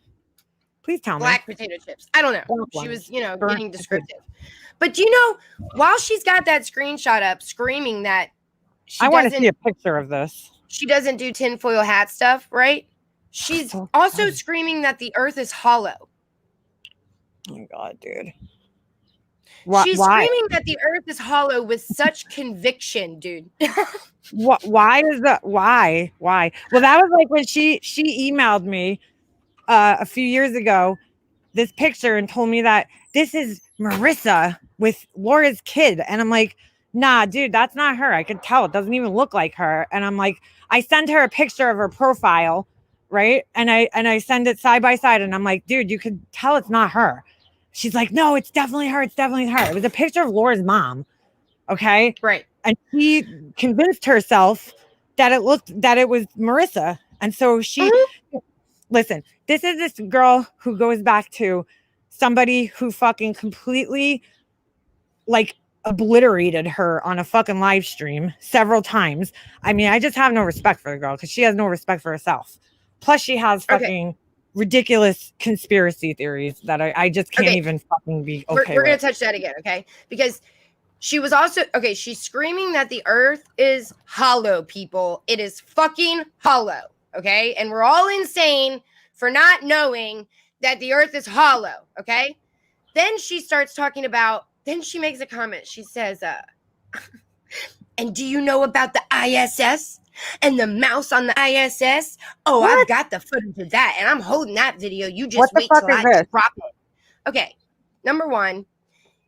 Please tell me. Black potato chips. I don't know. She was, getting descriptive. But do you know, while she's got that screenshot up screaming that I want to see a picture of this. She doesn't do tinfoil hat stuff, right? She's also screaming that the earth is hollow. Oh my God, dude. She's screaming that the earth is hollow with such conviction, dude. Why is that? Why? Well, that was like when she emailed me a few years ago this picture and told me that this is Marissa with Laura's kid. And I'm like, nah, dude, that's not her. I could tell. It doesn't even look like her. And I'm like, I send her a picture of her profile, right? And I send it side by side, and I'm like, dude, you could tell it's not her. She's like, no, it's definitely her. It's definitely her. It was a picture of Laura's mom. Okay. Right. And she convinced herself that it was Marissa. And so she, listen, this is this girl who goes back to somebody who fucking completely like obliterated her on a fucking live stream several times. I mean, I just have no respect for the girl because she has no respect for herself. Plus, she has fucking ridiculous conspiracy theories that I just can't even fucking be okay We're going to touch that again, okay? Because she was also, she's screaming that the earth is hollow, people. It is fucking hollow, okay? And we're all insane for not knowing that the earth is hollow, okay? Then she starts talking about, then she makes a comment. She says, and do you know about the ISS and the mouse on the ISS? Oh, what? I've got the footage of that, and I'm holding that video. You just wait till I drop it. Okay, number one,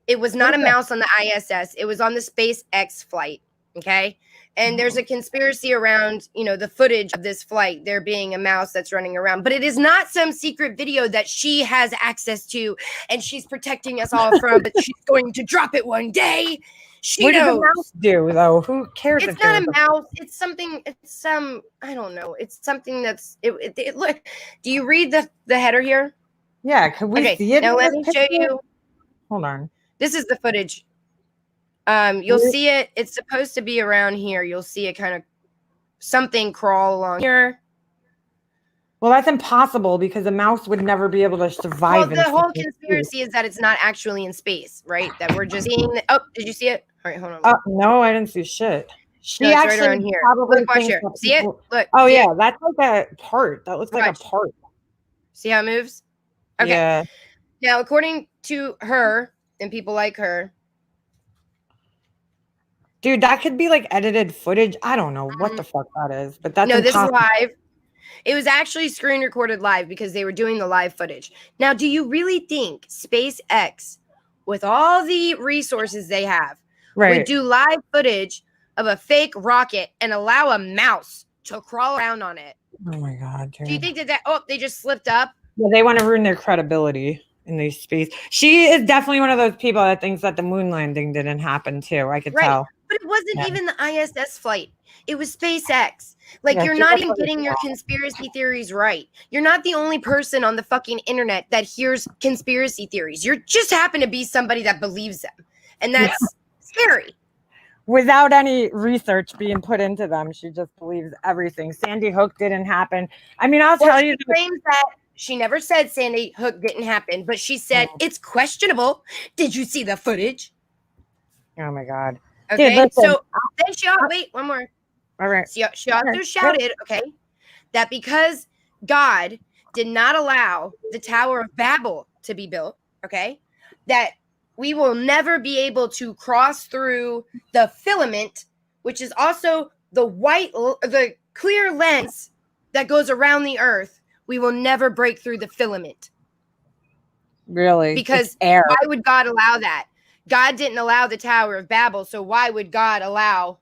it was not a mouse on the ISS. It was on the SpaceX flight, okay? And there's a conspiracy around, the footage of this flight, there being a mouse that's running around. But it is not some secret video that she has access to and she's protecting us all from, but she's going to drop it one day. What does the mouse do, though? Who cares? It's not a mouse. It's something, I don't know. It's something that's, look, do you read the header here? Yeah, can we see it? Now let me show you. Hold on. This is the footage. You'll see it. It's supposed to be around here. You'll see it kind of something crawl along here. Well, that's impossible because a mouse would never be able to survive. Well, the whole conspiracy is that it's not actually in space, right? That we're just seeing. Oh, did you see it? All right, hold on. No, I didn't see shit. She no, actually right around here. Look, watch here. See it? Look. Oh yeah, that's like a part. That looks like a part. See how it moves? Okay. Yeah. Now, according to her and people like her, dude, that could be like edited footage. I don't know what the fuck that is, but that's this is live. It was actually screen recorded live because they were doing the live footage. Now, do you really think SpaceX, with all the resources they have, would do live footage of a fake rocket and allow a mouse to crawl around on it? Oh my God, dude. Do you think that they just slipped up? Yeah, they want to ruin their credibility in these space. She is definitely one of those people that thinks that the moon landing didn't happen too. I could tell. But it wasn't even the ISS flight. It was SpaceX. Like, you're not even getting your conspiracy theories right. You're not the only person on the fucking internet that hears conspiracy theories. You just happen to be somebody that believes them. And that's scary. Without any research being put into them, she just believes everything. Sandy Hook didn't happen. I mean, I'll tell you. She claims that she never said Sandy Hook didn't happen, but she said it's questionable. Did you see the footage? Oh my God. Okay, dude, so then wait, one more. All right. She also shouted, that because God did not allow the Tower of Babel to be built, that we will never be able to cross through the filament, which is also the clear lens that goes around the earth. We will never break through the filament. Really? Because why would God allow that? God didn't allow the Tower of Babel, so why would God allow?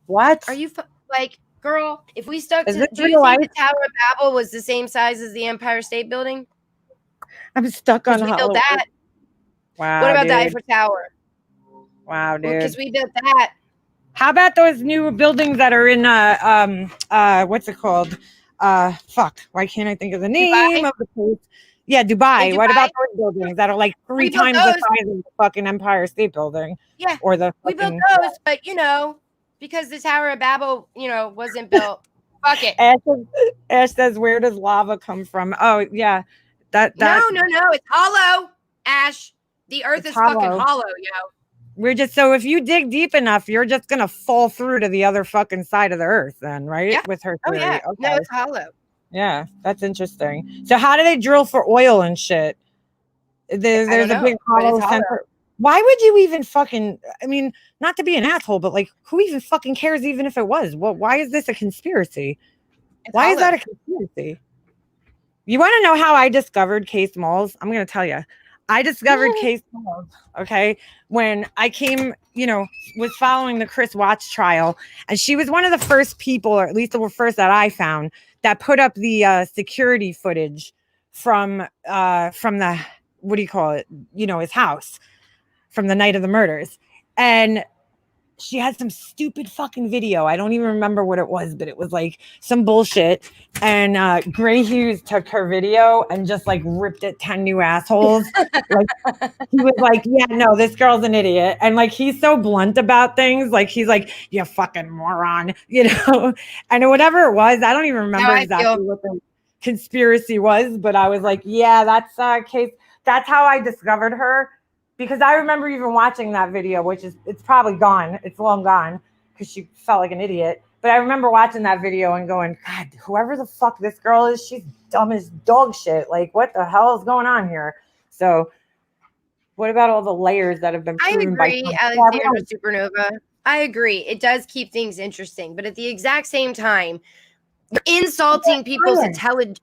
What? Are you like, girl? If we stuck to, do you think the Tower of Babel was the same size as the Empire State Building? I'm stuck on we built that. Wow. What about the Eiffel Tower? Wow, dude. Because we built that. How about those new buildings that are in what's it called? Fuck. Why can't I think of the name of the place? Yeah, Dubai. What about those buildings that are like 3 times the size of the fucking Empire State Building? Yeah. Or we built those, but because the Tower of Babel, wasn't built. Fuck it. Ash says, where does lava come from? Oh, yeah. That No, it's hollow, Ash. The earth is hollow. Fucking hollow, We're just, so if you dig deep enough, you're just gonna fall through to the other fucking side of the earth then, right? Yeah. With her theory. Oh, yeah. No, it's hollow. Yeah, that's interesting. So how do they drill for oil and shit? There's a big hollow center. Why would you even fucking, I mean, not to be an asshole, but like, who even fucking cares even if it was? Well, why is this a conspiracy? Why is that a conspiracy? You want to know how I discovered Case Malls? I'm going to tell you. I discovered Case Smalls, okay, when I came, was following the Chris Watts trial, and she was one of the first people, or at least the first that I found, that put up the security footage from the, what do you call it, his house from the night of the murders. And she had some stupid fucking video. I don't even remember what it was, but it was like some bullshit. And Gray Hughes took her video and just like ripped it 10 new assholes. Like, he was like, yeah, no, this girl's an idiot. And like, he's so blunt about things. Like, he's like, you fucking moron, and whatever it was, I don't even remember exactly what the conspiracy was, but I was like, yeah, that's Case. That's how I discovered her. Because I remember even watching that video, which it's probably gone. It's long gone because she felt like an idiot. But I remember watching that video and going, God, whoever the fuck this girl is, she's dumb as dog shit. Like, what the hell is going on here? So what about all the layers that have been proven? I agree, Alexandra Supernova. I agree. It does keep things interesting. But at the exact same time, you're insulting people's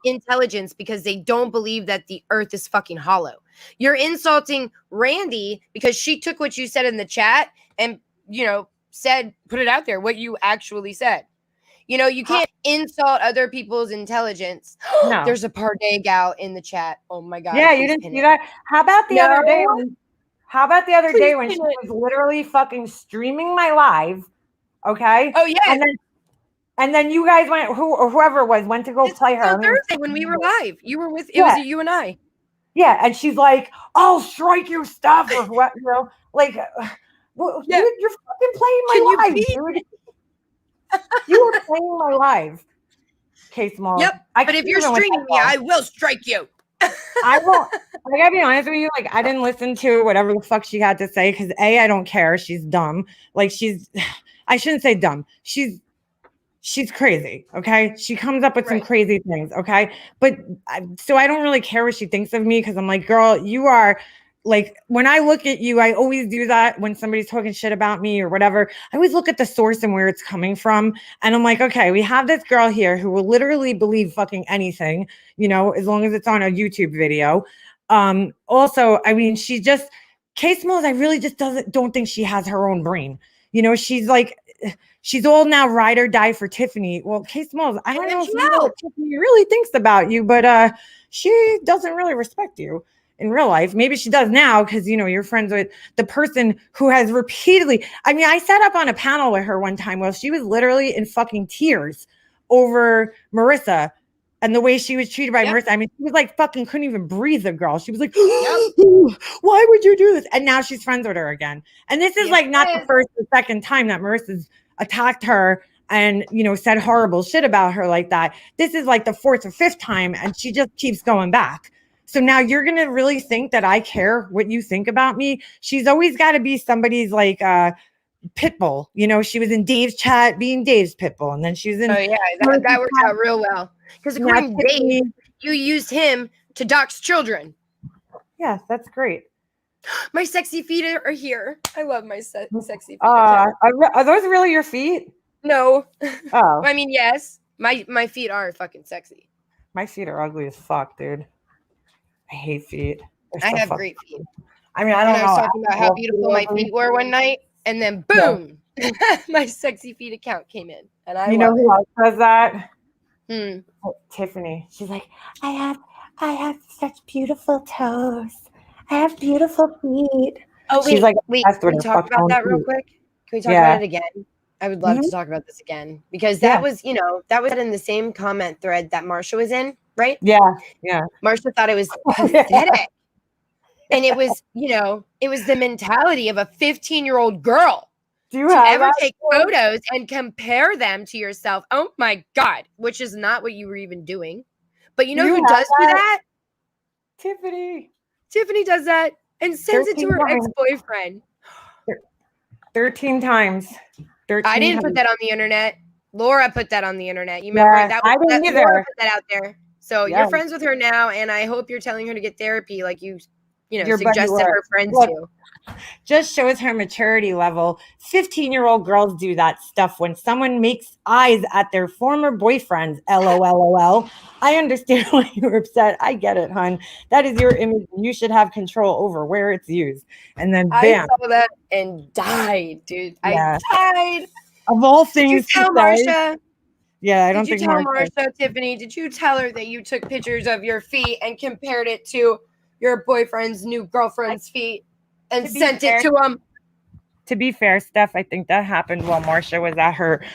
intelligence because they don't believe that the earth is fucking hollow. You're insulting Randy because she took what you said in the chat and, put it out there, what you actually said. You can't insult other people's intelligence. No. There's a Parday gal in the chat. Oh my God. Yeah, you didn't see that? How about the other day? When she was literally fucking streaming my live? Okay. Oh yeah. And then you guys went, whoever it was, went to go play her. Thursday when we were live. You were with, it was you and I. Yeah, and she's like, I'll strike your stuff, or what, like, you're fucking playing my live, dude. You were playing my live, Case Smalls. Yep, but if you're streaming me, I will strike you. I won't. I gotta be honest with you, like, I didn't listen to whatever the fuck she had to say, because I don't care. She's dumb. Like, I shouldn't say dumb. She's crazy, okay? She comes up with some crazy things, okay? But so I don't really care what she thinks of me, because I'm like, girl, you are like, when I look at you, I always do that when somebody's talking shit about me or whatever. I always look at the source and where it's coming from. And I'm like, okay, we have this girl here who will literally believe fucking anything, as long as it's on a YouTube video. Also, I mean, she just, Case Smalls, I really just don't think she has her own brain. She's like, she's all now ride or die for Tiffany. Well, Case Smalls, I don't know if you know what Tiffany really thinks about you, but she doesn't really respect you in real life. Maybe she does now because, you're friends with the person who has repeatedly. I mean, I sat up on a panel with her one time while she was literally in fucking tears over Marissa and the way she was treated by Marissa. I mean, she was like fucking couldn't even breathe, the girl. She was like, why would you do this? And now she's friends with her again. And this is like not the first or second time that Marissa's attacked her and, said horrible shit about her like that. This is like the fourth or fifth time, and she just keeps going back. So now you're going to really think that I care what you think about me? She's always got to be somebody's like pit bull. She was in Dave's chat being Dave's pit bull, and then she was in. Oh yeah, that worked out real well. Because according to Dave, you used him to dox children. Yes, that's great. My sexy feet are here. I love my sexy feet. Are those really your feet? No. Oh. I mean, yes. My feet are fucking sexy. My feet are ugly as fuck, dude. I hate feet. I have great feet. I mean, I don't know. I was talking about how beautiful my feet were one night, and then boom, my sexy feet account came in, and I. You know who else does that? Tiffany. She's like, I have such beautiful toes. I have beautiful feet. Oh, she's like, wait. Can we talk about that real quick? Can we talk about it again? I would love to talk about this again because that was, that was in the same comment thread that Marsha was in, right? Yeah. Marsha thought it was pathetic. And it was, it was the mentality of a 15-year-old girl. Do you ever take photos and compare them to yourself? Oh my God, which is not what you were even doing. But you know who does do that? Tiffany. Tiffany does that and sends it to her ex-boyfriend. 13 times. 13 I didn't put that on the internet. Laura put that on the internet. You remember I didn't either. Laura put that out there. So you're friends with her now, and I hope you're telling her to get therapy like you Your buddy suggested Laura. her friends Look, do. just shows her maturity level. 15-year-old girls do that stuff when someone makes eyes at their former boyfriends. LOL. I understand why you're upset. I get it, hun. That is your image. You should have control over where it's used. And then bam. I saw that and died, dude. Yeah. I died. Of all Did you things tell to say, Marsha? yeah, I don't Did you think tell Marsha. Marsha, Tiffany, did you tell her that you took pictures of your feet and compared it to your boyfriend's new girlfriend's feet and sent it to him? To be fair, Steph, I think that happened while Marsha was at her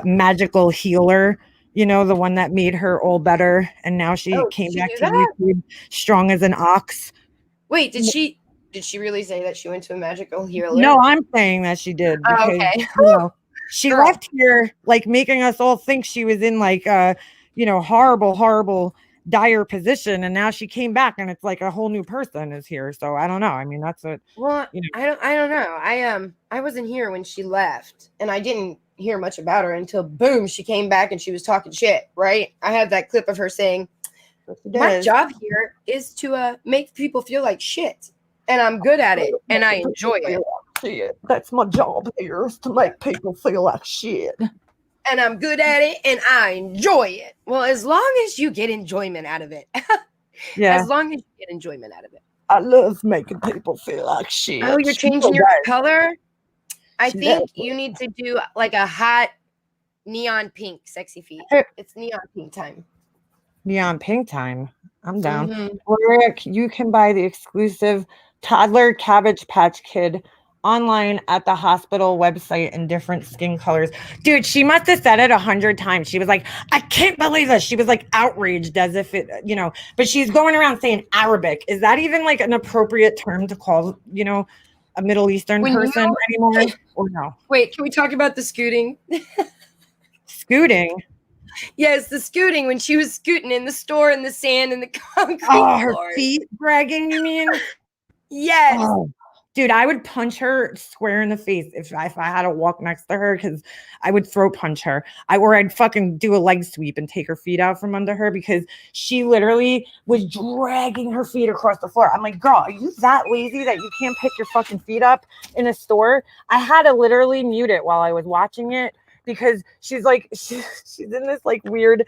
magical healer, the one that made her all better. And now she came back to YouTube strong as an ox. Wait, did she really say that she went to a magical healer? No, I'm saying that she did. Because, okay. She left here like making us all think she was in like horrible, dire position, and now she came back and it's like a whole new person is here. So I don't know. I mean, that's what. Well, I don't know. I wasn't here when she left, and I didn't hear much about her until boom, she came back and she was talking shit. Right? I have that clip of her saying, "My job here is to make people feel like shit, and I'm good at it, and I enjoy it." Shit. That's my job here, is to make people feel like shit. And I'm good at it and I enjoy it. Well, as long as you get enjoyment out of it. Yeah. As long as you get enjoyment out of it. I love making people feel like shit. Oh, you're changing your color? I think you need to do like a hot neon pink sexy feet. It's neon pink time. Neon pink time. I'm down. Rick, you can buy the exclusive toddler Cabbage Patch Kid online at the hospital website in different skin colors. Dude, she must have said it 100 times. She was like, I can't believe this. She was like outraged as if it, but she's going around saying Arabic. Is that even like an appropriate term to call, a Middle Eastern person anymore? Or no? Wait, can we talk about the scooting? Scooting? Yes, the scooting when she was scooting in the store in the sand and the concrete her floors. feet dragging, you mean? Yes. Oh. Dude, I would punch her square in the face if I had to walk next to her, because I would throat punch her. I'd fucking do a leg sweep and take her feet out from under her, because she literally was dragging her feet across the floor. I'm like, girl, are you that lazy that you can't pick your fucking feet up in a store? I had to literally mute it while I was watching it, because she's like, she's in this like weird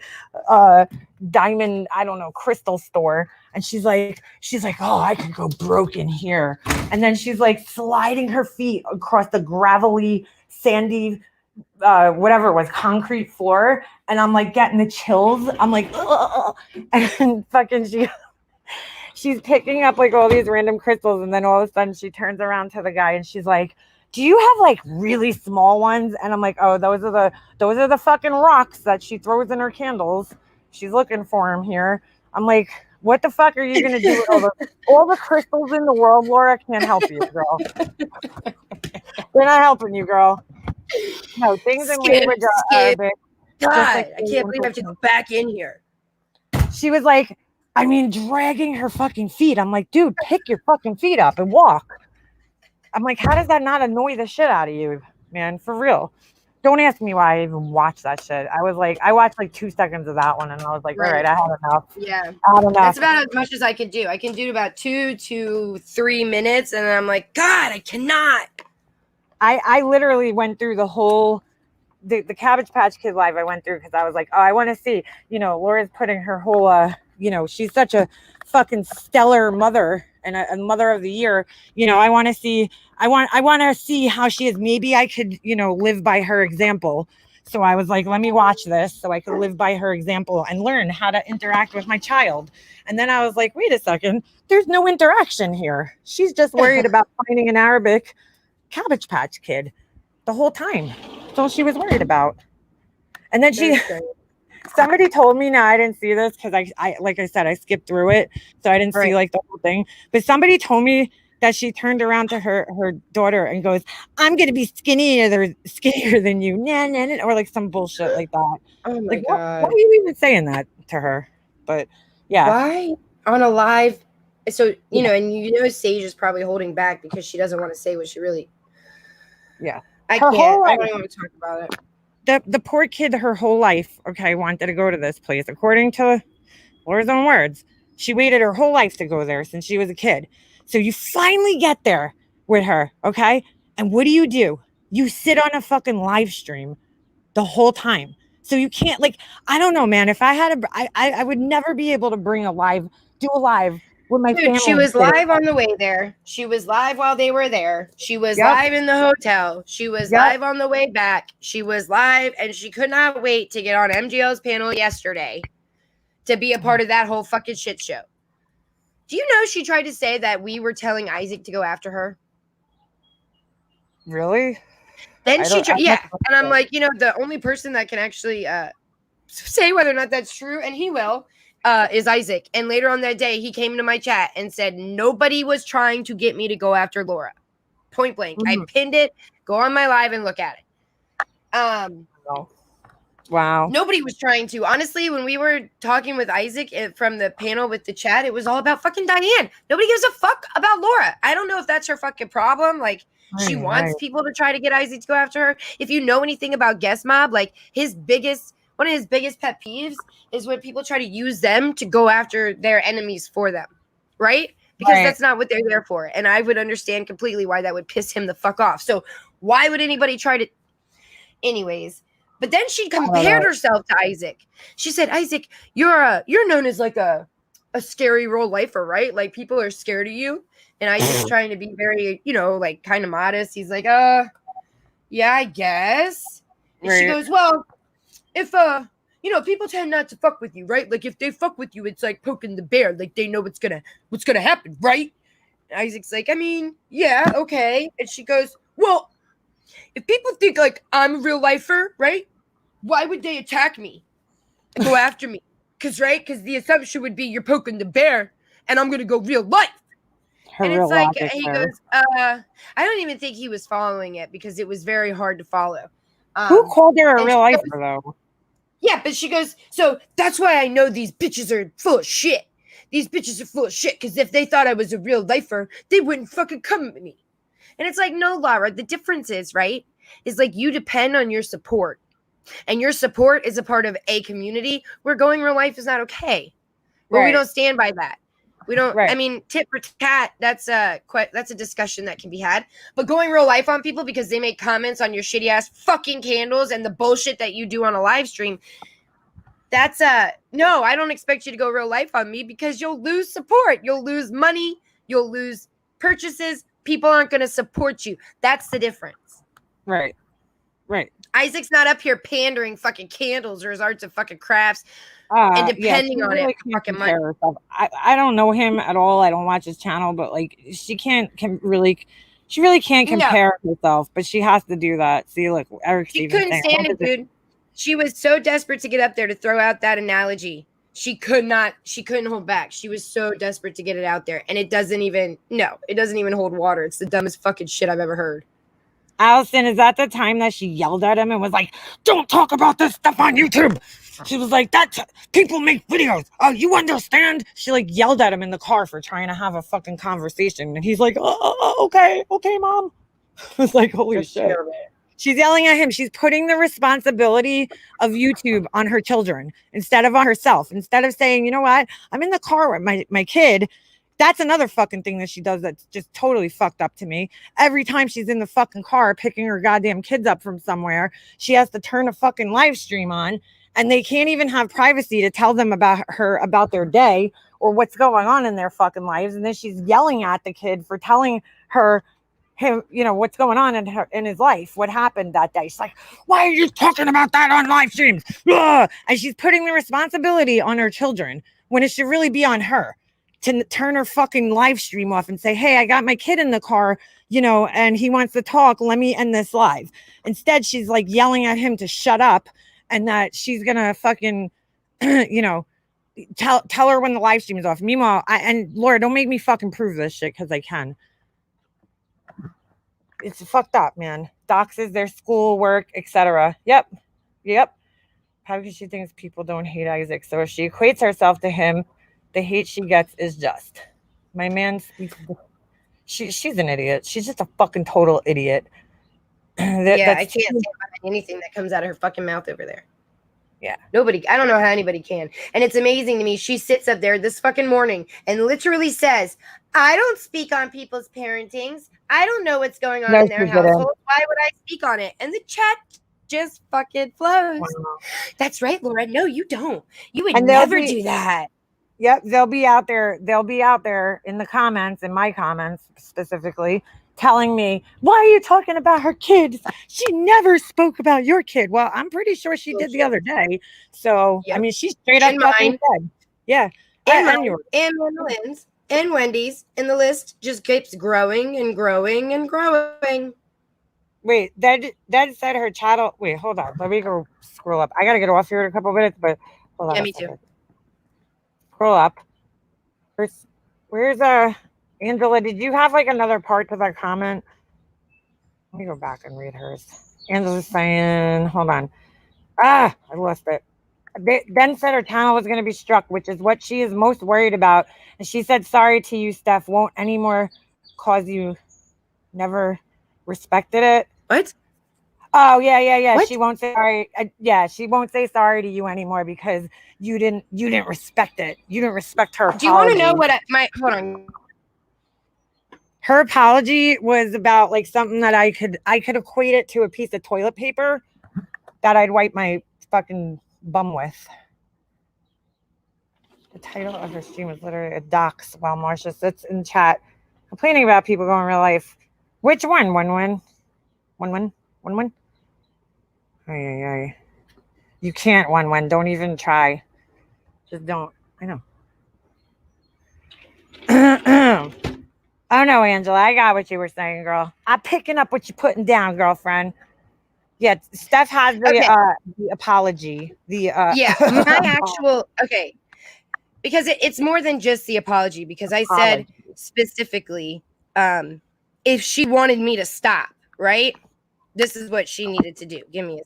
diamond, I don't know, crystal store. And she's like, oh, I could go broke in here. And then she's like sliding her feet across the gravelly, sandy, whatever it was, concrete floor. And I'm like getting the chills. I'm like, ugh. And fucking she's picking up like all these random crystals. And then all of a sudden she turns around to the guy and she's like, do you have like really small ones? And I'm like, oh, those are the fucking rocks that she throws in her candles. She's looking for them here. I'm like, what the fuck are you going to do with all the crystals in the world? Laura can't help you, girl. They're not helping you, girl. No, things in language are Arabic. God, I can't believe I have to go back in here. She was like, dragging her fucking feet. I'm like, dude, pick your fucking feet up and walk. I'm like, how does that not annoy the shit out of you, man? For real. Don't ask me why I even watched that shit. I was like, I watched like 2 seconds of that one and I was like, all right, I had enough. Yeah. I had enough. That's about as much as I can do. I can do about 2 to 3 minutes and I'm like, God, I cannot. I literally went through the whole, the Cabbage Patch Kid live I went through because I was like, oh, I want to see, Laura's putting her whole, she's such a fucking stellar mother and a mother of the year. I want to see, I want to see how she is. Maybe I could, live by her example. So I was like, let me watch this so I could live by her example and learn how to interact with my child. And then I was like, wait a second, there's no interaction here. She's just worried about finding an Arabic Cabbage Patch Kid the whole time. That's all she was worried about. And then somebody told me, now I didn't see this because I like I said, I skipped through it. So I didn't see like the whole thing. But somebody told me that she turned around to her daughter and goes, I'm going to be skinnier than you. Nah, nah, nah, or like some bullshit like that. Oh my God. Why are you even saying that to her? But yeah. Why? On a live. So, and Sage is probably holding back because she doesn't want to say what she really. Yeah. I can't. I don't want to talk about it. The poor kid, her whole life, wanted to go to this place. According to Laura's own words, she waited her whole life to go there since she was a kid. So you finally get there with her, okay? And what do? You sit on a fucking live stream the whole time. So you can't, like, I don't know, man. If I had I would never be able to do a live with my family. She was live on the way there. She was live while they were there. She was live in the hotel. She was live on the way back. She was live, and she could not wait to get on MGL's panel yesterday to be a part of that whole fucking shit show. Do you know she tried to say that we were telling Isaac to go after her? Really? Then she tried, yeah. And I'm like, the only person that can actually say whether or not that's true, and he will, is Isaac. And later on that day, he came into my chat and said, nobody was trying to get me to go after Laura. Point blank. I pinned it. Go on my live and look at it. Wow. Nobody was trying to. Honestly, when we were talking with Isaac from the panel with the chat, it was all about fucking Diane. Nobody gives a fuck about Laura. I don't know if that's her fucking problem. Like, she wants people to try to get Isaac to go after her. If you know anything about Guest Mob, like one of his biggest pet peeves is when people try to use them to go after their enemies for them, right? Because that's not what they're there for. And I would understand completely why that would piss him the fuck off. So why would anybody try to... Anyways, but then she compared herself to Isaac. She said, Isaac, you're known as like a scary real lifer, right? Like people are scared of you. And Isaac's trying to be very, like kind of modest. He's like, yeah, I guess. And she goes, well, if, people tend not to fuck with you, right? Like if they fuck with you, it's like poking the bear. Like they know what's gonna happen, right? And Isaac's like, I mean, yeah, okay. And she goes, well, if people think like I'm a real lifer, right? Why would they attack me and go after me? Because the assumption would be you're poking the bear and I'm going to go real life. And it's like, he goes, I don't even think he was following it because it was very hard to follow. Who called her a real lifer, though? Yeah, but she goes, so that's why I know these bitches are full of shit. These bitches are full of shit because if they thought I was a real lifer, they wouldn't fucking come at me. And it's like, no, Laura, the difference is, right, is like you depend on your support. And your support is a part of a community where going real life is not okay. Where we don't stand by that. We don't, I mean, tit for tat, that's a discussion that can be had. But going real life on people because they make comments on your shitty ass fucking candles and the bullshit that you do on a live stream, that's no, I don't expect you to go real life on me because you'll lose support. You'll lose money. You'll lose purchases. People aren't going to support you. That's the difference. Right. Isaac's not up here pandering fucking candles or his arts and fucking crafts and depending on it. Fucking money. I don't know him at all. I don't watch his channel, but like she really can't compare herself, but she has to do that. See, look, she couldn't stand it, dude. She was so desperate to get up there to throw out that analogy. She couldn't hold back. She was so desperate to get it out there. And it doesn't even hold water. It's the dumbest fucking shit I've ever heard. Allison, is that the time that she yelled at him and was like, don't talk about this stuff on YouTube? She was like, people make videos. Oh, you understand? She like yelled at him in the car for trying to have a fucking conversation. And he's like, okay, mom. It's like, holy shit. Terrible. She's yelling at him. She's putting the responsibility of YouTube on her children instead of on herself. Instead of saying, you know what? I'm in the car with my kid. That's another fucking thing that she does that's just totally fucked up to me. Every time she's in the fucking car picking her goddamn kids up from somewhere, she has to turn a fucking live stream on, and they can't even have privacy to tell them about their day or what's going on in their fucking lives. And then she's yelling at the kid for telling him, what's going on in his life, what happened that day. She's like, why are you talking about that on live streams? Ugh! And she's putting the responsibility on her children when it should really be on her to turn her fucking live stream off and say, hey, I got my kid in the car, and he wants to talk. Let me end this live. Instead, she's like yelling at him to shut up and that she's going to fucking, tell her when the live stream is off. Meanwhile, and Laura, don't make me fucking prove this shit because I can. It's fucked up, man. Doxes their school, work, etc. Yep. Probably because she thinks people don't hate Isaac. So if she equates herself to him, the hate she gets is just. My man speaks. She's an idiot. She's just a fucking total idiot. I can't say anything that comes out of her fucking mouth over there. Yeah. Nobody, I don't know how anybody can. And it's amazing to me. She sits up there this fucking morning and literally says, I don't speak on people's parentings. I don't know what's going on No, in she their didn't. household. Why would I speak on it? And the chat just fucking flows. Wow. That's right, Laura. No, you don't. You would And they'll never be- do that. Yep, they'll be out there in the comments, in my comments specifically, telling me, why are you talking about her kids? She never spoke about your kid. Well, I'm pretty sure she did the other day. So, I Yep. mean, she straight up And fucking mine. said. Yeah. And and mine, yours. and Lynn's, and Wendy's, and the list just keeps growing and growing and growing. Wait, that said her channel. Wait, hold on. Let me go scroll up. I got to get off here in a couple of minutes, but hold on. Yeah, a me too. second. Scroll up. Where's Angela? Did you have like another part to that comment? Let me go back and read hers. Angela's saying, hold on. I lost it. They then said her channel was going to be struck, which is what she is most worried about. And she said, sorry to you, Steph, won't anymore cause you never respected it. What? Oh, yeah. What? She won't say sorry. She won't say sorry to you anymore because you didn't respect it. You didn't respect her apology. Do you want to know what hold on. Her apology was about like something that I could equate it to a piece of toilet paper that I'd wipe my fucking bum with. The title of her stream was literally a dox while Marsha sits in chat complaining about people going real life. Which one? One. Ay. You can't one. Don't even try. Just don't. I know. Oh no, Angela, I got what you were saying, girl. I'm picking up what you're putting down, girlfriend. Yeah, Steph has the apology. Yeah, my actual because it's more than just the apology. Because I said specifically, if she wanted me to stop, right? This is what she needed to do. Give me a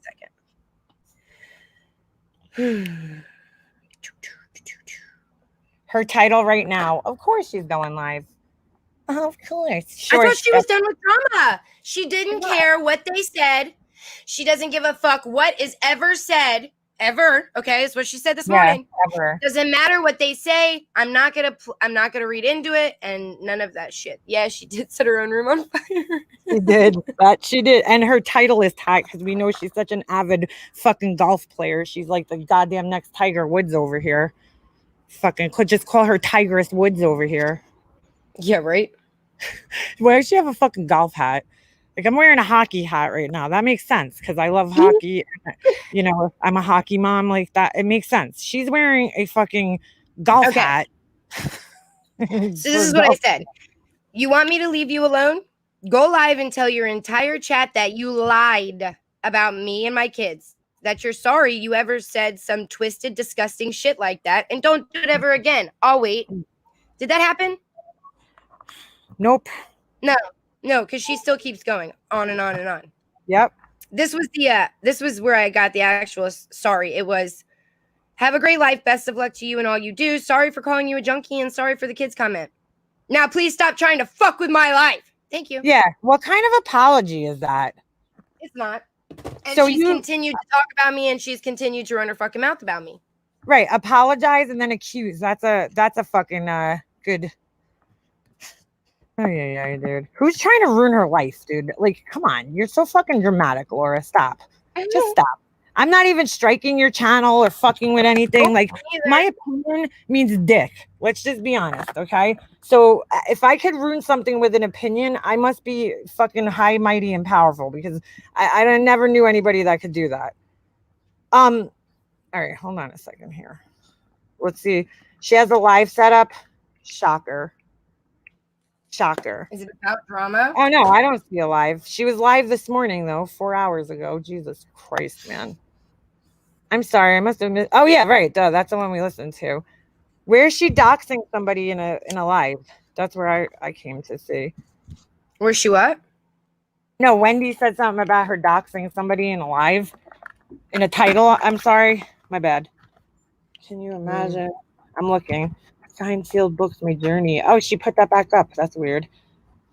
second. Her title right now. Of course, she's going live. Of course. Sure, I thought she was done with drama. She didn't care what they said. She doesn't give a fuck what is ever said. Ever. Okay, that's what she said this morning. Ever. Doesn't matter what they say. I'm not gonna read into it and none of that shit. Yeah, she did set her own room on fire. She did. She did. And her title is tagged because we know she's such an avid fucking golf player. She's like the goddamn next Tiger Woods over here. Fucking could just call her Tigress Woods over here. Yeah, right. Why does she have a fucking golf hat? Like I'm wearing a hockey hat right now. That makes sense because I love hockey. You know, I'm a hockey mom like that. It makes sense. She's wearing a fucking golf hat. So this is what I said. You want me to leave you alone? Go live and tell your entire chat that you lied about me and my kids. That you're sorry you ever said some twisted, disgusting shit like that. And don't do it ever again. I'll wait. Did that happen? Nope. No, because she still keeps going on and on and on. Yep. This was where I got the actual sorry. It was, have a great life. Best of luck to you and all you do. Sorry for calling you a junkie and sorry for the kids comment. Now, please stop trying to fuck with my life. Thank you. Yeah. What kind of apology is that? It's not. And So she's continued to talk about me and she's continued to run her fucking mouth about me. Right. Apologize and then accuse. That's a fucking good. Oh yeah, dude. Who's trying to ruin her life, dude? Like, come on. You're so fucking dramatic, Laura. Stop. Just stop. I'm not even striking your channel or fucking with anything. Like, my opinion means dick. Let's just be honest, okay? So if I could ruin something with an opinion, I must be fucking high, mighty, and powerful because I never knew anybody that could do that. All right, hold on a second here. Let's see. She has a live setup. Shocker. Is it about drama? Oh no, I don't see a live. She was live this morning though, 4 hours ago. Jesus Christ, man. I'm sorry, I must have missed. Oh yeah, right. Duh, that's the one we listened to. Where is she doxing somebody in a live? That's where I came to see. Where's she what? No, Wendy said something about her doxing somebody in a live. In a title. I'm sorry. My bad. Can you imagine? I'm looking. Signed sealed books, my journey. Oh, she put that back up. That's weird.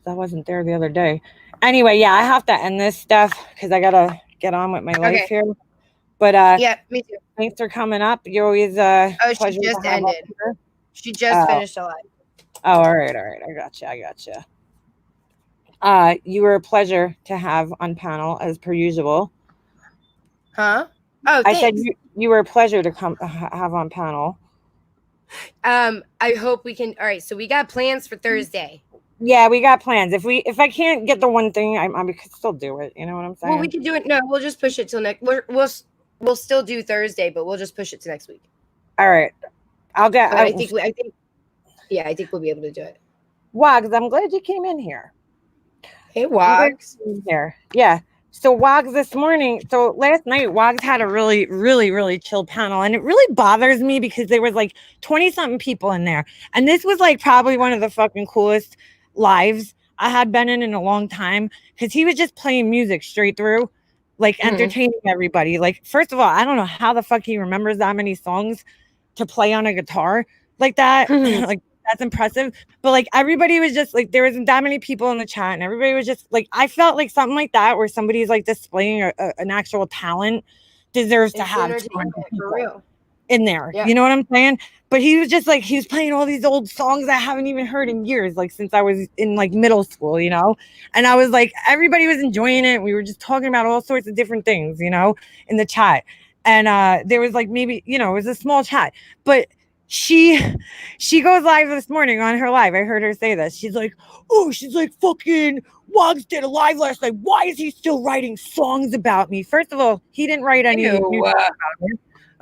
That wasn't there the other day. Anyway, yeah, I have to end this stuff because I gotta get on with my life here. But Yeah, me too. thanks for coming up. You always Oh, she pleasure to just have up ended. here. She just finished a live. Oh, all right. I gotcha. You were a pleasure to have on panel as per usual. Huh? Oh, I said thanks. you were a pleasure to come have on panel. I hope we can. All right, so we got plans for Thursday. Yeah, we got plans. If I can't get the one thing, I could still do it. You know what I'm saying? Well, we could do it. No, we'll just push it till next. We'll still do Thursday, but we'll just push it to next week. All right. I'll get. But I think we'll be able to do it. Wags, I'm glad you came in here. Hey, Wags. Here, yeah. So Wags this morning. So last night, Wags had a really, really, really chill panel, and it really bothers me because there was like 20-something people in there, and this was like probably one of the fucking coolest lives I had been in a long time because he was just playing music straight through, like entertaining everybody. Like, first of all, I don't know how the fuck he remembers that many songs to play on a guitar like that. Like, that's impressive. But like everybody was just like, there wasn't that many people in the chat, and everybody was just like, I felt like something like that where somebody's like displaying an actual talent deserves to have 200 for people real in there. Yeah. You know what I'm saying? But he was just like, he was playing all these old songs I haven't even heard in years, like since I was in like middle school, you know? And I was like, everybody was enjoying it. We were just talking about all sorts of different things, you know, in the chat. And there was like maybe, you know, it was a small chat, but she goes live this morning on her live. I heard her say this. She's like, fucking Wags did a live last night. Why is he still writing songs about me? First of all, he didn't write any new songs about me.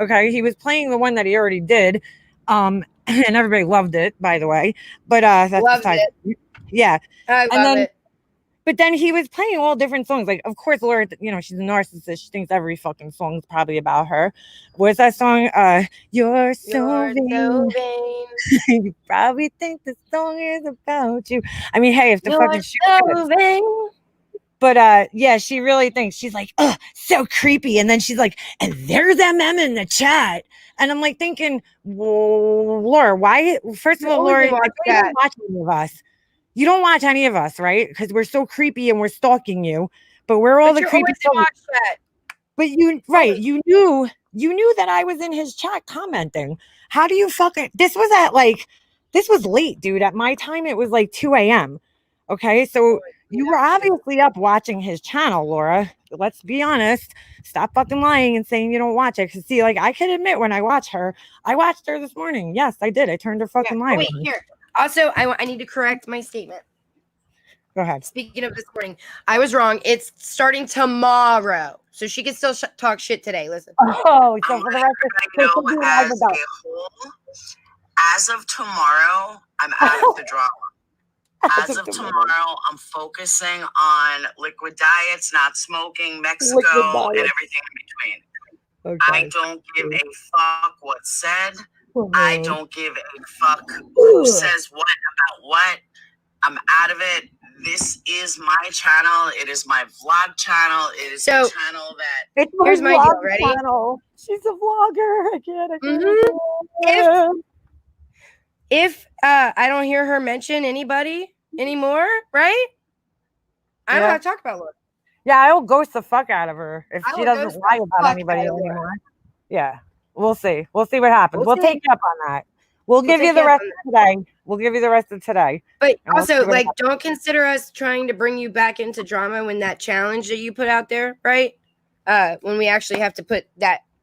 Okay, he was playing the one that he already did, and everybody loved it, by the way. But that's loved it. Yeah, I love it. But then he was playing all different songs. Like, of course, Laura, you know, she's a narcissist. She thinks every fucking song is probably about her. What's that song? You're so vain. You probably think the song is about you. I mean, hey, if the fucking shit. But yeah, she really thinks, she's like, so creepy. And then she's like, and there's MM in the chat. And I'm like thinking, well, Laura, why? First of all, Laura, you don't watch any of us. You don't watch any of us, right? Because we're so creepy and we're stalking you. But we're all the creepy. But you knew that I was in his chat commenting. How do you fucking? This was late, dude. At my time, it was like 2 a.m. Okay, so you were obviously up watching his channel, Laura. Let's be honest. Stop fucking lying and saying you don't watch it. Because see, like, I can admit when I watch her, I watched her this morning. Yes, I did. I turned her fucking live. Wait, here. Also, I need to correct my statement. Go ahead. Speaking of this morning, I was wrong. It's starting tomorrow, so she can still talk shit today. Listen. Oh, so for the record, as of tomorrow, I'm out of the drama. As of tomorrow, I'm focusing on liquid diets, not smoking, Mexico, and everything in between. Okay. I don't give a fuck what's said. I don't give a fuck who says what about what. I'm out of it. This is my channel. It is my vlog channel. It is the channel that. Here's my deal. Ready? Channel. She's a vlogger. I get it. If I don't hear her mention anybody anymore, right? I don't want to talk about Laura. Yeah, I'll ghost the fuck out of her if she doesn't lie about anybody anymore. Yeah, we'll see. We'll see what happens. We'll take you up on that. We'll give you the rest of today. We'll give you the rest of today. But also, like, don't consider us trying to bring you back into drama when that challenge that you put out there, right? When we actually have to put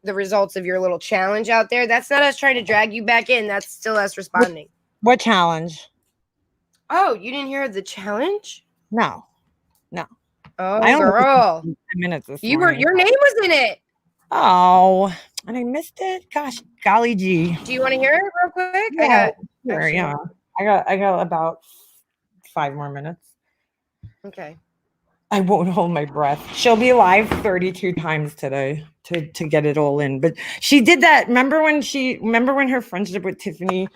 the results of your little challenge out there. That's not us trying to drag you back in. That's still us responding. What challenge? Oh, you didn't hear the challenge? No. Oh, girl. 10 minutes this your name was in it. Oh, and I missed it. Gosh, golly gee. Do you want to hear it real quick? Yeah. I got about 5 more minutes. Okay. I won't hold my breath. She'll be live 32 times today to get it all in. But she did that. Remember when her friendship with Tiffany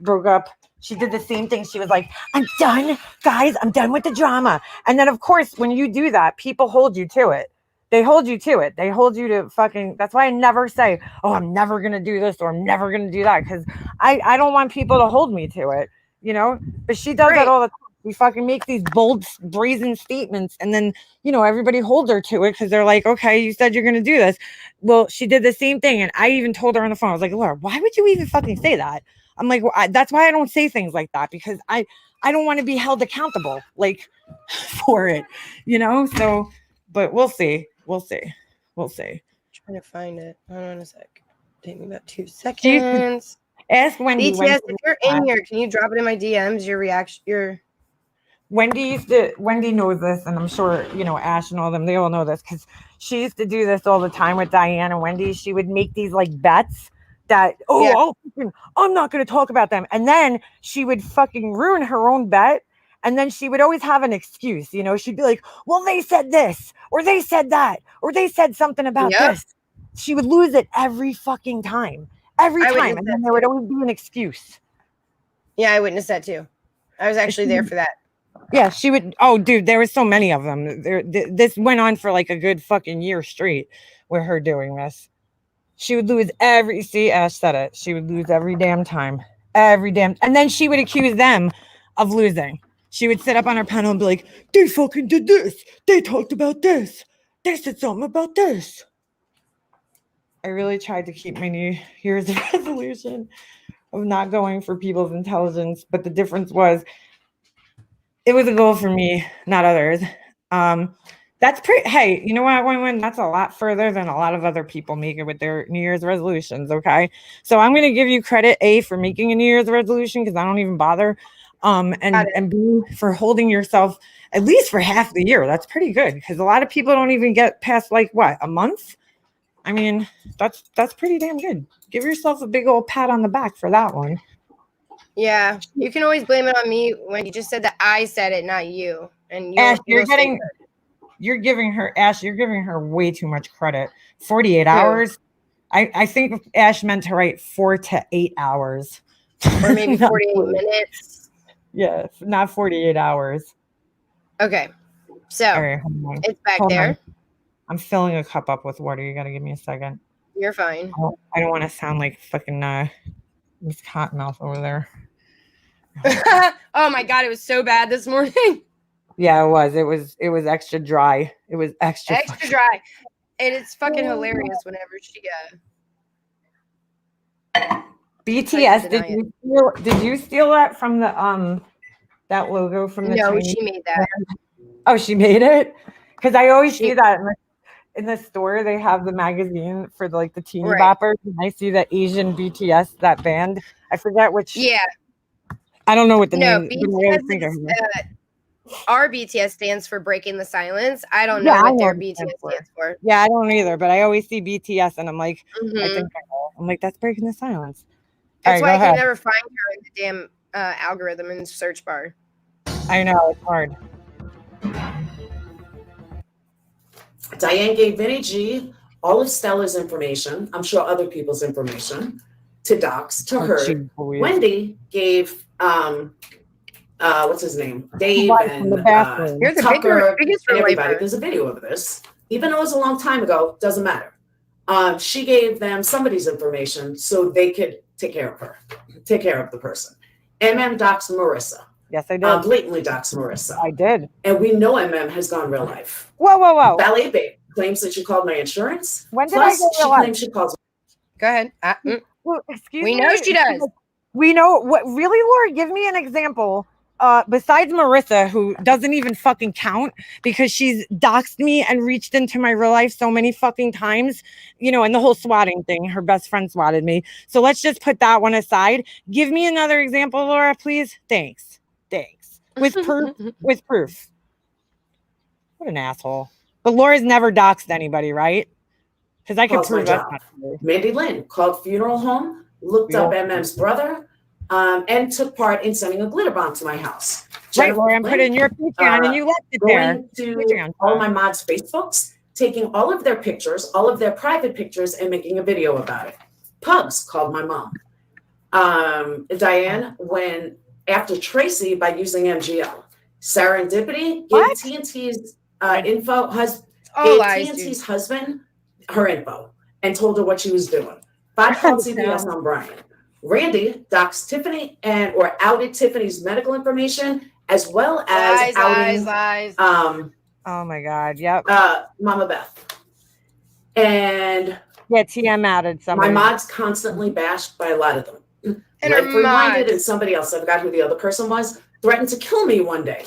broke up? She did the same thing. She was like, I'm done, guys. I'm done with the drama. And then, of course, when you do that, people hold you to it. They hold you to it. They hold you to fucking. That's why I never say, oh, I'm never going to do this or I'm never going to do that. Because I don't want people to hold me to it, you know? But she does that all the time. We fucking make these bold, brazen statements, and then, you know, everybody holds her to it because they're like, okay, you said you're going to do this. Well, she did the same thing. And I even told her on the phone, I was like, Laura, why would you even fucking say that? I'm like, well, that's why I don't say things like that, because I don't want to be held accountable, like, for it, you know? So, but we'll see. We'll see. We'll see. I'm trying to find it. Hold on a sec. Take me about 2 seconds. Ask Wendy. BTS, if you're in here, can you drop it in my DMs? Your reaction, Wendy knows this, and I'm sure, you know, Ash and all them, they all know this, because she used to do this all the time with Diane and Wendy. She would make these like bets that, I'm not going to talk about them. And then she would fucking ruin her own bet. And then she would always have an excuse, you know, she'd be like, well, they said this, or they said that, or they said something about this. She would lose it every fucking time. Every time. And then there would always be an excuse. Yeah, I witnessed that too. I was actually there for that. Yeah, she would. Oh, dude, there was so many of them. This went on for like a good fucking year straight with her doing this. She would lose see, Ash said it. She would lose every damn time. And then she would accuse them of losing. She would sit up on her panel and be like, they fucking did this. They talked about this. They said something about this. I really tried to keep my New Year's resolution of not going for people's intelligence, but the difference was, it was a goal for me, not others. That's pretty, hey, you know what, Win-Win? That's a lot further than a lot of other people make it with their New Year's resolutions, okay? So I'm going to give you credit, A, for making a New Year's resolution, because I don't even bother, and B, for holding yourself at least for half the year. That's pretty good, because a lot of people don't even get past, like, what, a month? I mean, that's pretty damn good. Give yourself a big old pat on the back for that one. Yeah, you can always blame it on me when you just said that I said it, not you. And Ash, you're giving her way too much credit. 48 hours. I think Ash meant to write 4 to 8 hours. Or maybe 48 minutes. Yeah, not 48 hours. Okay. So right, it's back there. On. I'm filling a cup up with water. You got to give me a second. You're fine. I don't want to sound like fucking Miss Cottonmouth over there. Oh my God, it was so bad this morning. Yeah, it was extra dry. It was extra dry. And it's fucking hilarious whenever she BTS, did you steal that from the that logo from the No, Chinese she made that. Oh, she made it? Because I always see that in the store. They have the magazine for the teeny boppers, and I see the Asian BTS, that band. I forget which. Yeah. I don't know what the name is. Our BTS stands for Breaking the Silence. I don't know what their BTS stands for. Yeah, I don't either, but I always see BTS and I'm like, I think I know. I'm like, that's Breaking the Silence. That's why I can never find her in the damn algorithm in the search bar. I know, it's hard. Diane gave Vinny G all of Stella's information, I'm sure other people's information, to dox to her. Wendy gave what's his name? Dave and You're the Tucker biggest and everybody. There's a video of this. Even though it was a long time ago, doesn't matter. She gave them somebody's information so they could take care of her, take care of the person. MM doxed Marissa. Yes, I did. Blatantly doxed Marissa. I did. And we know MM has gone real life. Whoa. Ballet Babe claims that she called my insurance. When did I go real life? Claims she calls. Go ahead. Well, excuse me. We know she does. We know what really, Laura, give me an example. Besides Marissa, who doesn't even fucking count because she's doxed me and reached into my real life so many fucking times, you know, and the whole swatting thing, her best friend swatted me. So let's just put that one aside. Give me another example, Laura, please. Thanks. With proof. What an asshole. But Laura's never doxed anybody, right? Because I can prove that. Mandy Lynn called funeral home, looked up MM's brother, and took part in sending a glitter bomb to my house. Right, Laura, I'm putting your Patreon and you left it there. Going to all my mods' Facebooks, taking all of their pictures, all of their private pictures, and making a video about it. Pugs called my mom. Diane, after Tracy by using MGL. Serendipity gave TNT's info, TNT's husband her info and told her what she was doing. 5 called CPS on Brian. Randy doxed Tiffany or outed Tiffany's medical information as well as outing lies. Oh my God. Yep. Mama Beth. And yeah, TM added somebody. my mods constantly bashed by a lot of them. And Life her Reminded mods. and somebody else, I forgot who the other person was, threatened to kill me one day.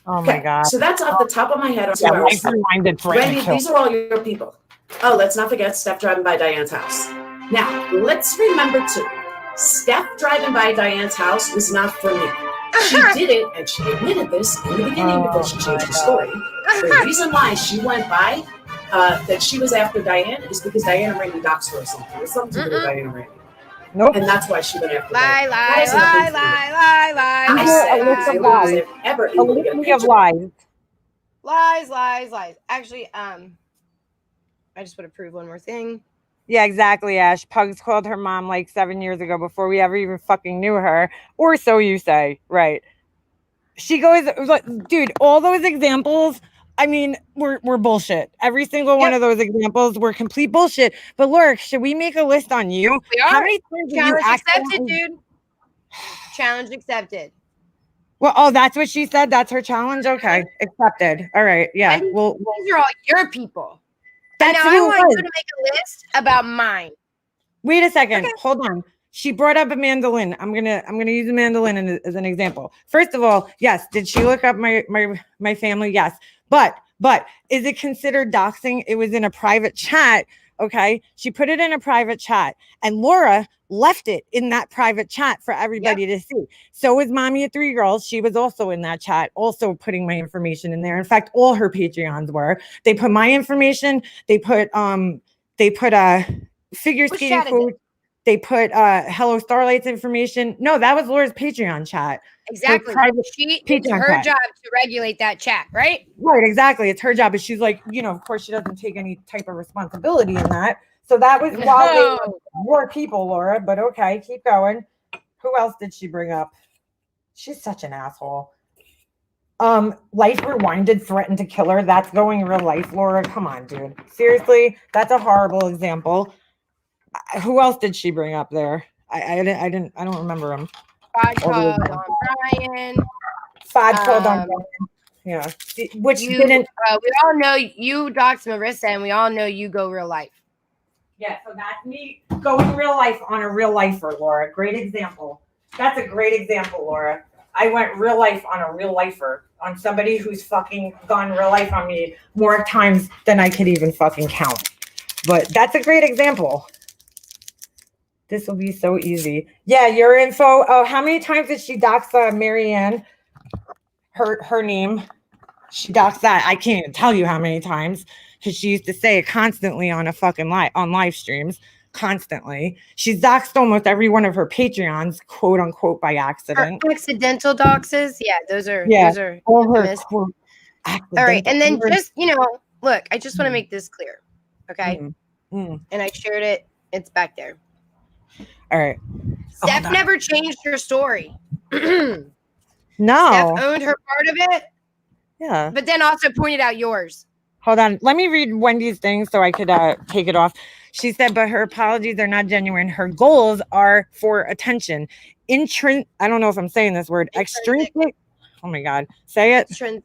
Oh my God. So that's off the top of my head. Yeah, Life Reminded Randy, these are all your people. Oh, let's not forget Steph driving by Diane's house. Now, let's remember too, Steph driving by Diane's house was not for me. She did it, and she admitted this in the beginning before she changed her story. The reason why she went by, that she was after Diane, is because Diane and Randy doxed her or something. It was something to do with Diane and Randy. Nope. And that's why she went after Lie, Diane. lie, lie, lie, lie, lie. I said, if I was ever A able to get a litany of picture, lies. Lies. Actually, I just want to prove one more thing. Yeah, exactly, Ash. Pugs called her mom like 7 years ago before we ever even fucking knew her. Or so you say, right? She goes, dude, all those examples, I mean, we're bullshit. Every single one of those examples were complete bullshit. But Laura, should we make a list on you? We are. How many times have you Challenge accepted, dude. Challenge accepted. Well, oh, that's what she said. That's her challenge. Okay, accepted. All right, yeah. Well, these are all your people. That's now who I want it was. you to make a list about mine. Wait a second. Okay. Hold on. She brought up a mandolin. I'm gonna use a mandolin as an example. First of all, yes. Did she look up my family? Yes. But is it considered doxing? It was in a private chat. Okay. She put it in a private chat, and Laura left it in that private chat for everybody to see. So was Mommy of 3 Girls. She was also in that chat, also putting my information in there. In fact, all her Patreons were. They put my information. They put figure skating quote. They put Hello Starlight's information. No, that was Laura's Patreon chat. Exactly. It's her job to regulate that chat, right? Right, exactly. It's her job. But she's like, of course she doesn't take any type of responsibility in that. So that was why they were more people, Laura. But okay, keep going. Who else did she bring up? She's such an asshole. Life Rewinded threatened to kill her. That's going real life, Laura. Come on, dude. Seriously, that's a horrible example. Who else did she bring up there? I don't remember him. Fod called on Brian. Fod called on Brian. Yeah. Which didn't. We all know you dox Marissa, and we all know you go real life. Yeah, so that's me going real life on a real lifer, Laura. Great example. That's a great example, Laura. I went real life on a real lifer, on somebody who's fucking gone real life on me more times than I could even fucking count. But that's a great example. This will be so easy. Yeah, your info. Oh, how many times did she dox Marianne? Her name. She doxed that. I can't even tell you how many times, because she used to say it constantly on a fucking live streams. Constantly. She's doxed almost every one of her Patreons, quote unquote, by accident. Her accidental doxes. Yeah, those are all her quote, all right. And then just, look, I just want to make this clear. Okay. And I shared it. It's back there. All right. Steph never changed her story. No. Steph owned her part of it. Yeah. But then also pointed out yours. Hold on. Let me read Wendy's thing so I could take it off. She said, but her apologies are not genuine. Her goals are for attention. I don't know if I'm saying this word. Extrinsic. Oh my God. Say it. Extrinsic.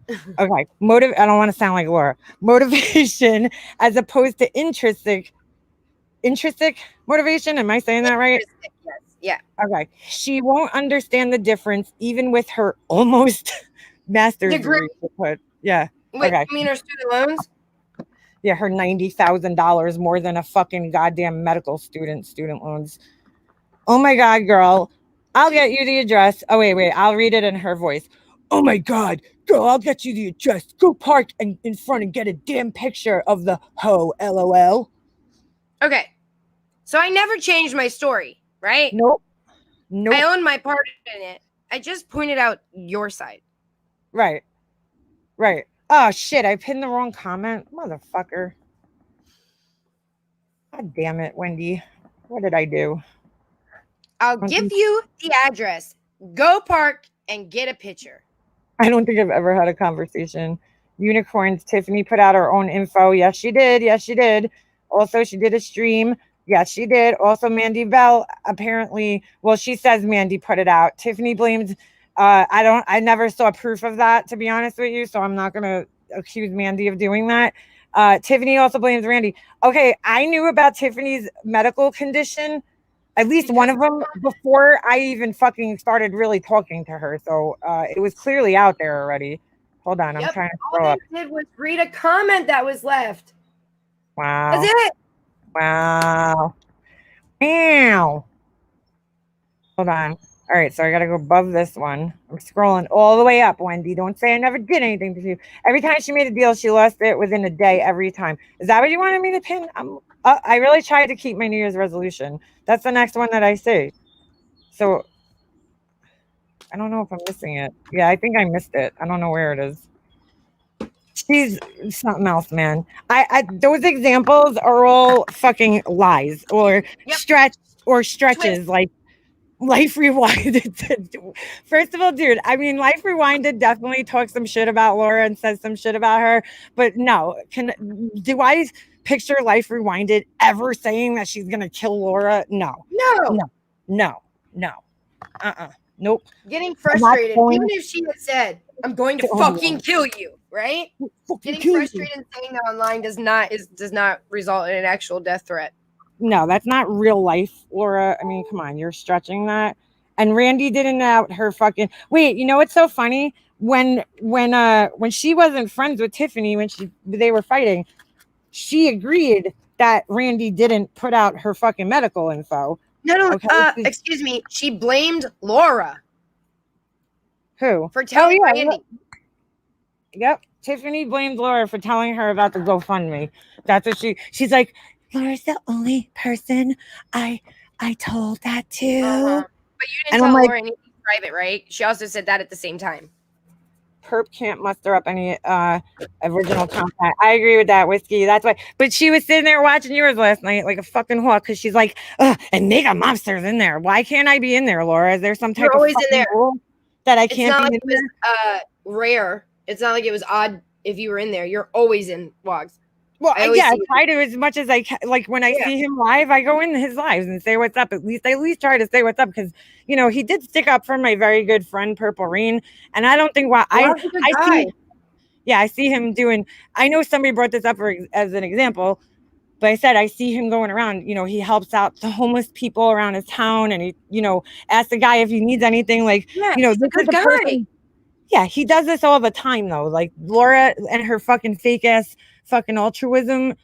Okay. I don't want to sound like Laura. Motivation as opposed to intrinsic motivation. Am I saying that right? Yes. Yeah. Okay. She won't understand the difference even with her almost master's degree. Yeah. Wait, okay. You mean her student loans? Yeah, her $90,000 more than a fucking goddamn medical student loans. Oh my God, girl. I'll get you the address. Oh, wait. I'll read it in her voice. Oh my God, girl, I'll get you the address. Go park in front and get a damn picture of the hoe, LOL. Okay. So I never changed my story, right? Nope. I own my part in it. I just pointed out your side. Right. Oh, shit. I pinned the wrong comment. Motherfucker. God damn it, Wendy. What did I do? I'll give you the address. Go park and get a picture. I don't think I've ever had a conversation. Unicorns. Tiffany put out her own info. Yes, she did. Also, she did a stream. Yes, she did. Also, Mandy Bell, apparently, well, she says Mandy put it out. Tiffany blames I never saw proof of that, to be honest with you. So I'm not going to accuse Mandy of doing that. Tiffany also blames Randy. Okay, I knew about Tiffany's medical condition, at least one of them, before I even fucking started really talking to her. So it was clearly out there already. Hold on, I'm trying to scroll up. All they did was read a comment that was left. Wow. That's it. Wow. Meow. Hold on. All right, so I gotta go above this one. I'm scrolling all the way up, Wendy. Don't say I never did anything to you. Every time she made a deal, she lost it within a day every time. Is that what you wanted me to pin? I really tried to keep my New Year's resolution. That's the next one that I see. So I don't know if I'm missing it. Yeah, I think I missed it. I don't know where it is. She's something else, man. Those examples are all fucking lies or stretches like Life Rewinded. First of all, dude, I mean, Life Rewinded definitely talks some shit about Laura and says some shit about her, but no, do I picture Life Rewinded ever saying that she's gonna kill Laura? No. Nope. Getting frustrated, even if she had said, "I'm going to fucking kill you," right? Getting frustrated and saying that online does not result in an actual death threat. No, that's not real life, Laura. I mean, come on, you're stretching that. And Randy didn't out her fucking wait. You know what's so funny? When she wasn't friends with Tiffany, when they were fighting, she agreed that Randy didn't put out her fucking medical info. No. Okay? Excuse me. She blamed Laura. Who? For telling Randy. Yep. Tiffany blamed Laura for telling her about the GoFundMe. That's what she's like, Laura's the only person I told that to. But you didn't tell Laura anything private, right? She also said that at the same time. Perp can't muster up any original content. I agree with that, Whiskey. That's why. But she was sitting there watching yours last night like a fucking hawk because she's like, and Mega Monster's in there. Why can't I be in there, Laura? Is there some type of always in there rule that I can't be in there? It was rare. It's not like it was odd if you were in there. You're always in vlogs. Well, I try to as much as I can. Like when I see him live, I go in his lives and say what's up. I at least try to say what's up because he did stick up for my very good friend Purple Rain, and I don't think I see him doing. I know somebody brought this up as an example, but I said I see him going around. He helps out the homeless people around his town, and he asks the guy if he needs anything. Like he's a good guy. Person. Yeah, he does this all the time though. Like Laura and her fucking fake ass fucking altruism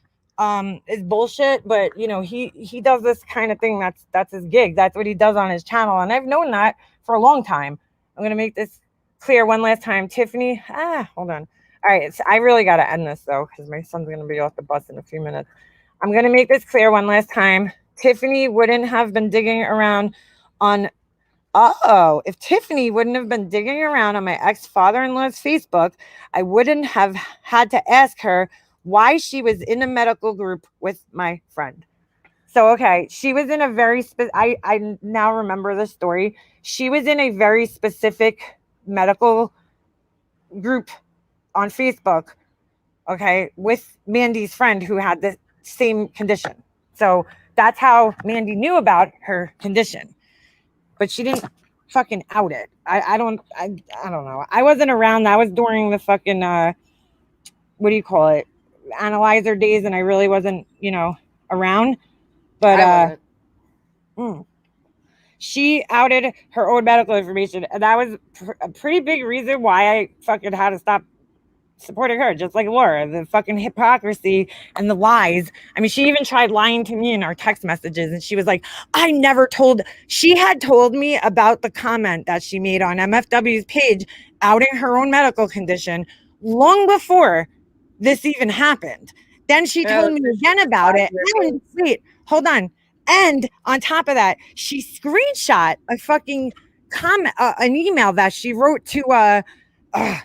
is bullshit, but he does this kind of thing. That's his gig. That's what he does on his channel, and I've known that for a long time. I'm gonna make this clear one last time. Tiffany, hold on. All right, I really gotta end this though because my son's gonna be off the bus in a few minutes. I'm gonna make this clear one last time. Tiffany wouldn't have been digging around on if Tiffany wouldn't have been digging around on my ex-father-in-law's Facebook, I wouldn't have had to ask her why she was in a medical group with my friend. So, okay, she was in a very I now remember the story. She was in a very specific medical group on Facebook, okay, with Mandy's friend who had the same condition. So that's how Mandy knew about her condition. But she didn't fucking out it. I don't know. I wasn't around. That was during the fucking what do you call it? Analyzer days, and I really wasn't, around. But she outed her own medical information, and that was a pretty big reason why I fucking had to stop supporting her, just like Laura. The fucking hypocrisy and the lies. I mean, she even tried lying to me in our text messages, and she was like, she had told me about the comment that she made on MFW's page outing her own medical condition long before this even happened. Then she told me again about it. Wait, hold on. And on top of that, she screenshot a fucking comment, an email that she wrote to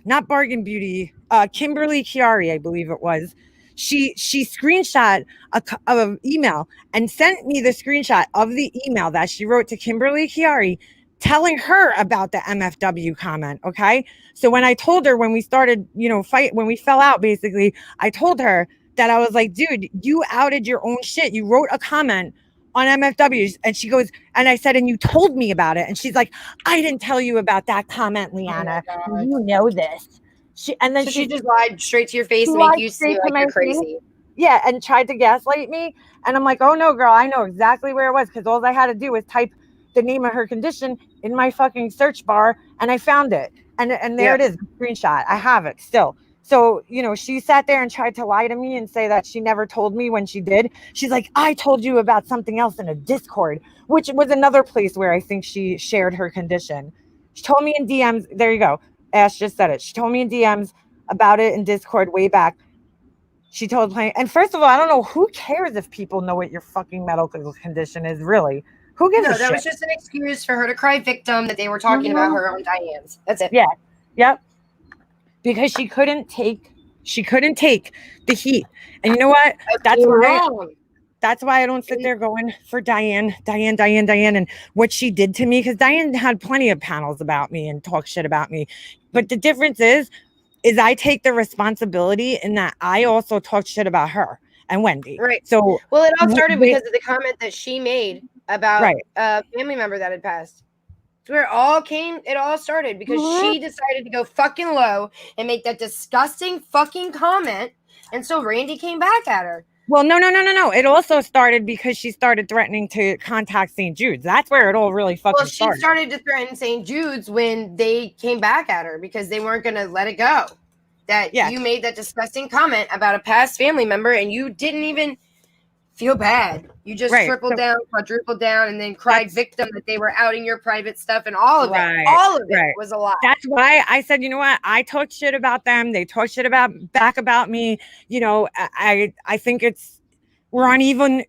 not Bargain Beauty, Kimberly Chiari, I believe it was. She screenshot an email and sent me the screenshot of the email that she wrote to Kimberly Chiari telling her about the MFW comment. Okay. So when I told her, when we started, when we fell out, basically, I told her that I was like, dude, you outed your own shit. You wrote a comment on MFWs. And she goes, and I said, and you told me about it. And she's like, I didn't tell you about that comment, Leanna. Oh you know this. And then so she just lied straight to your face and lied make you straight seem to like you're my crazy. face. Yeah, and tried to gaslight me. And I'm like, oh no, girl, I know exactly where it was, because all I had to do was type the name of her condition in my fucking search bar, and I found it. And there it is, screenshot. I have it still. So, you know, she sat there and tried to lie to me and say that she never told me when she did. She's like, I told you about something else in a Discord, which was another place where I think she shared her condition. She told me in DMs. There you go. Ash just said it. She told me in DMs about it in Discord way back. She told playing, and first of all, I don't know, who cares if people know what your fucking medical condition is, really? Who gives a shit? No, that was just an excuse for her to cry victim that they were talking about her on Diane's. That's it. Yeah. Yep. Because she couldn't take the heat. And you know what? That's why I don't sit there going for Diane, and what she did to me, because Diane had plenty of panels about me and talk shit about me. But the difference is I take the responsibility in that I also talked shit about her and Wendy. Right. So, well, it all started because of the comment that she made about a family member that had passed. It's where it all started because she decided to go fucking low and make that disgusting fucking comment. And so Randy came back at her. Well, no. It also started because she started threatening to contact St. Jude's. That's where it all really fucking started. Well, she started to threaten St. Jude's when they came back at her because they weren't going to let it go. That you made that disgusting comment about a past family member and you didn't even feel bad. You just tripled down, quadrupled down, and then cried victim that they were outing your private stuff, and all of it was a lie. That's why I said, you know what? I talked shit about them. They talked shit back about me. You know, I think we're on even,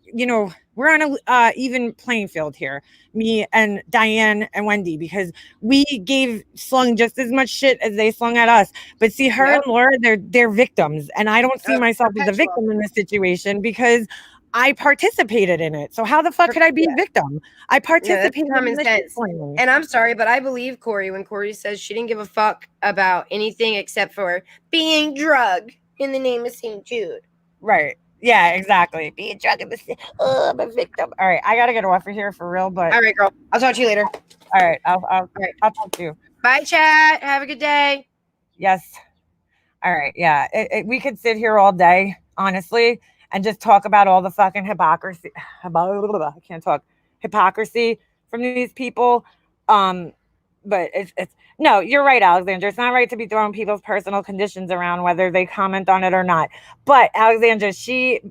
we're on a even playing field here, me and Diane and Wendy, because we slung just as much shit as they slung at us. But see, her and Laura, they're victims, and I don't see myself as a victim in this situation because I participated in it. So how the fuck could I be a victim? I participated in this. And I'm sorry, but I believe Corey when Corey says she didn't give a fuck about anything except for being drugged in the name of St. Jude. Right. Yeah, exactly. Being drugged in the I'm a victim. All right, I gotta get off of here for real. But all right, girl. I'll talk to you later. All right, I'll talk to you. Bye, chat. Have a good day. Yes. All right. Yeah, we could sit here all day, honestly, and just talk about all the fucking hypocrisy. I can't talk. Hypocrisy from these people. But it's no, you're right, Alexandra. It's not right to be throwing people's personal conditions around, whether they comment on it or not. But Alexandra, she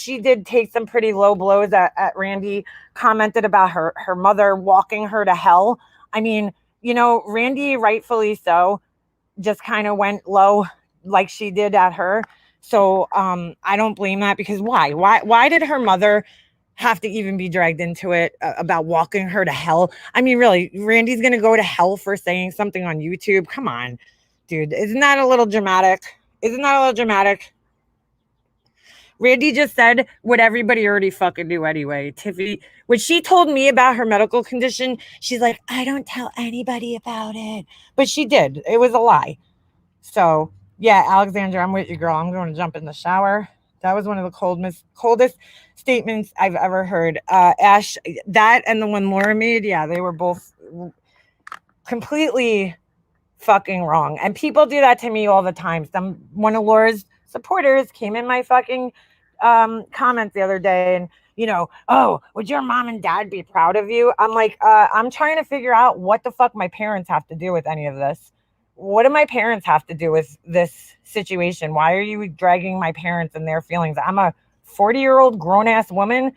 did take some pretty low blows at Randy, commented about her mother walking her to hell. I mean, Randy, rightfully so, just kind of went low like she did at her. So I don't blame that, because why did her mother have to even be dragged into it about walking her to hell? I mean, really, Randy's going to go to hell for saying something on YouTube? Come on, dude. Isn't that a little dramatic? Randy just said what everybody already fucking knew anyway. Tiffany, when she told me about her medical condition, she's like, I don't tell anybody about it. But she did. It was a lie. So, yeah, Alexandra, I'm with you, girl. I'm going to jump in the shower. That was one of the coldest statements I've ever heard. Ash, that and the one Laura made, yeah, they were both completely fucking wrong. And people do that to me all the time. One of Laura's supporters came in my fucking comments the other day and, oh, would your mom and dad be proud of you? I'm like, I'm trying to figure out what the fuck my parents have to do with any of this. What do my parents have to do with this situation? Why are you dragging my parents and their feelings? I'm a 40-year-old grown-ass woman.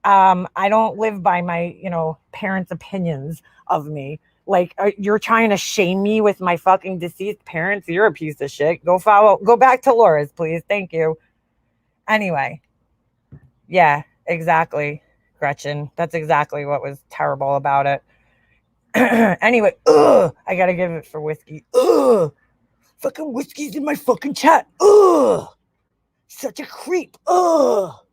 I don't live by my, parents' opinions of me. Like, you're trying to shame me with my fucking deceased parents? You're a piece of shit. Go back to Laura's, please. Thank you. Anyway. Yeah, exactly, Gretchen. That's exactly what was terrible about it. Anyway, I gotta give it for whiskey. Fucking whiskey's in my fucking chat. Such a creep. All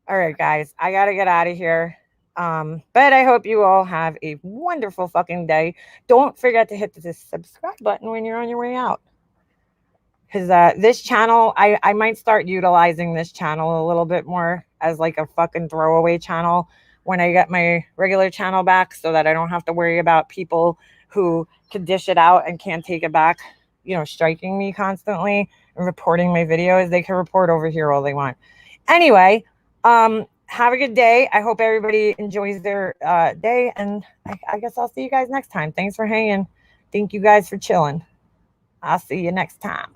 right, guys, I gotta get out of here. But I hope you all have a wonderful fucking day. Don't forget to hit the subscribe button when you're on your way out. Because this channel, I might start utilizing this channel a little bit more as like a fucking throwaway channel when I get my regular channel back, so that I don't have to worry about people who can dish it out and can't take it back, you know, striking me constantly and reporting my videos. They can report over here all they want. Anyway, have a good day. I hope everybody enjoys their day, and I guess I'll see you guys next time. Thanks for hanging. Thank you guys for chilling. I'll see you next time.